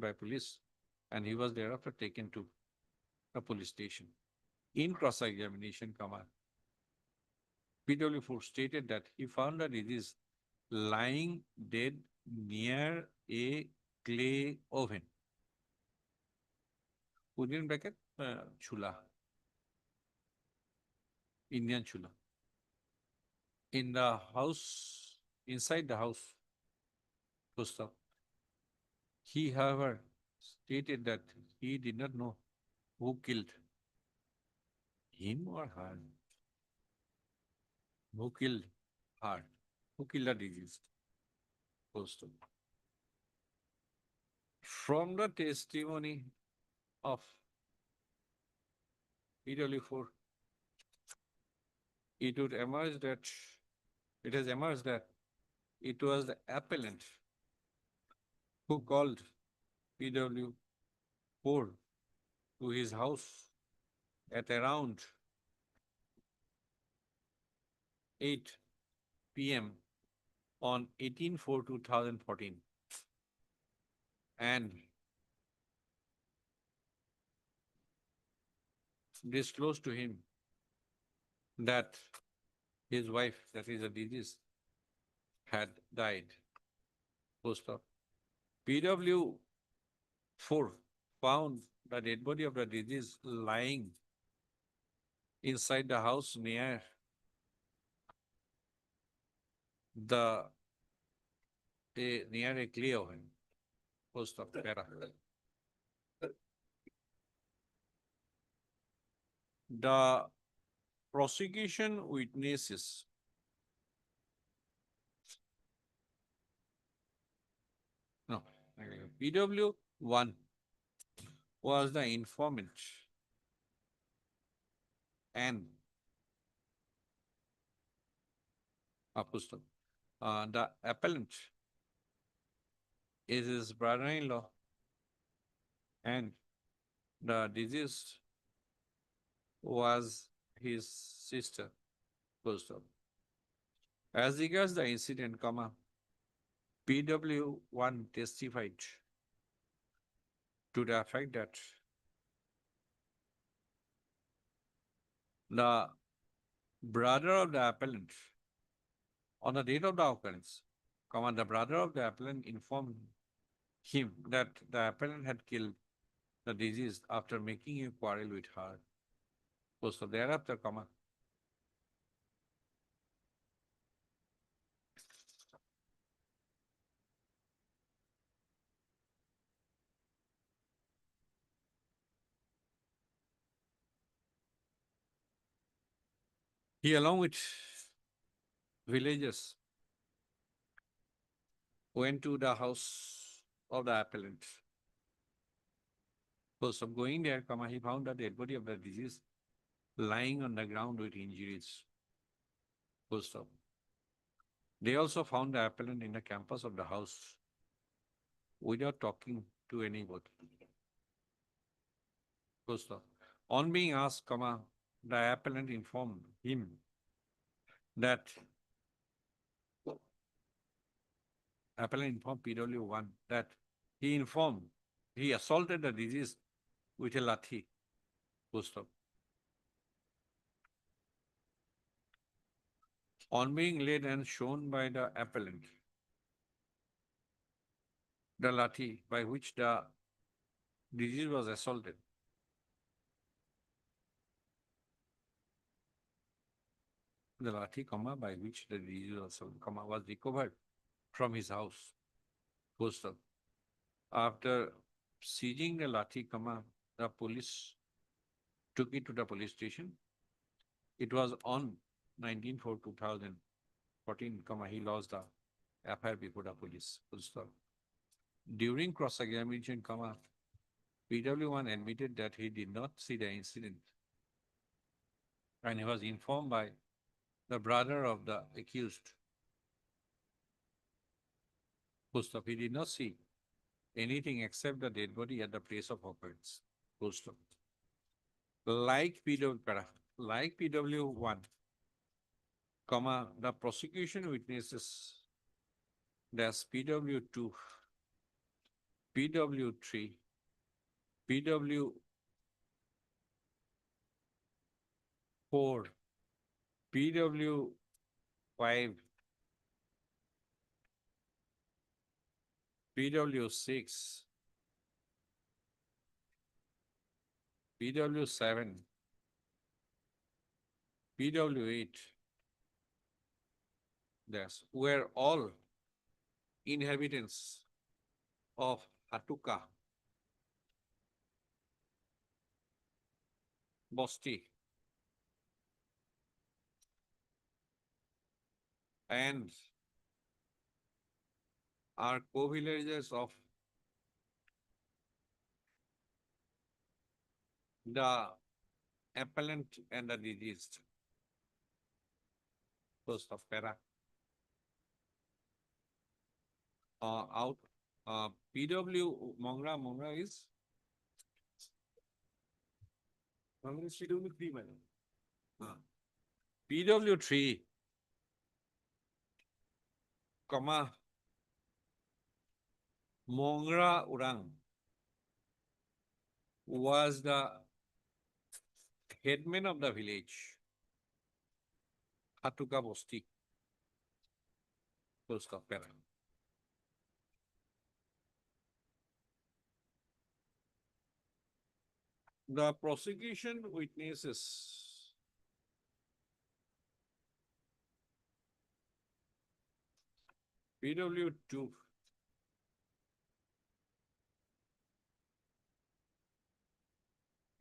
by police, and he was thereafter taken to a police station. In cross-examination, PW4 stated that he found the disease lying dead near a clay oven. Within bracket, chula, Indian chula. in the house, inside the house, full stop. He, however, stated that he did not know who killed him or her. Who killed her? Who killed the deceased? Full stop. From the testimony of PW4, it would emerge that it has emerged that it was the appellant who called PW4 to his house at around 8 p.m. on 18/4/2014 and disclosed to him that his wife, that is a deceased, had died. Full stop. PW4 found the dead body of the deceased lying inside the house near the near a Clio. Full stop. Para. The prosecution witnesses no PW1 was the informant and the appellant is his brother-in-law and the deceased was his sister. Full stop. As regards the incident, PW1 testified to the fact that the brother of the appellant, on the date of the occurrence, the brother of the appellant informed him that the appellant had killed the deceased after making a quarrel with her. So thereafter, he along with villagers went to the house of the appellant. So going there, he found the dead body of the deceased lying on the ground with injuries. Full stop. They also found the appellant in the campus of the house without talking to anybody. Full stop. On being asked, the appellant informed him that appellant informed PW1 that he assaulted the deceased with a lathi. Full stop. On being laid and shown by the appellant, the lathi by which the deceased was assaulted, the lathi, by which the deceased was assaulted, was recovered from his house. Full stop. After seizing the lathi, the police took it to the police station. It was on 19/4/2014, he lost the FIR before the police. Full stop. During cross-examination, PW1 admitted that he did not see the incident and he was informed by the brother of the accused. Full stop. He did not see anything except the dead body at the place of occurrence. Full stop. Like PW1, the prosecution witnesses that's PW2, PW3, PW4, PW5, PW6, PW7, PW8, Yes, were all inhabitants of Hatuka, Bosti, and are co-villagers of the appellant and the deceased. First of Para. Out PW Mongra is PW3 madam. PW3, comma Mongra Urang was the headman of the village, Hatuka Bosti. Full stop. Para. The prosecution witnesses PW2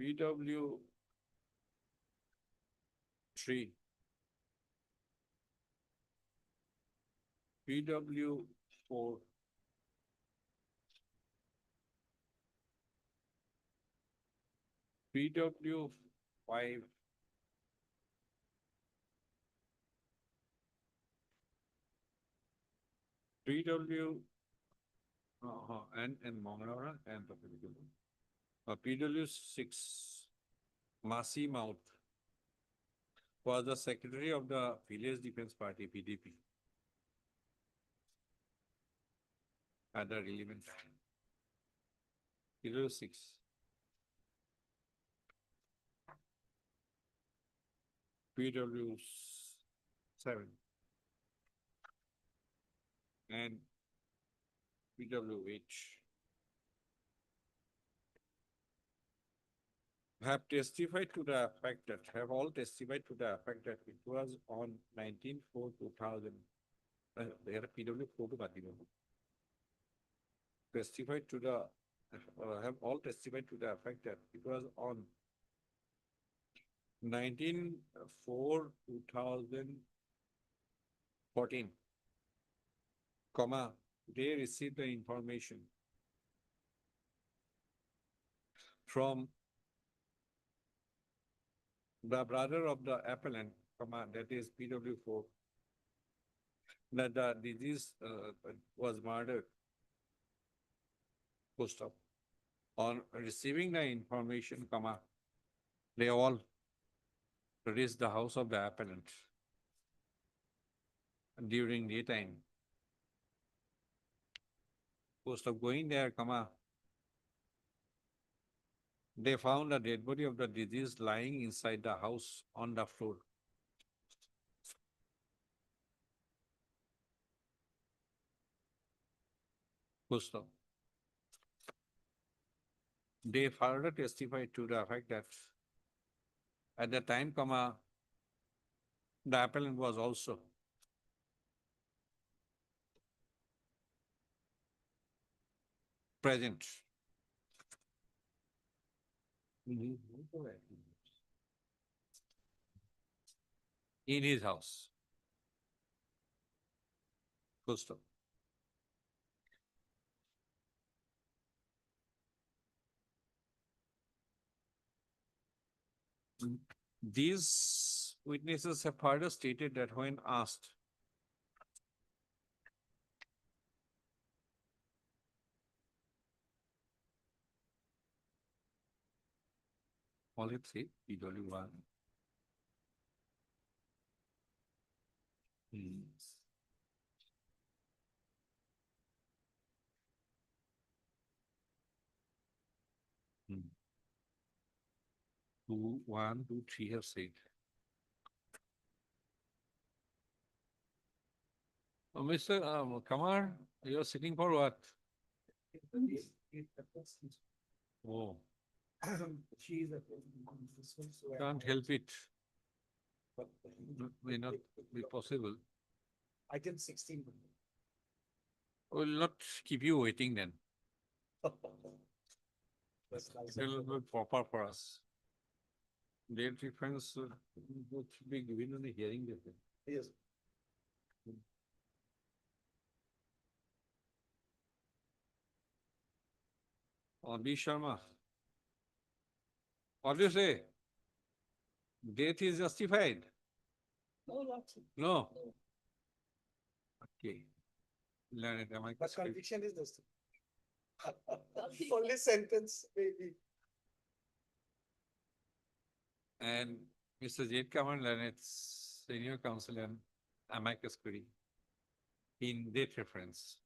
PW3 PW4 PW5 PW and Mongra and PW6 Masi Mouth was the secretary of the Village Defense Party PDP at the relevant time. PW6 PW7 and PWH have testified to the fact that, have all testified to the fact that it was on 19/4/2000. They are PW4 to Badiman. Testified to the, have all testified to the fact that it was on 19/4/2014, comma, they received the information from the brother of the appellant, comma, that is PW4, that the disease was murdered. Full stop. On receiving the information, comma, they all reached the house of the appellant during daytime. Post of going there, comma, they found the dead body of the deceased lying inside the house on the floor. Full stop. They further testified to the fact that at the time, comma, the appellant was also present. In his house. Full stop. These witnesses have further stated that when asked all it say PW1. Two, 1, 2, 3 have said. Mr. Kamar, you're sitting for what? Oh, She is a. can't help it. May not be possible. Item 16. Will not keep you waiting then. That's nice. It will be proper for us. Date reference should be given on the hearing date. Yes. B. Sharma. What do you say? Date is justified? No, Lordship. No. Okay. Learn it. Am I But correct? conviction is this. Only sentence, maybe. And Mr. Jade Kaman Lanet's senior counsel and amicus query in date reference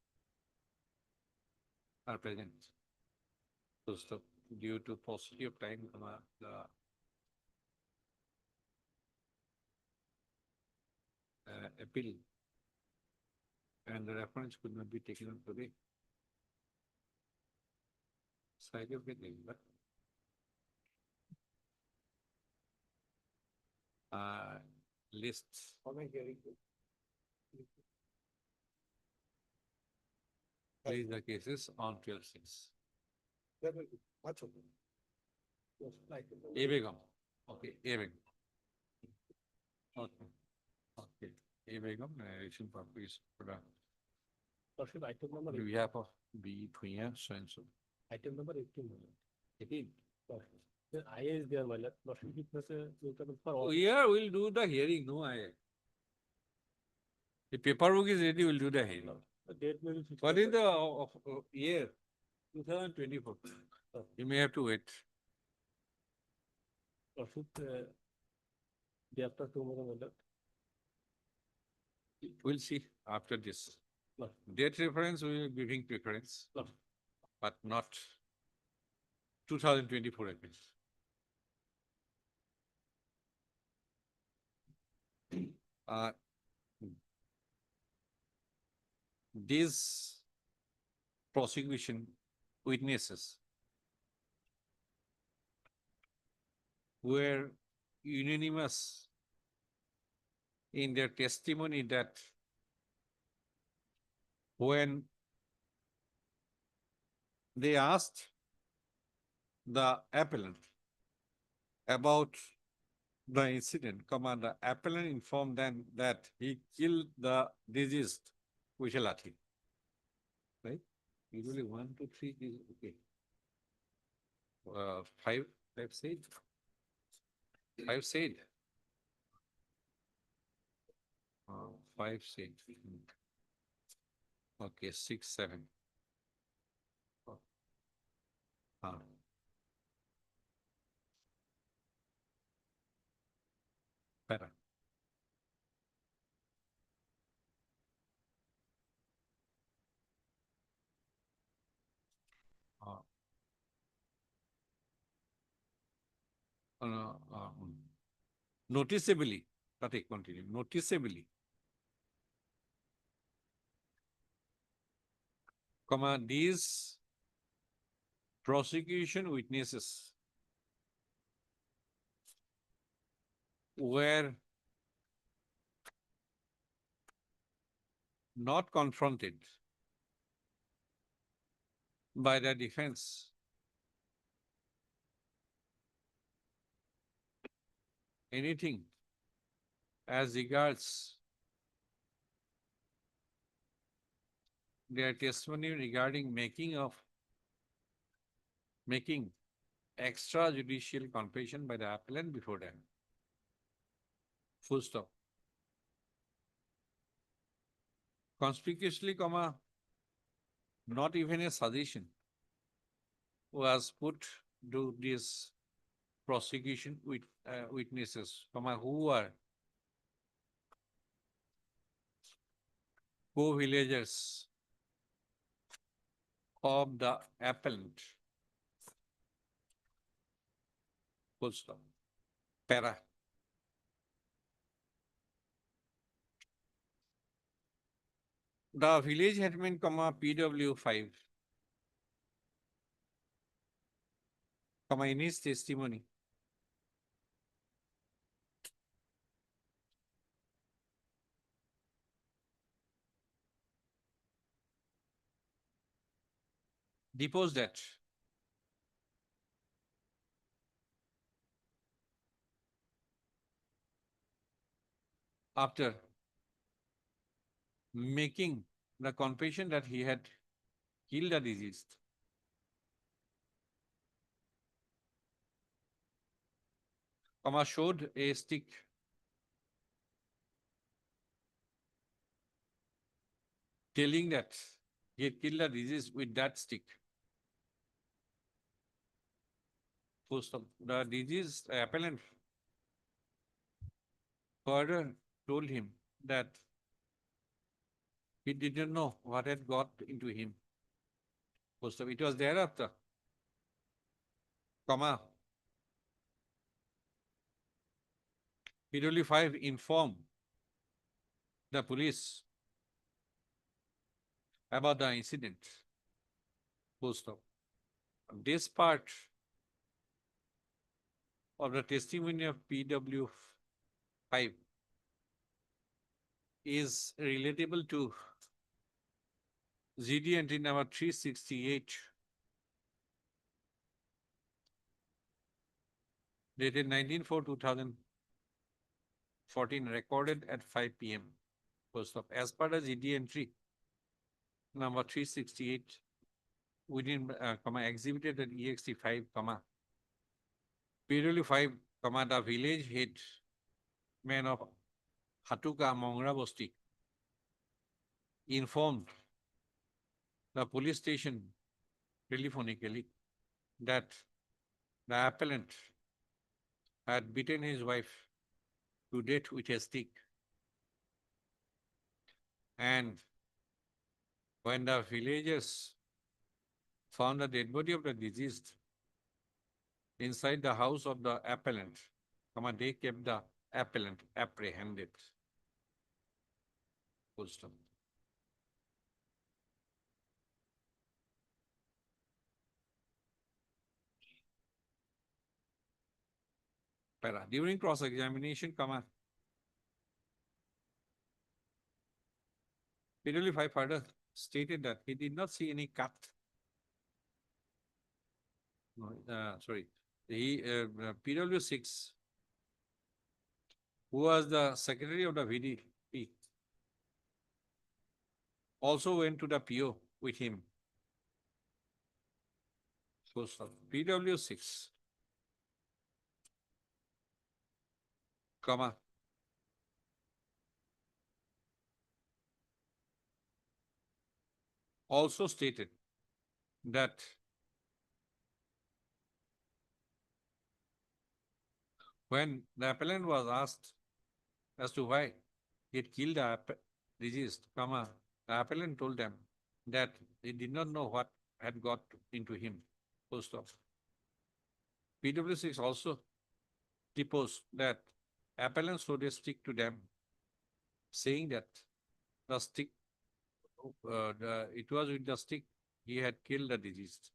are present. So stop due to paucity of time, the appeal and the reference could not be taken up today. Side of it, but list How am I hearing? place the cases on 12/6. That will be much okay. Yes, like. A Begum. Okay, A Begum. Okay. Okay. A Begum, narration purpose for the Lordship, item number on behalf of B. Punya, so and so. item number 18. 18. The IA is there, my lord. Lordship, it was suitable for all. Here we'll do the hearing, no I. The paperwork is ready, we'll do the hearing. The date may be fixed. What is the year? 2024. You may have to wait. Lordship, day after tomorrow, my lord. We'll see after this. Lord. Date reference, we will be giving preference, Lord. but not 2024 at least. These prosecution witnesses were unanimous in their testimony that when they asked the appellant about the incident, the appellant informed them that he killed the deceased with a lathi. Right? Usually 1, 2, 3 is okay. 5 said. 5 said. 5 said. Okay, 6, 7. Better. Noticeably, continue, noticeably, these prosecution witnesses were not confronted by the defense anything as regards their testimony regarding making extrajudicial confession by the appellant before them. Full stop. Conspicuously, not even a suggestion was put to these prosecution witnesses, who are co-villagers of the appellant. Full stop. Para. The village headman, PW5, in his testimony, deposed that after making the confession that he had killed the deceased, showed a stick telling that he had killed the deceased with that stick. The deceased appellant further told him that he didn't know what had got into him. It was thereafter, PW5 informed the police about the incident. This part of the testimony of PW5 is relatable to GD entry number 368, dated 19/4/2014, recorded at 5 p.m. As per the GD entry number 368, within exhibited at EXT5, PW5, the village head man of Hatuka Mongra Bosti informed the police station telephonically that the appellant had beaten his wife to death with a stick. And when the villagers found the dead body of the deceased inside the house of the appellant, they kept the appellant apprehended. Full stop. During cross-examination, PW5 further stated that he did not see any cut. PW6, who was the secretary of the VDP, also went to the PO with him. PW6, also stated that when the appellant was asked as to why he had killed the deceased, the appellant told them that he did not know what had got into him. PW6 also deposed that appellant showed a stick to them, saying that the stick, it was with the stick he had killed the deceased.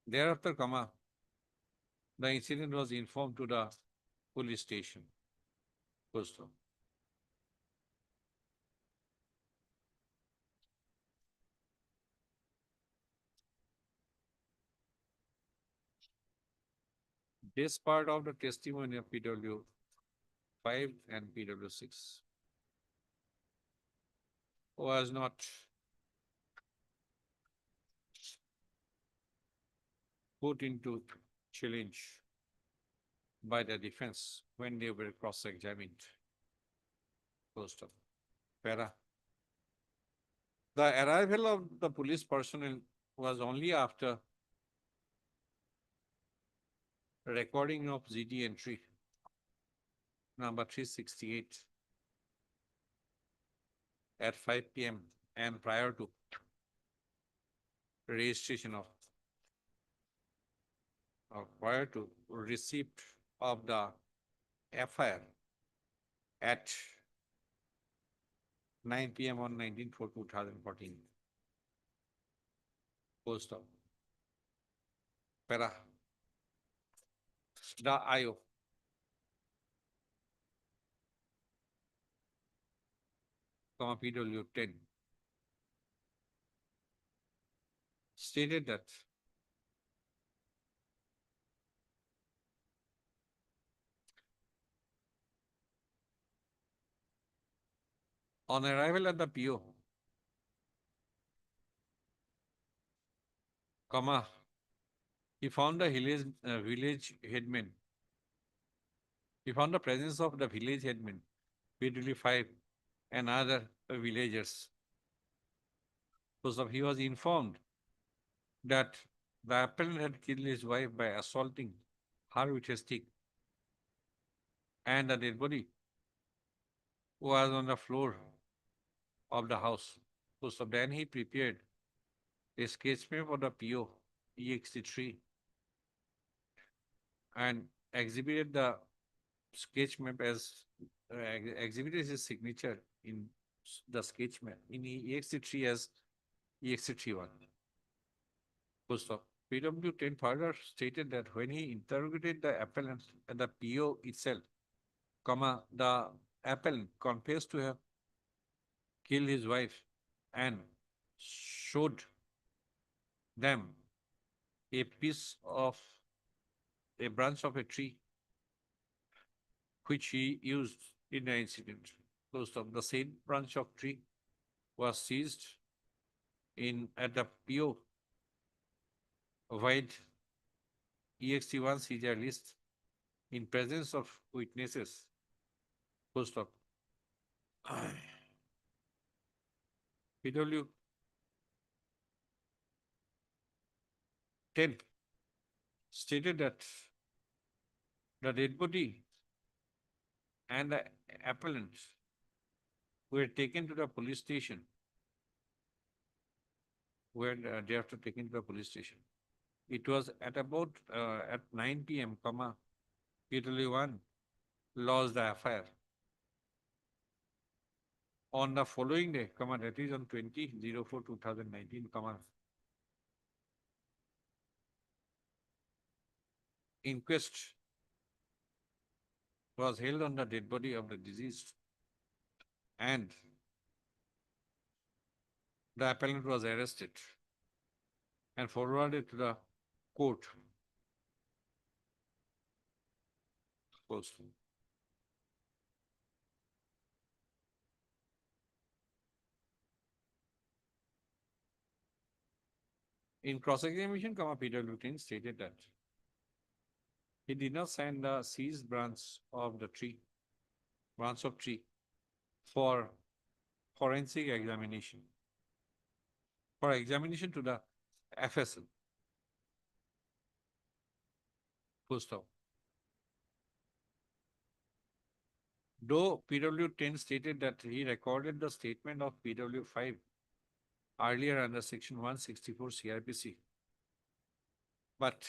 Thereafter, the incident was informed to the police station. This part of the testimony of PW5 and PW6 was not put into challenge by the defense when they were cross-examined. The arrival of the police personnel was only after recording of GD entry number 368 at 5 p.m. and prior to registration of prior to receipt of the FIR at 9 p.m. on 19/4/2014. The IO PW10 stated that on arrival at the PO, comma, he found the village headman. He found the presence of the village headman, PW5, and other villagers. So he was informed that the appellant had killed his wife by assaulting her with a stick, and the dead body was on the floor of the house. So then he prepared a sketch map of the PO EXT3 and exhibited the sketch map as exhibited his signature in the sketch map in EXT3 as EXT31. Full stop. PW10 further stated that when he interrogated the appellant at the PO itself, comma, the appellant confessed to have killed his wife and showed them a piece of a branch of a tree which he used in the incident. Close stop. The same branch of tree was seized in at the PO wide EXT1 seizure list in presence of witnesses. Full stop. PW 10 stated that the dead body and the appellant were taken to the police station, were thereafter taken to the police station. It was at about at 9 p.m., comma, PW1 lost the affair. On the following day, comma, that is on 20/04/2019, comma, inquest was held on the dead body of the deceased and the appellant was arrested and forwarded to the court. Post. In cross-examination, comma, PW10 stated that he did not send the seized branch of tree for forensic examination, for examination to the FSL. Full stop. Though PW10 stated that he recorded the statement of PW5 earlier under section 164 CRPC, but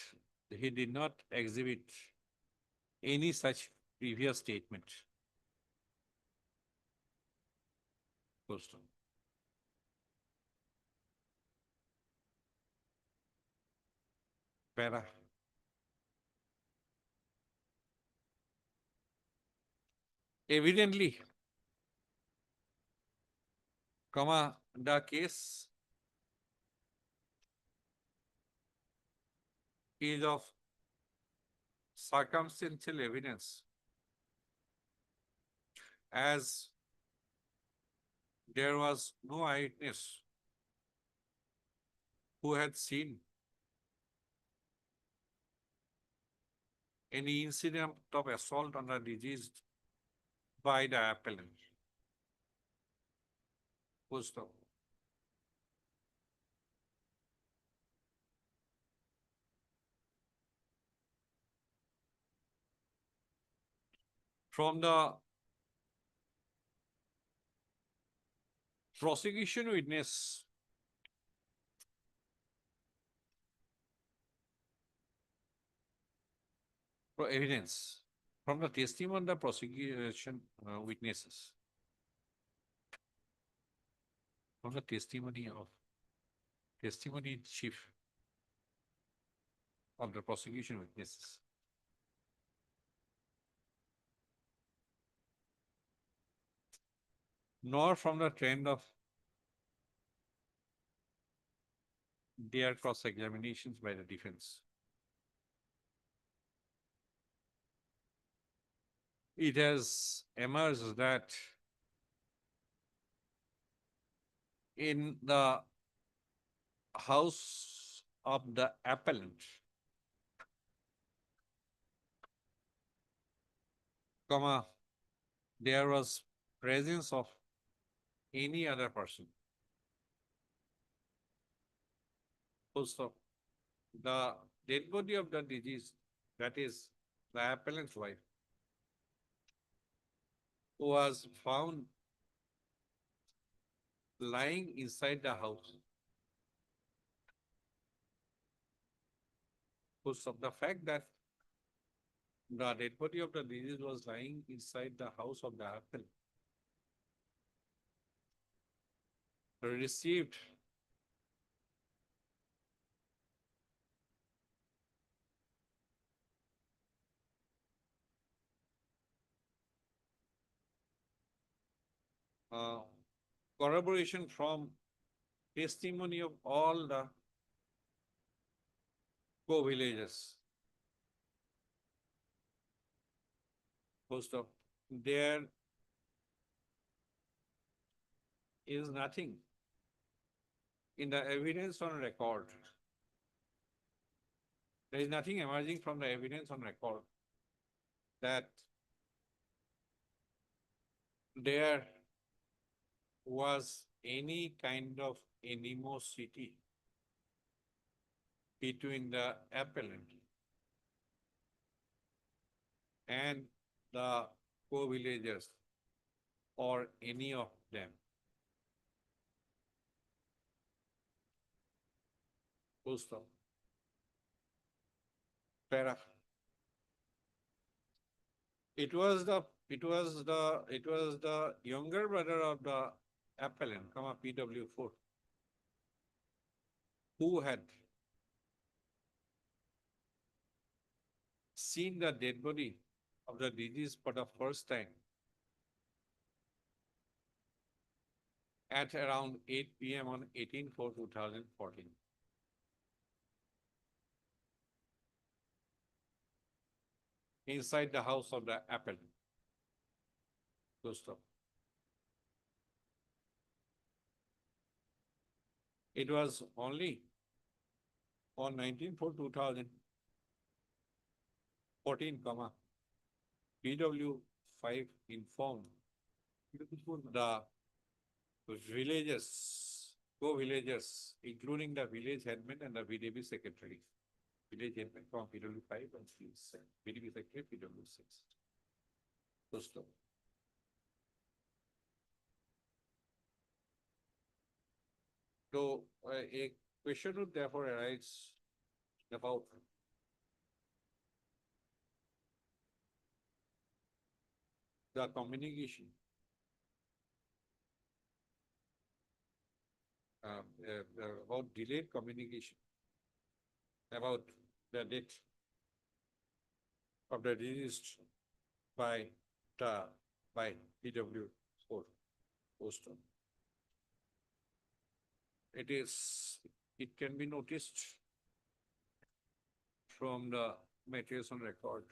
he did not exhibit any such previous statement. Full stop. Para. Evidently, comma, the case is of circumstantial evidence as there was no eyewitness who had seen any incident of assault on the deceased by the appellant. Full stop. From the prosecution witness, evidence, from the testimony of the prosecution witnesses, from the testimony in chief of the prosecution witnesses, nor from the trend of their cross-examinations by the defense. It has emerged that in the house of the appellant, comma, there was presence of any other person. Full stop. The dead body of the deceased, that is the appellant's wife, was found lying inside the house. Full stop. The fact that the dead body of the deceased was lying inside the house of the appellant received uh, corroboration from testimony of all the co-villagers. Full stop. There is nothing in the evidence on record. There is nothing emerging from the evidence on record that there was any kind of animosity between the appellant and the co-villagers or any of them. Full stop. Para. It was the younger brother of the appellant, comma PW4, who had seen the dead body of the deceased for the first time at around 8 p.m. on 18/4/2014. Inside the house of the appellant. Full stop. It was only on 19/4/2014, PW5 informed the villagers, co-villagers, including the village headman and the VDB secretary. Village headman from PW5 and VDB secretary PW6. Full stop. So a question would therefore arise about the communication about delayed communication about the death of the deceased by PW4 Boston. It can be noticed from the materials on record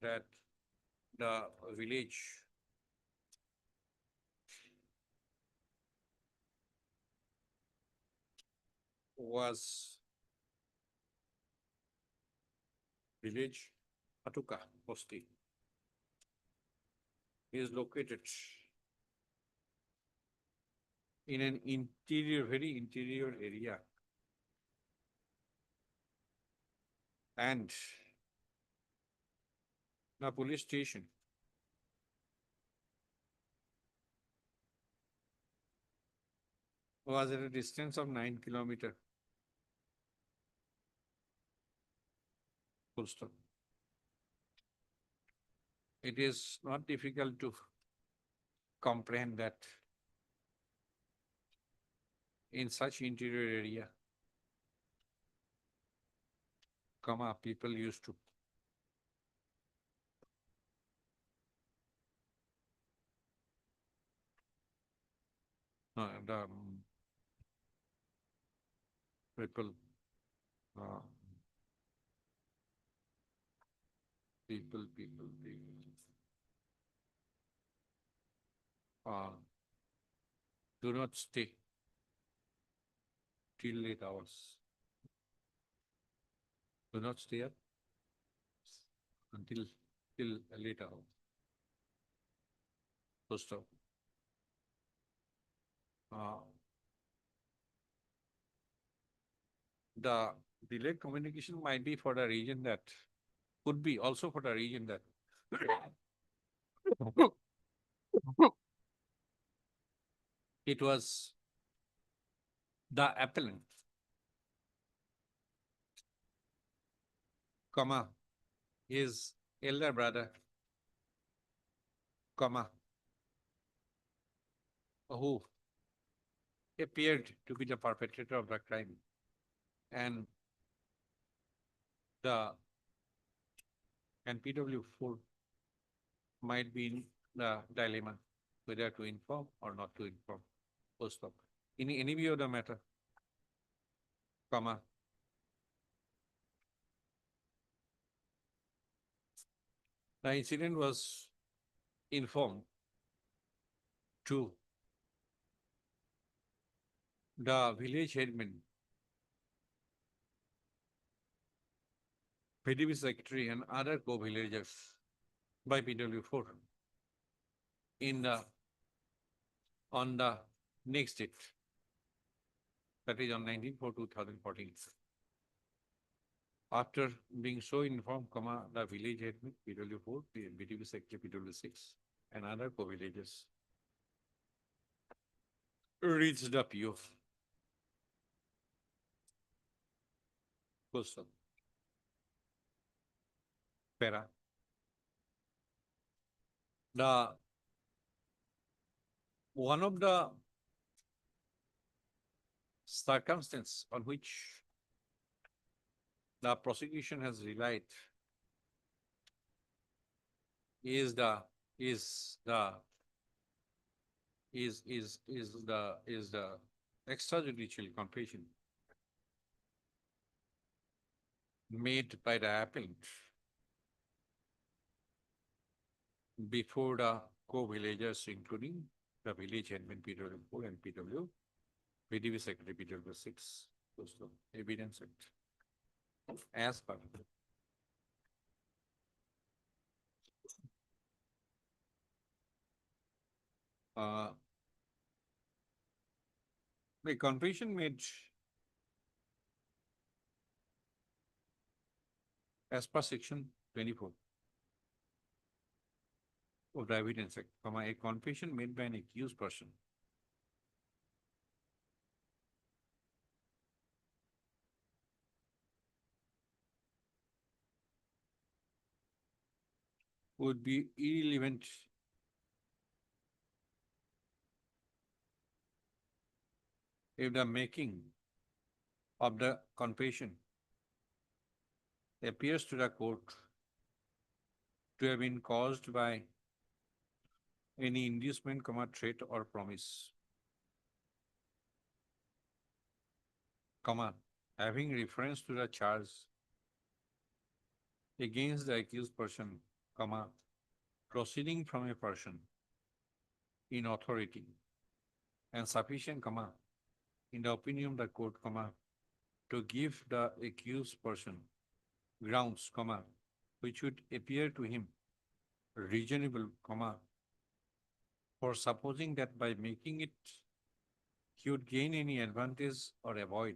that the village was village Atuka Posti is located in an interior, very interior area. And the police station was at a distance of 9 kilometers. Full stop. It is not difficult to comprehend that in such interior area, people used to the people, uh, people, do not stay till late hours. Do not stay up until till late hours. First of the delayed communication might be for the region that could be also for the region that it was the appellant, comma, his elder brother, comma, who appeared to be the perpetrator of the crime. And the and PW4 might be in the dilemma whether to inform or not to inform. Full stop. In any view of the matter, comma, the incident was informed to the village headman, PDB secretary, and other co-villagers by PW4 in the on the next date, that is on 19/4/2014. After being so informed, comma, the village headman, PW4, BTB secretary, PW6, and other co-villagers reached the PO. Full stop. Para. The one of the circumstances on which the prosecution has relied is the extrajudicial confession made by the appellant before the co-villagers, including the village admin PW4 and PW, PDB secretary PW6, goes to Evidence Act. As per the confession made as per section 24 of the Evidence Act, a confession made by an accused person would be irrelevant if the making of the confession appears to the court to have been caused by any inducement, threat or promise, having reference to the charge against the accused person, proceeding from a person in authority and sufficient, in the opinion of the court, to give the accused person grounds, which would appear to him reasonable, for supposing that by making it, he would gain any advantage or avoid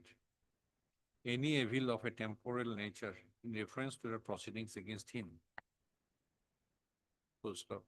any evil of a temporal nature in reference to the proceedings against him. Full stop.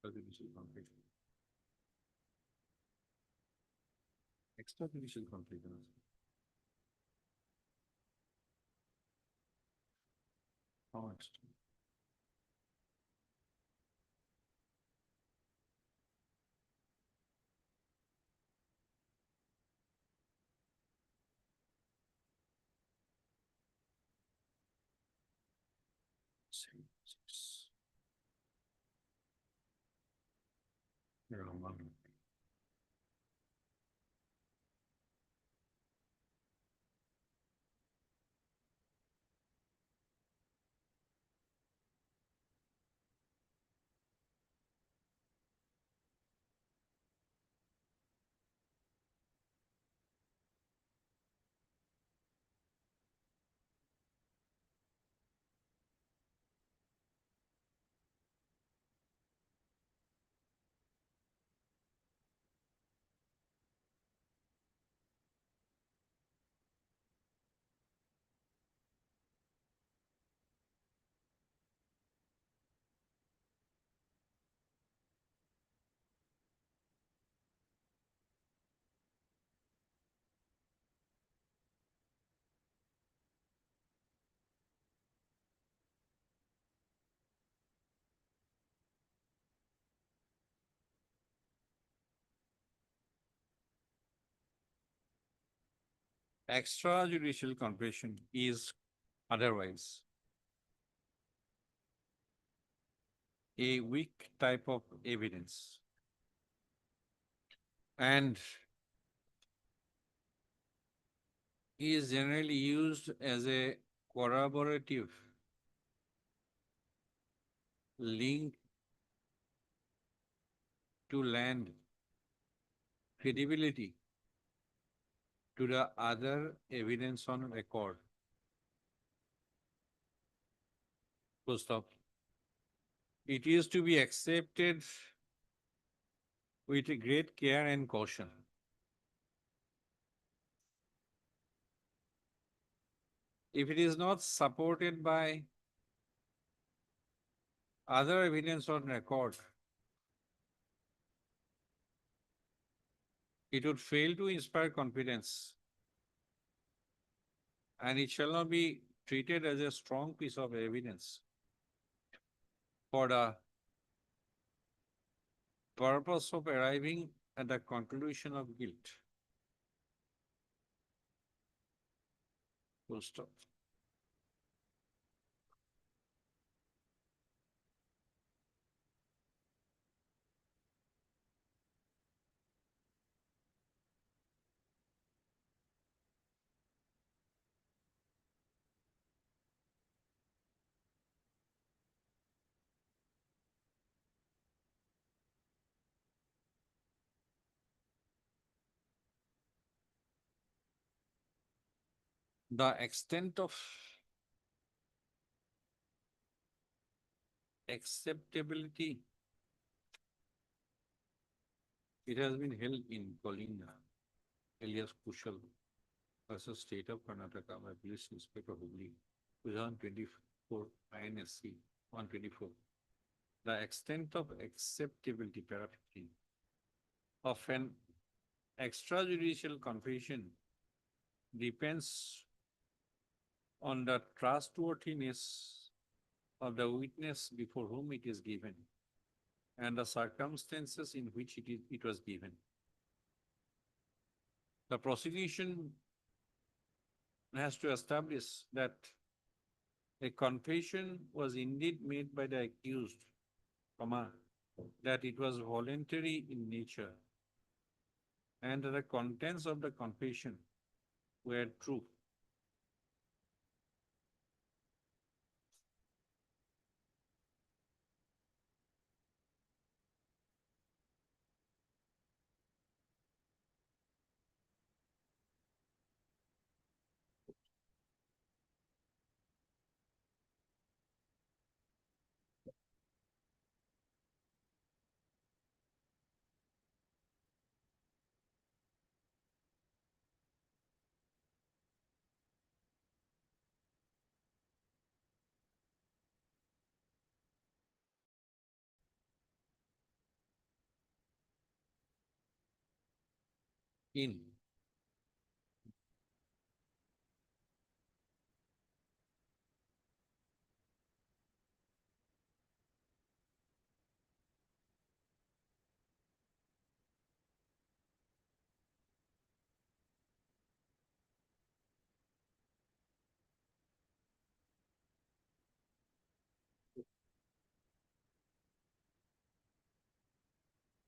extrajudicial conflict. Extrajudicial conflict. How extra? Six. One. Extrajudicial confession is otherwise a weak type of evidence and is generally used as a corroborative link to lend credibility to the other evidence on record. Full stop. It is to be accepted with great care and caution. If it is not supported by other evidence on record, it would fail to inspire confidence, and it shall not be treated as a strong piece of evidence for the purpose of arriving at the conclusion of guilt. Full stop. The extent of acceptability, it has been held in Colina, alias Kushal, versus State of Karnataka by Police Inspector Hubli, 2024 INSC 124. The extent of acceptability, para 15, of an extrajudicial confession depends on the trustworthiness of the witness before whom it is given and the circumstances in which it was given. The prosecution has to establish that a confession was indeed made by the accused, that it was voluntary in nature, and that the contents of the confession were true.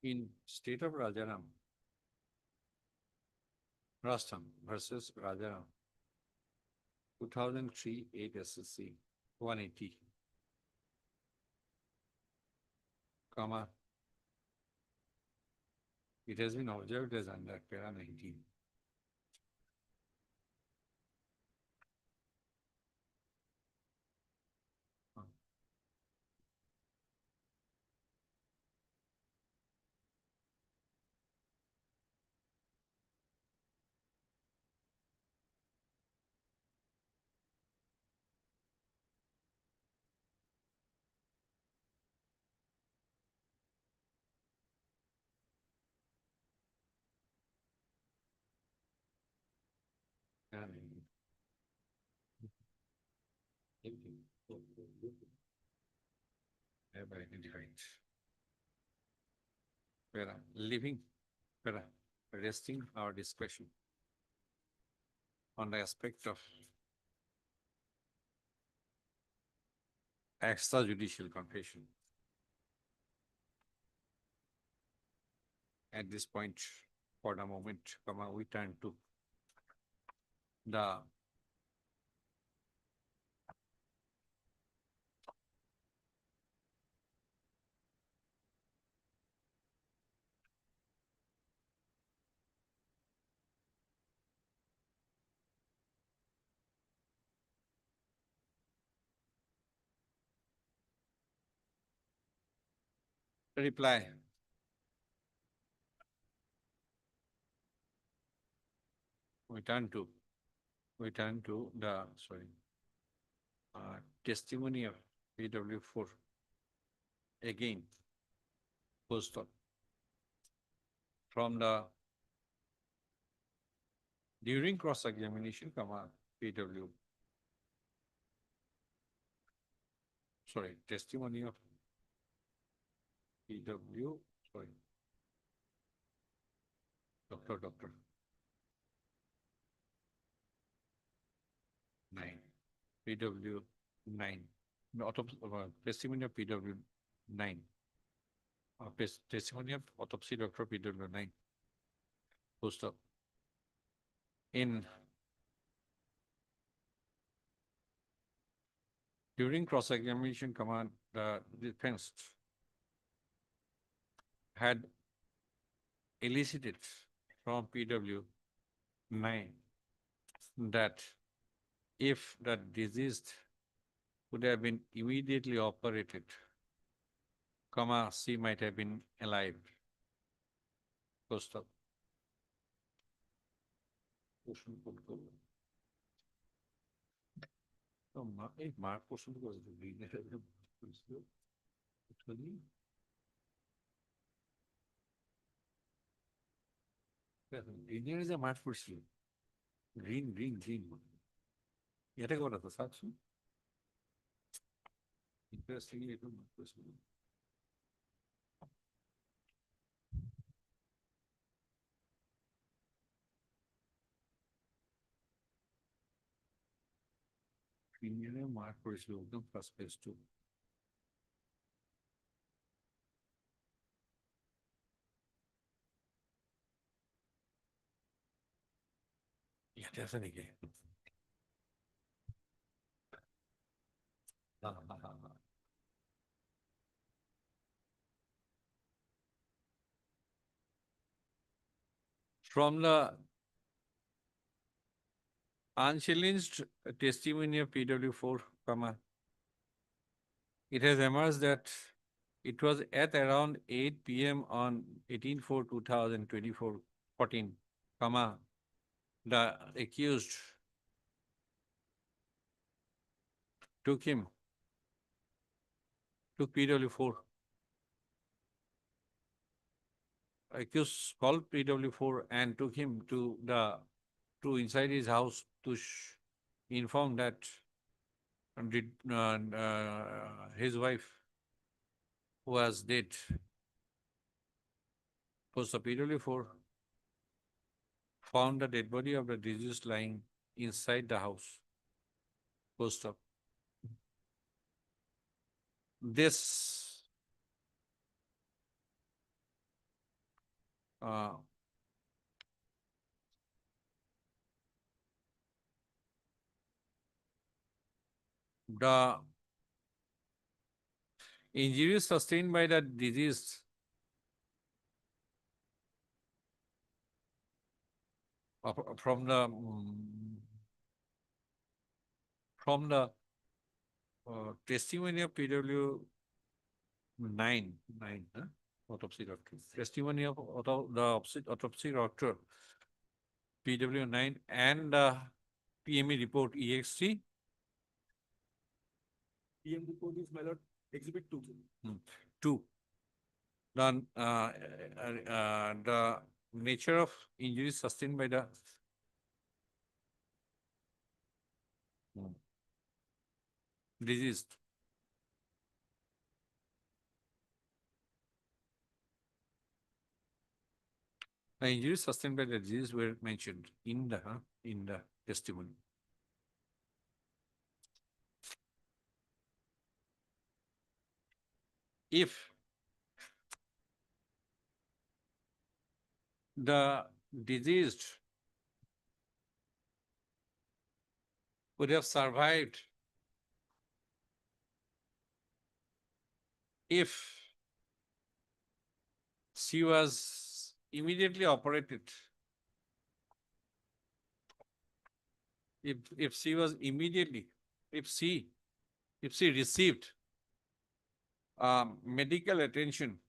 in state of Rajaram, Rastam versus Rajaram, 2003 8 SSC 180, comma, it has been observed as under para 19. And have identified. Para living, para resting our discretion on the aspect of extrajudicial confession. At this point, for the moment, comma, we turn to the reply. We turn to the, sorry, testimony of PW4. Again, post from the during cross-examination, comma, PW. Sorry, testimony of PW, sorry, doctor. 9, PW 9, no, autopsy, testimony of PW 9, testimony of autopsy doctor PW 9, post up. In during cross-examination, command the defense had elicited from PW 9 that if the deceased would have been immediately operated, comma, she might have been alive. Post up. এই mark পছন্দ করে গ্রিনের যে mark পড়ছিল green এটা করা তো সাকসু interesting এটা মার্ক পড়ছিল গ্রিনের মার্ক পড়ছিল একদম ফার্স্ট পেজ টু ইয়াতে আছে নেকি from the unchallenged testimony of PW4, comma, it has emerged that it was at around 8 p.m. on 18/4/2024, 14, comma, the accused took PW4 accused called PW4 and took him to inside his house to inform that his wife was dead. Post the PW4 found the dead body of the deceased lying inside the house. Post up. This uh, the injuries sustained by the deceased from the testimony of PW 9, huh? Autopsy doctor. Testimony of the autopsy doctor PW 9 and PME report EX3. PM report is, my lord, exhibit 2. 2. The nature of injuries sustained by the deceased. The injuries sustained by the deceased were mentioned in the testimony. If the deceased would have survived if she was immediately operated, if she was immediately, if she received medical attention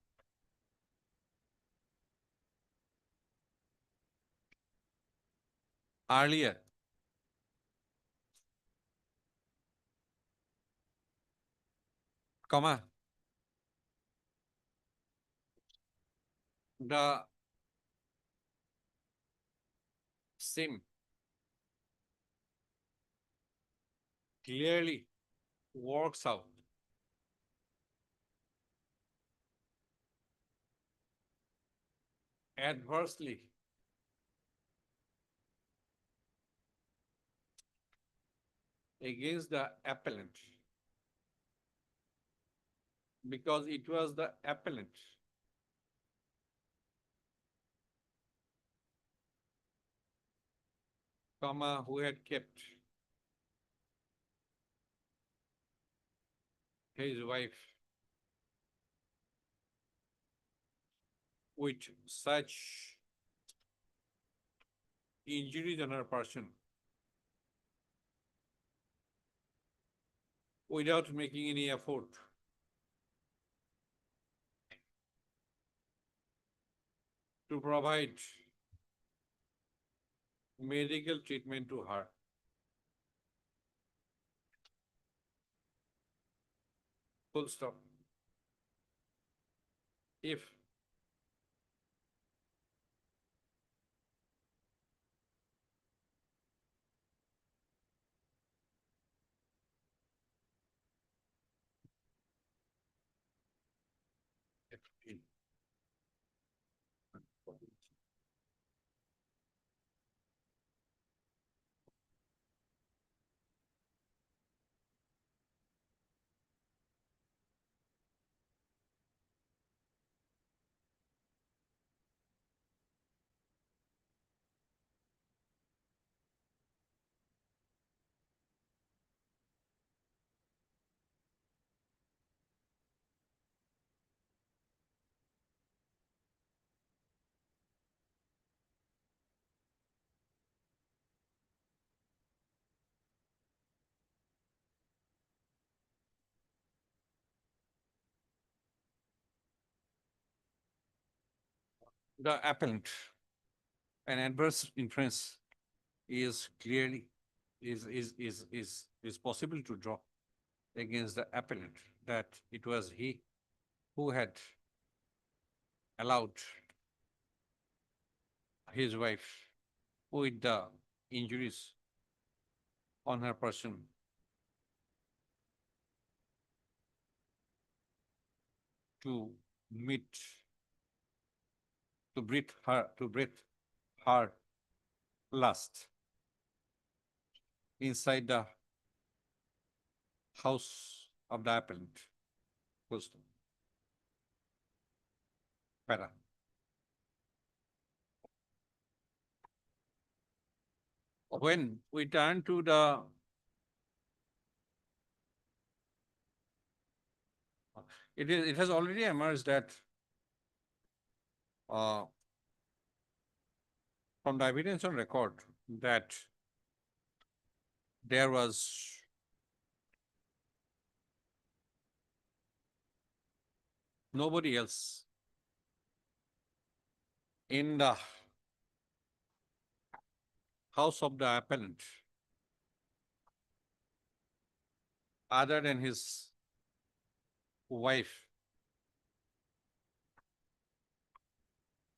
earlier, the same clearly works out adversely against the appellant, because it was the appellant who had kept his wife with such injuries on her person without making any effort to provide medical treatment to her. Full stop. If the appellant, an adverse inference is clearly is possible to draw against the appellant that it was he who had allowed his wife with the injuries on her person to meet, to breathe her last inside the house of the appellant. Full stop. Para. When we turn to the it has already emerged that uh, from the evidence on record that there was nobody else in the house of the appellant other than his wife.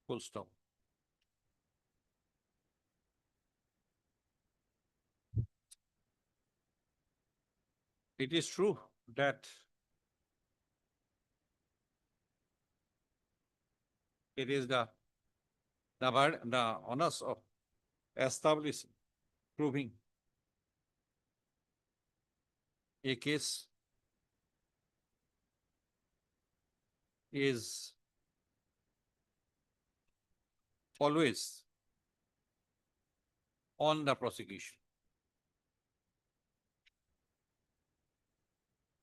Full stop. It is true that it is the onus of establishing, proving a case is always on the prosecution.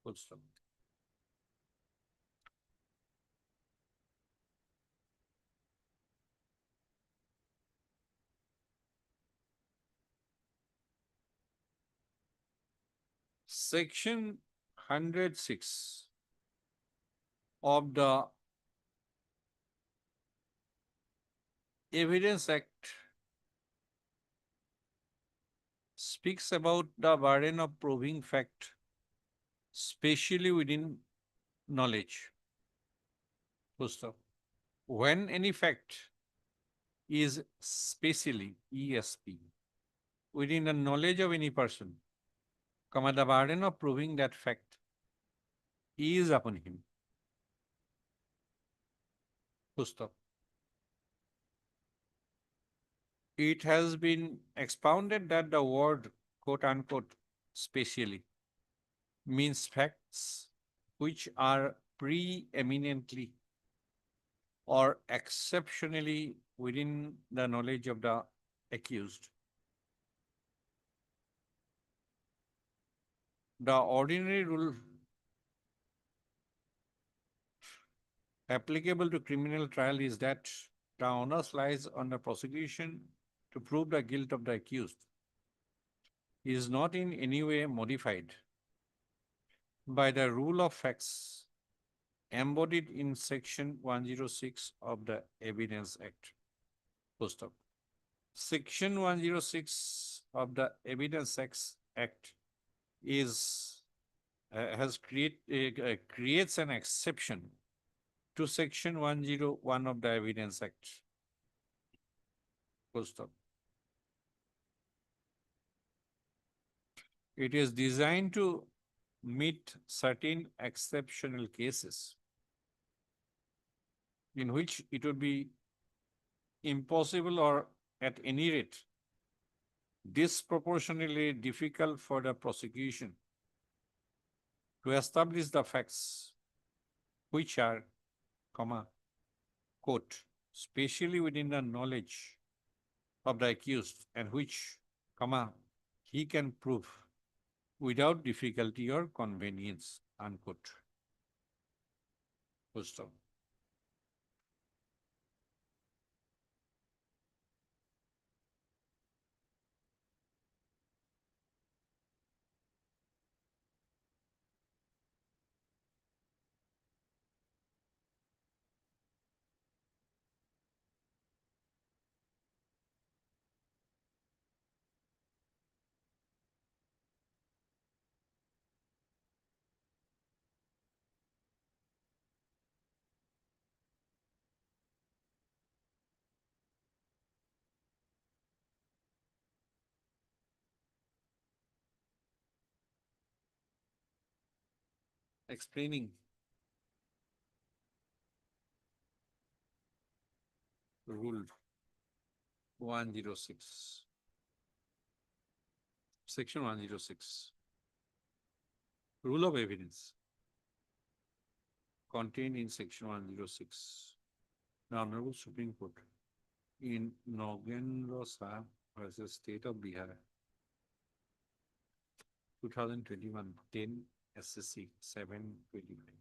Full stop. Section 106 of the Evidence Act speaks about the burden of proving fact, especially within knowledge. Full stop. When any fact is specially ESP within the knowledge of any person, comma, the burden of proving that fact is upon him. Full stop. It has been expounded that the word quote unquote specially means facts which are preeminently or exceptionally within the knowledge of the accused. The ordinary rule applicable to criminal trial is that the onus lies on the prosecution to prove the guilt of the accused. Is not in any way modified by the rule of facts embodied in Section 106 of the Evidence Act. Full stop. Section 106 of the Evidence Act is creates an exception to Section 101 of the Evidence Act. Full stop. It is designed to meet certain exceptional cases in which it would be impossible or at any rate disproportionately difficult for the prosecution to establish the facts which are, comma, quote, especially within the knowledge of the accused and which, comma, he can prove without difficulty or convenience, unquote. Full stop. explaining rule 106, section 106, rule of evidence contained in section 106. The Honorable Supreme Court in Nagendra Shah versus State of Bihar, 2021, 10 SSC 729.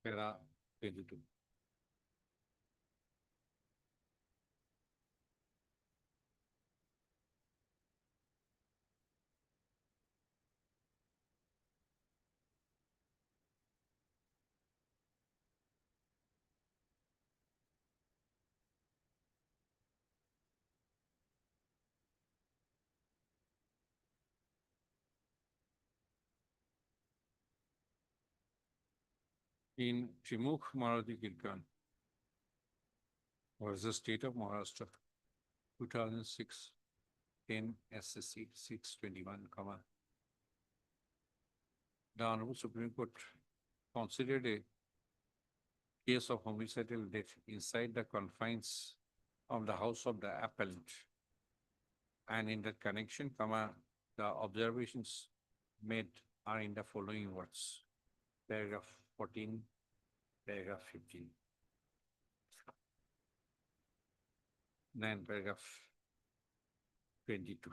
Para 22. In Trimukh Maruti Kirkan versus State of Maharashtra, 2006, 10 SSC 621, the Honorable Supreme Court considered a case of homicidal death inside the confines of the house of the appellant. And in that connection, the observations made are in the following words. Paragraph 14, paragraph 15. Then paragraph 22.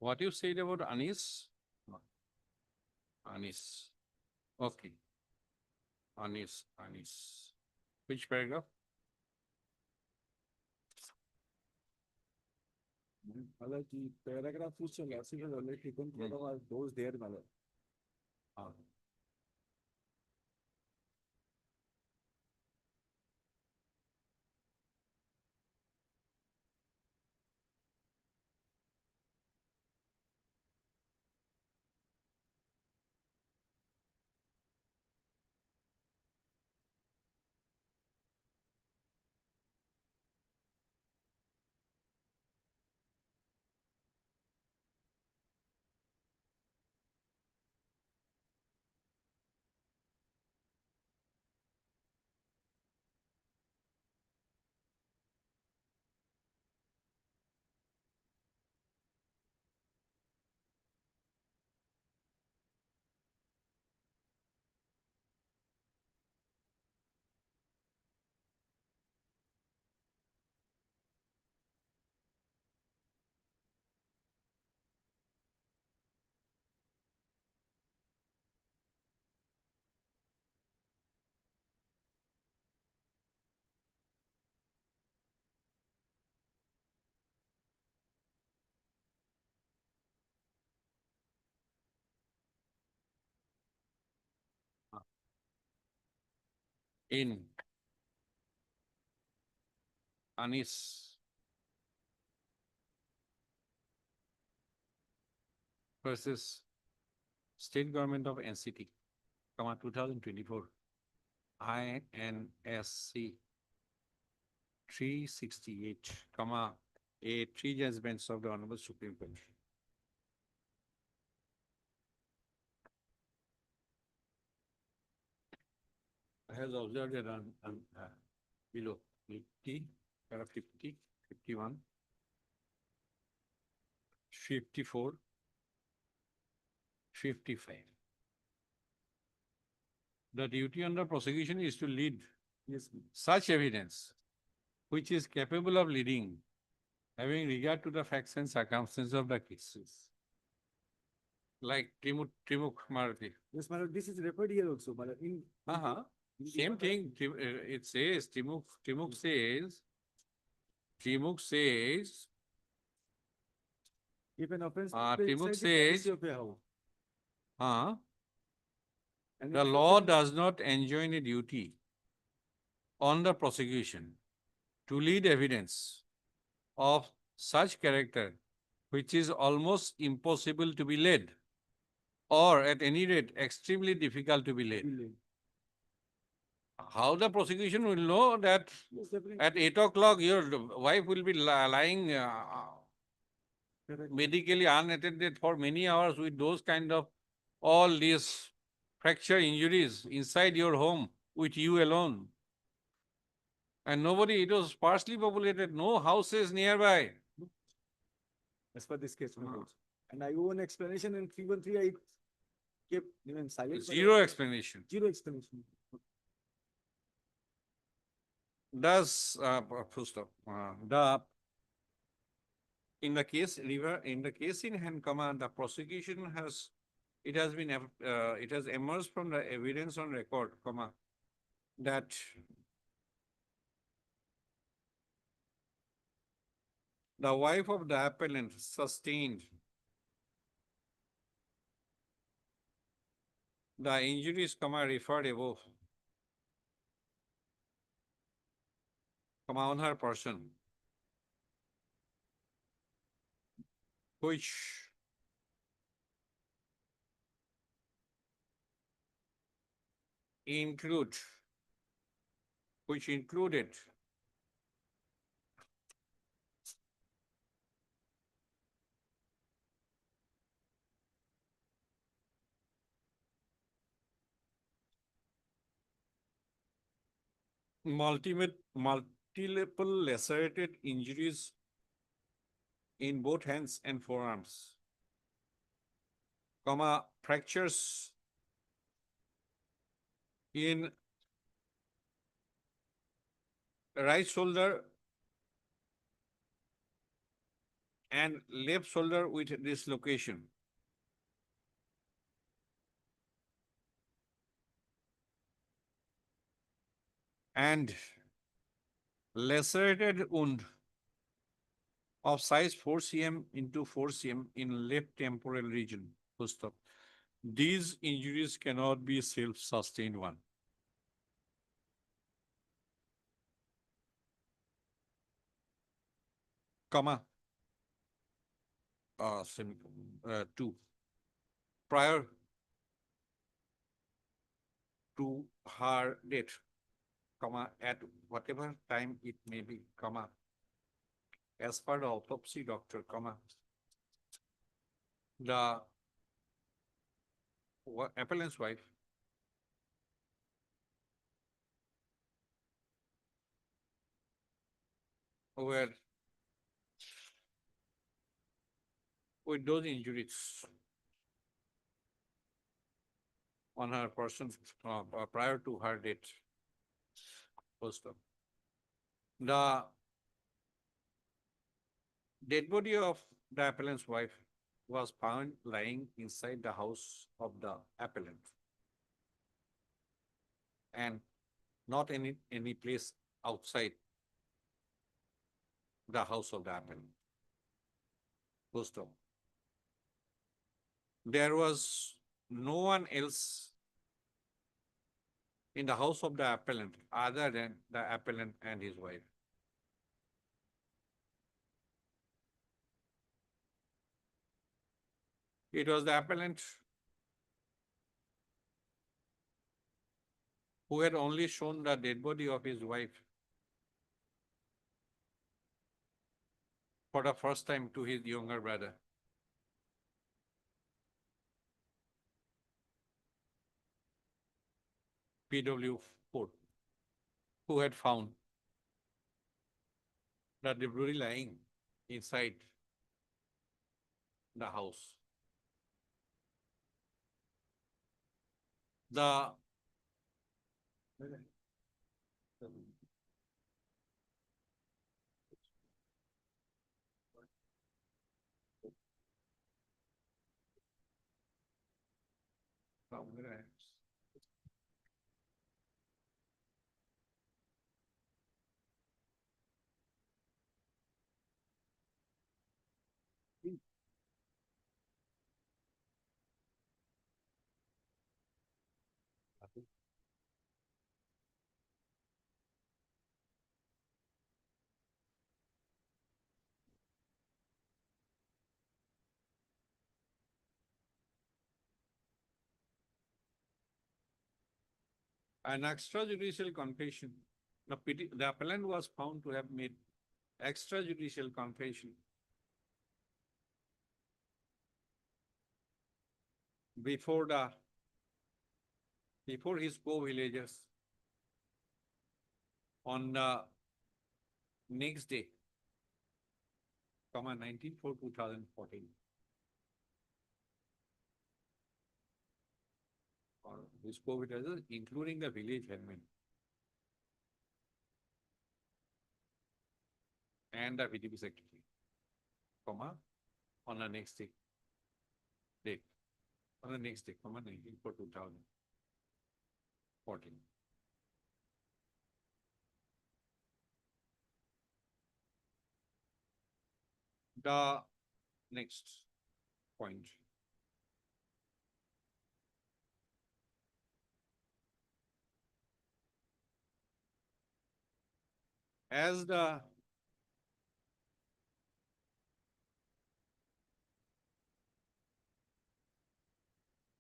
What you said about Anis? Anis. Okay. Anis. Which paragraph? मतलब कि paragraph पूछ चल ऐसे में already thicken कर those there मतलब Ah. in Anis versus State Government of NCT, 2024, INSC 368, a three-judge bench of the Honorable Supreme Court. Has observed that below 50, para 50, 51, 54, 55. The duty under prosecution is to lead such evidence which is capable of leading, having regard to the facts and circumstances of the cases. Like Trimukh Marathi. Yes, my lord, this is referred here also, my lord, in. in the Same order. thing, it says, Trimukh says, If an offense. Trimukh takes place in the says- premises of a house, and the if law offense- does not enjoin a duty on the prosecution to lead evidence of such character which is almost impossible to be led, or at any rate extremely difficult to be led. How the prosecution will know that Yes, definitely. at 8 o'clock your wife will be lying Correct. medically unattended for many hours with those kind of all these fracture injuries inside your home with you alone? And nobody, it was sparsely populated, no houses nearby. As per this case, my lord. And I owe an explanation in 313, I kept even silent. but I- Zero explanation. Zero explanation. Does, full stop, in the case in hand, the prosecution has, it has emerged from the evidence on record, that the wife of the appellant sustained the injuries, referred above, on her person, which included multiple lacerated injuries in both hands and forearms, fractures in right shoulder and left shoulder with dislocation. And lacerated wound of size 4 cm into 4 cm in left temporal region. Full stop. These injuries cannot be self-sustained one. Two. Prior to her death, at whatever time it may be, as per the autopsy doctor, the appellant's wife were with those injuries on her person prior to her death. First up. The dead body of the appellant's wife was found lying inside the house of the appellant and not any place outside the house of the appellant. Full stop. There was no one else in the house of the appellant other than the appellant and his wife. It was the appellant who had only shown the dead body of his wife for the first time to his younger brother. PW4, who had found the debris lying inside the house. The an extrajudicial confession. The appellant was found to have made extrajudicial confession before his co-villagers on the next day, 19/4/2014. Or his co-villagers, including the village headman and the VDP secretary, on the next day, on the next day, 19/4/2014. The next point. As the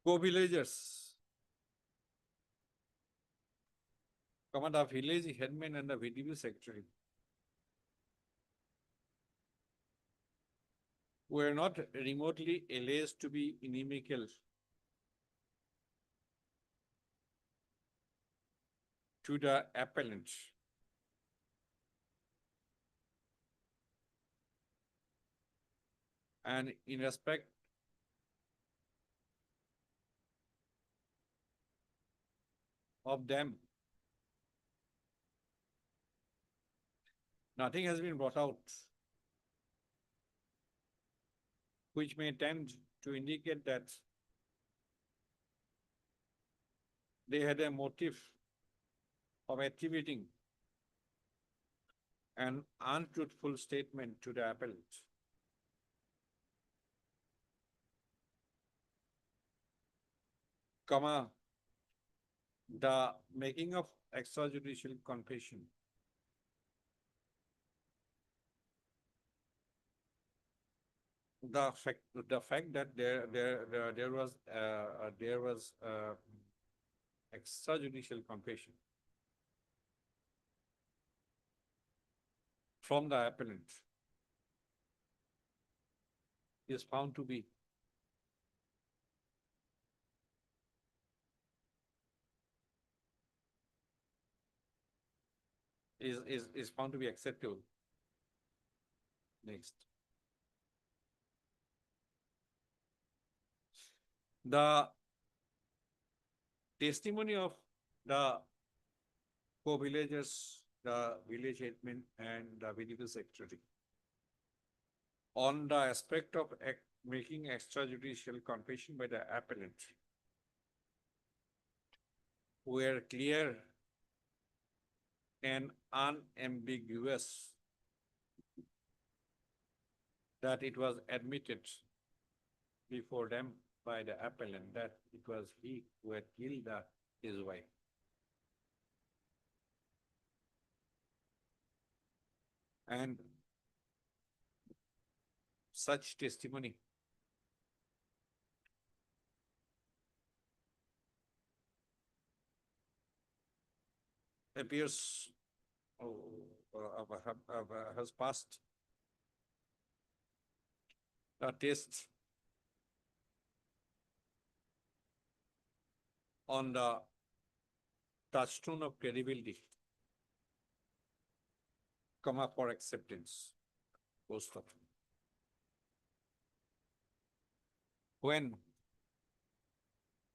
co-villagers, the village headman and the VDP secretary were not remotely alleged to be inimical to the appellant. And in respect of them, nothing has been brought out which may tend to indicate that they had a motive of attributing an untruthful statement to the appellant. The making of extrajudicial confession the fact that there was extrajudicial confession from the appellant is found to be acceptable. Next. The testimony of the co-villagers, the village headman and the VDP secretary on the aspect of making extrajudicial confession by the appellant were clear and unambiguous that it was admitted before them by the appellant that it was he who had killed his wife. And such testimony appears has passed a test on the touchstone of credibility, comma, for acceptance. Post of. When,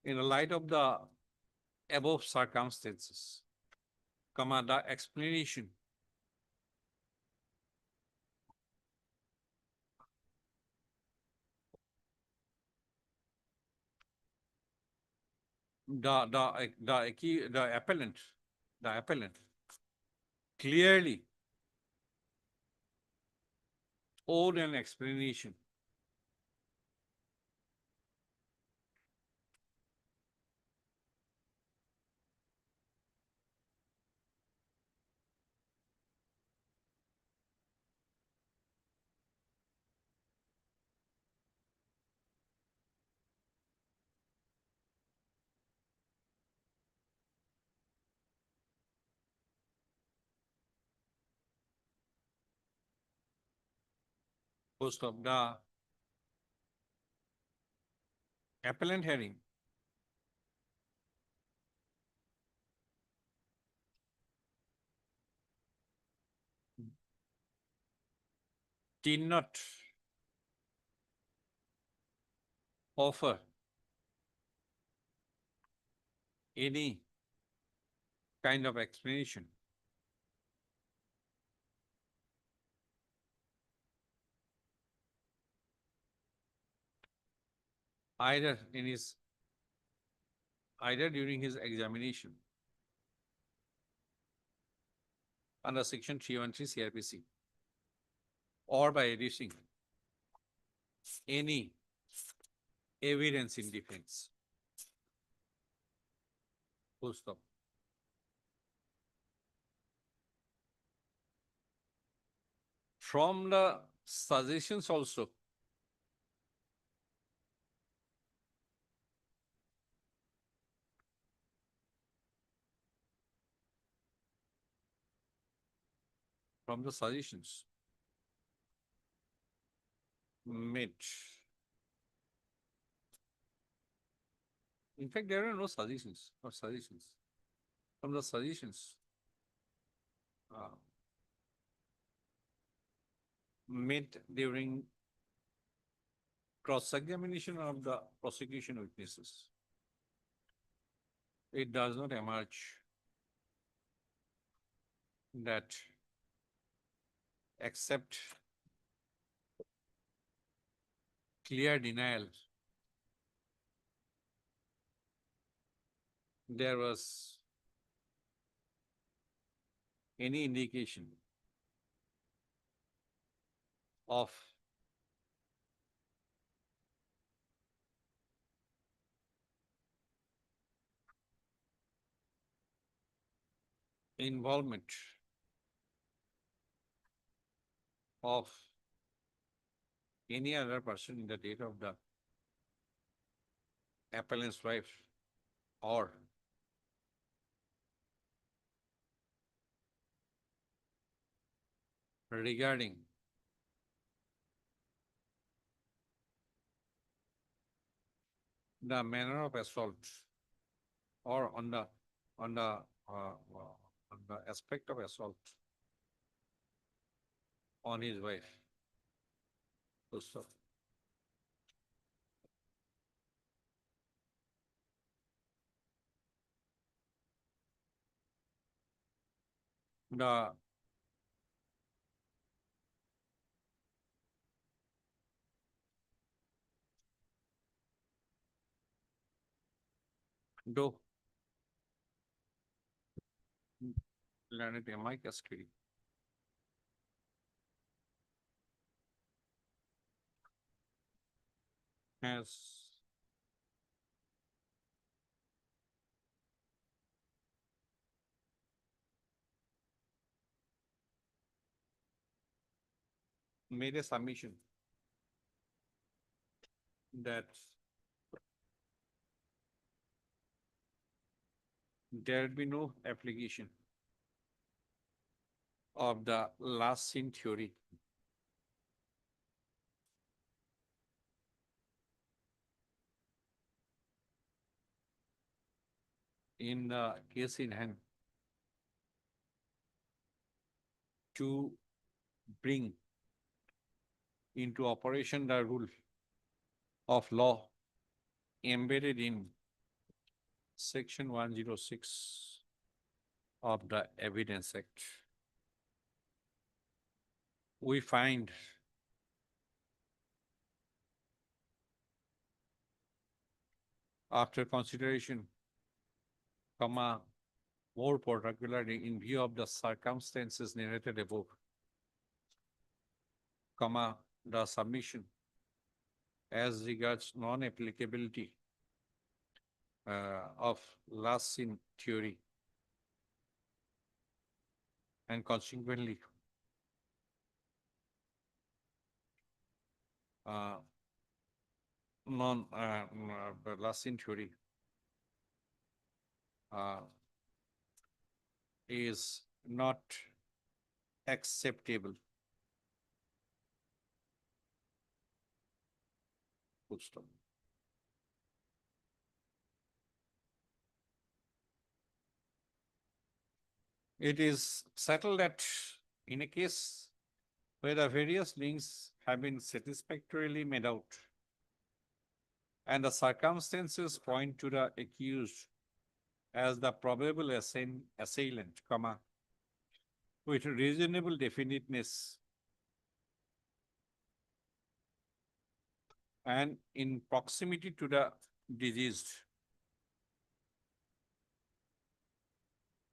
in the light of the above circumstances, comma, the explanation the appellant clearly owed an explanation. Post of the appellant hearing did not offer any kind of explanation either during his examination under section 313 CRPC or by adducing any evidence in defense. Full stop. From the suggestions also, from the suggestions made. In fact, there are no suggestions or suggestions. From the suggestions made during cross-examination of the prosecution witnesses, it does not emerge that except clear denial, there was any indication of involvement of any other person in the date of the appellant's wife or regarding the manner of assault or on the aspect of assault on his wife. So, the do learned MI custody has made a submission that there will be no application of the last seen theory in the case in hand to bring into operation the rule of law embedded in Section 106 of the Evidence Act. We find after consideration, more particularly in view of the circumstances narrated above, the submission as regards non-applicability of last seen theory, and consequently last seen theory is not acceptable. Full stop. It is settled that in a case where the various links have been satisfactorily made out and the circumstances point to the accused as the probable assailant, with reasonable definiteness and in proximity to the deceased,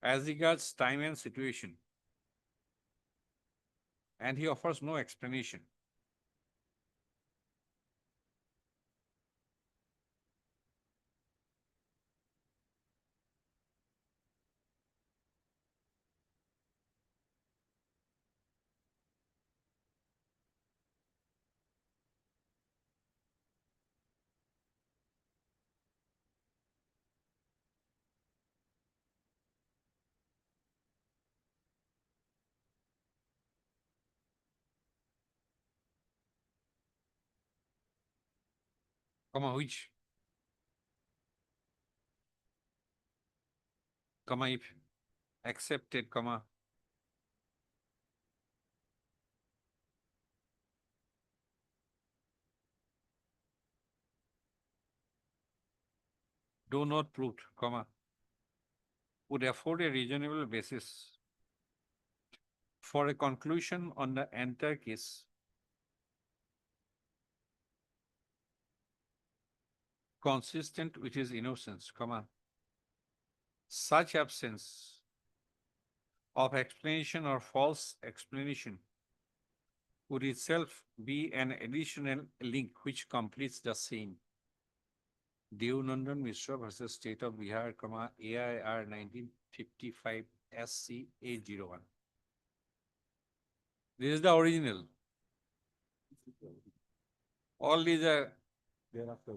as regards time and situation, and he offers no explanation. Which, if accepted, do not proved, would afford a reasonable basis for a conclusion on the entire case consistent with his innocence, such absence of explanation or false explanation would itself be an additional link which completes the same. Devanandan Mishra versus State of Bihar, AIR 1955 SCA01. This is the original. All these are thereafter.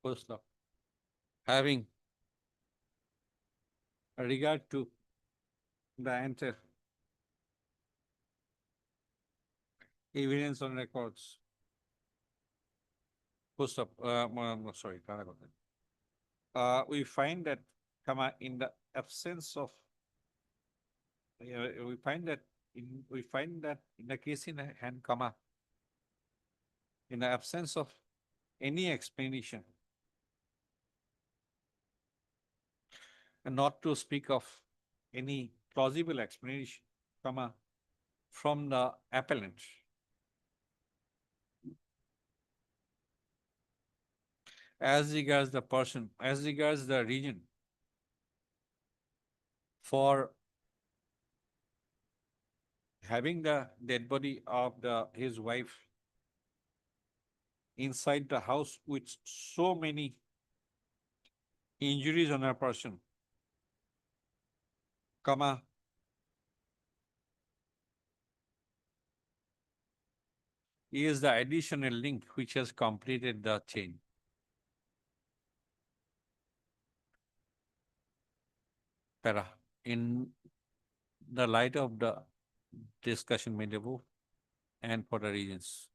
First law. Having regard to the entire evidence on records. Post up, sorry, we find that, in the absence of, we find that in the case in hand, in the absence of any explanation, and not to speak of any plausible explanation, from the appellant, as regards the person, as regards the region, for having the dead body of his wife inside the house with so many injuries on her person, is the additional link which has completed the chain. Para, in the light of the discussion made above and for the reasons.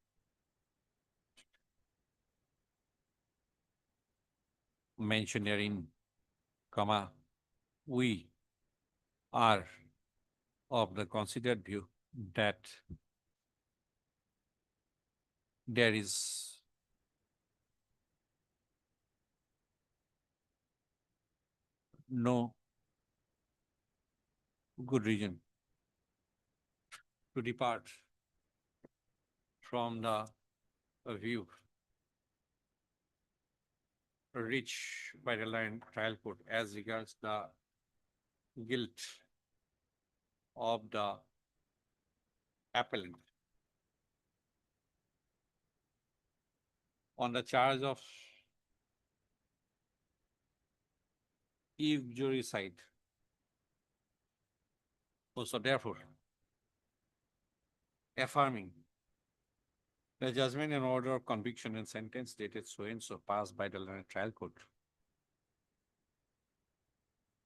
Mentioned herein, comma, we are of the considered view that there is no good reason to depart from the view reached by the line trial court as regards the guilt of the appellant on the charge of usuricide. So therefore, affirming the judgment and order of conviction and sentence dated so and so passed by the learned trial court,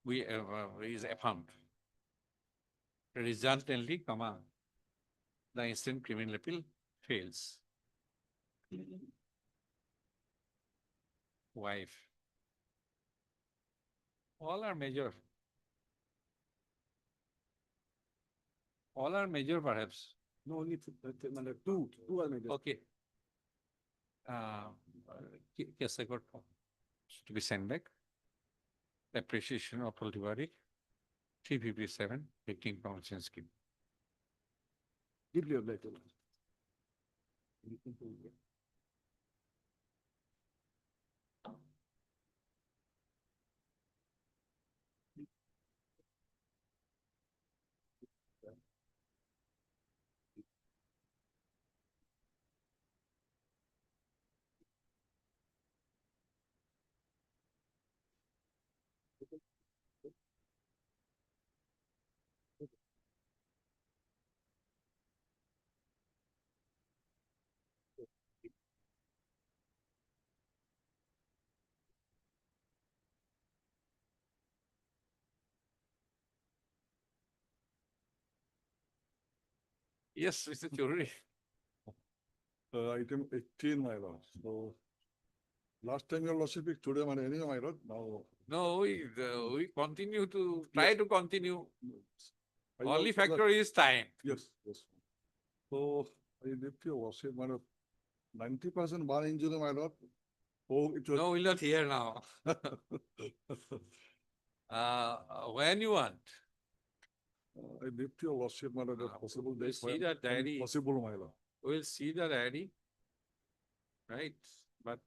we is affirmed. Resultantly, comma, the instant criminal appeal fails. Wife. All are major. All are major perhaps. No, only two are major. Okay. Yes, I got to be sent back. Appreciation of Pultivari, 357, 15 convention scheme. Deeply obliged. Yes, Mr. Chowdhury. Item 18, my lord. So last time your lordship is today, anyway, my lord. Now. No, we continue to try to continue. I Only was- factor is time. Yes, yes. So I lift your lordship, my lord. 90% bar injury, my lord. Oh, it was. No, we'll not hear now. When you want. I lift your lordship, my lord, if possible. we'll date see when- that when diary. Possible, my lord. We'll see the diary. Right, but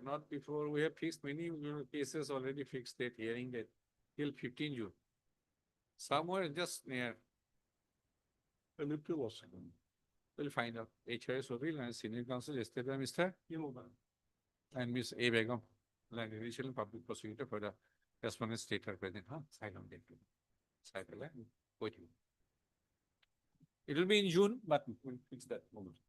not before we have fixed many cases already fixed that hearing that till 15 June. Somewhere just near, I lift your lordship. we'll find out. HRS Sobil and Senior Counsel yesterday, Mr. And Miss A. Begum, like initial public prosecutor for the respondent state are present. Huh? Silent date. Cycle, wait. It will be in June, but we'll fix that moment.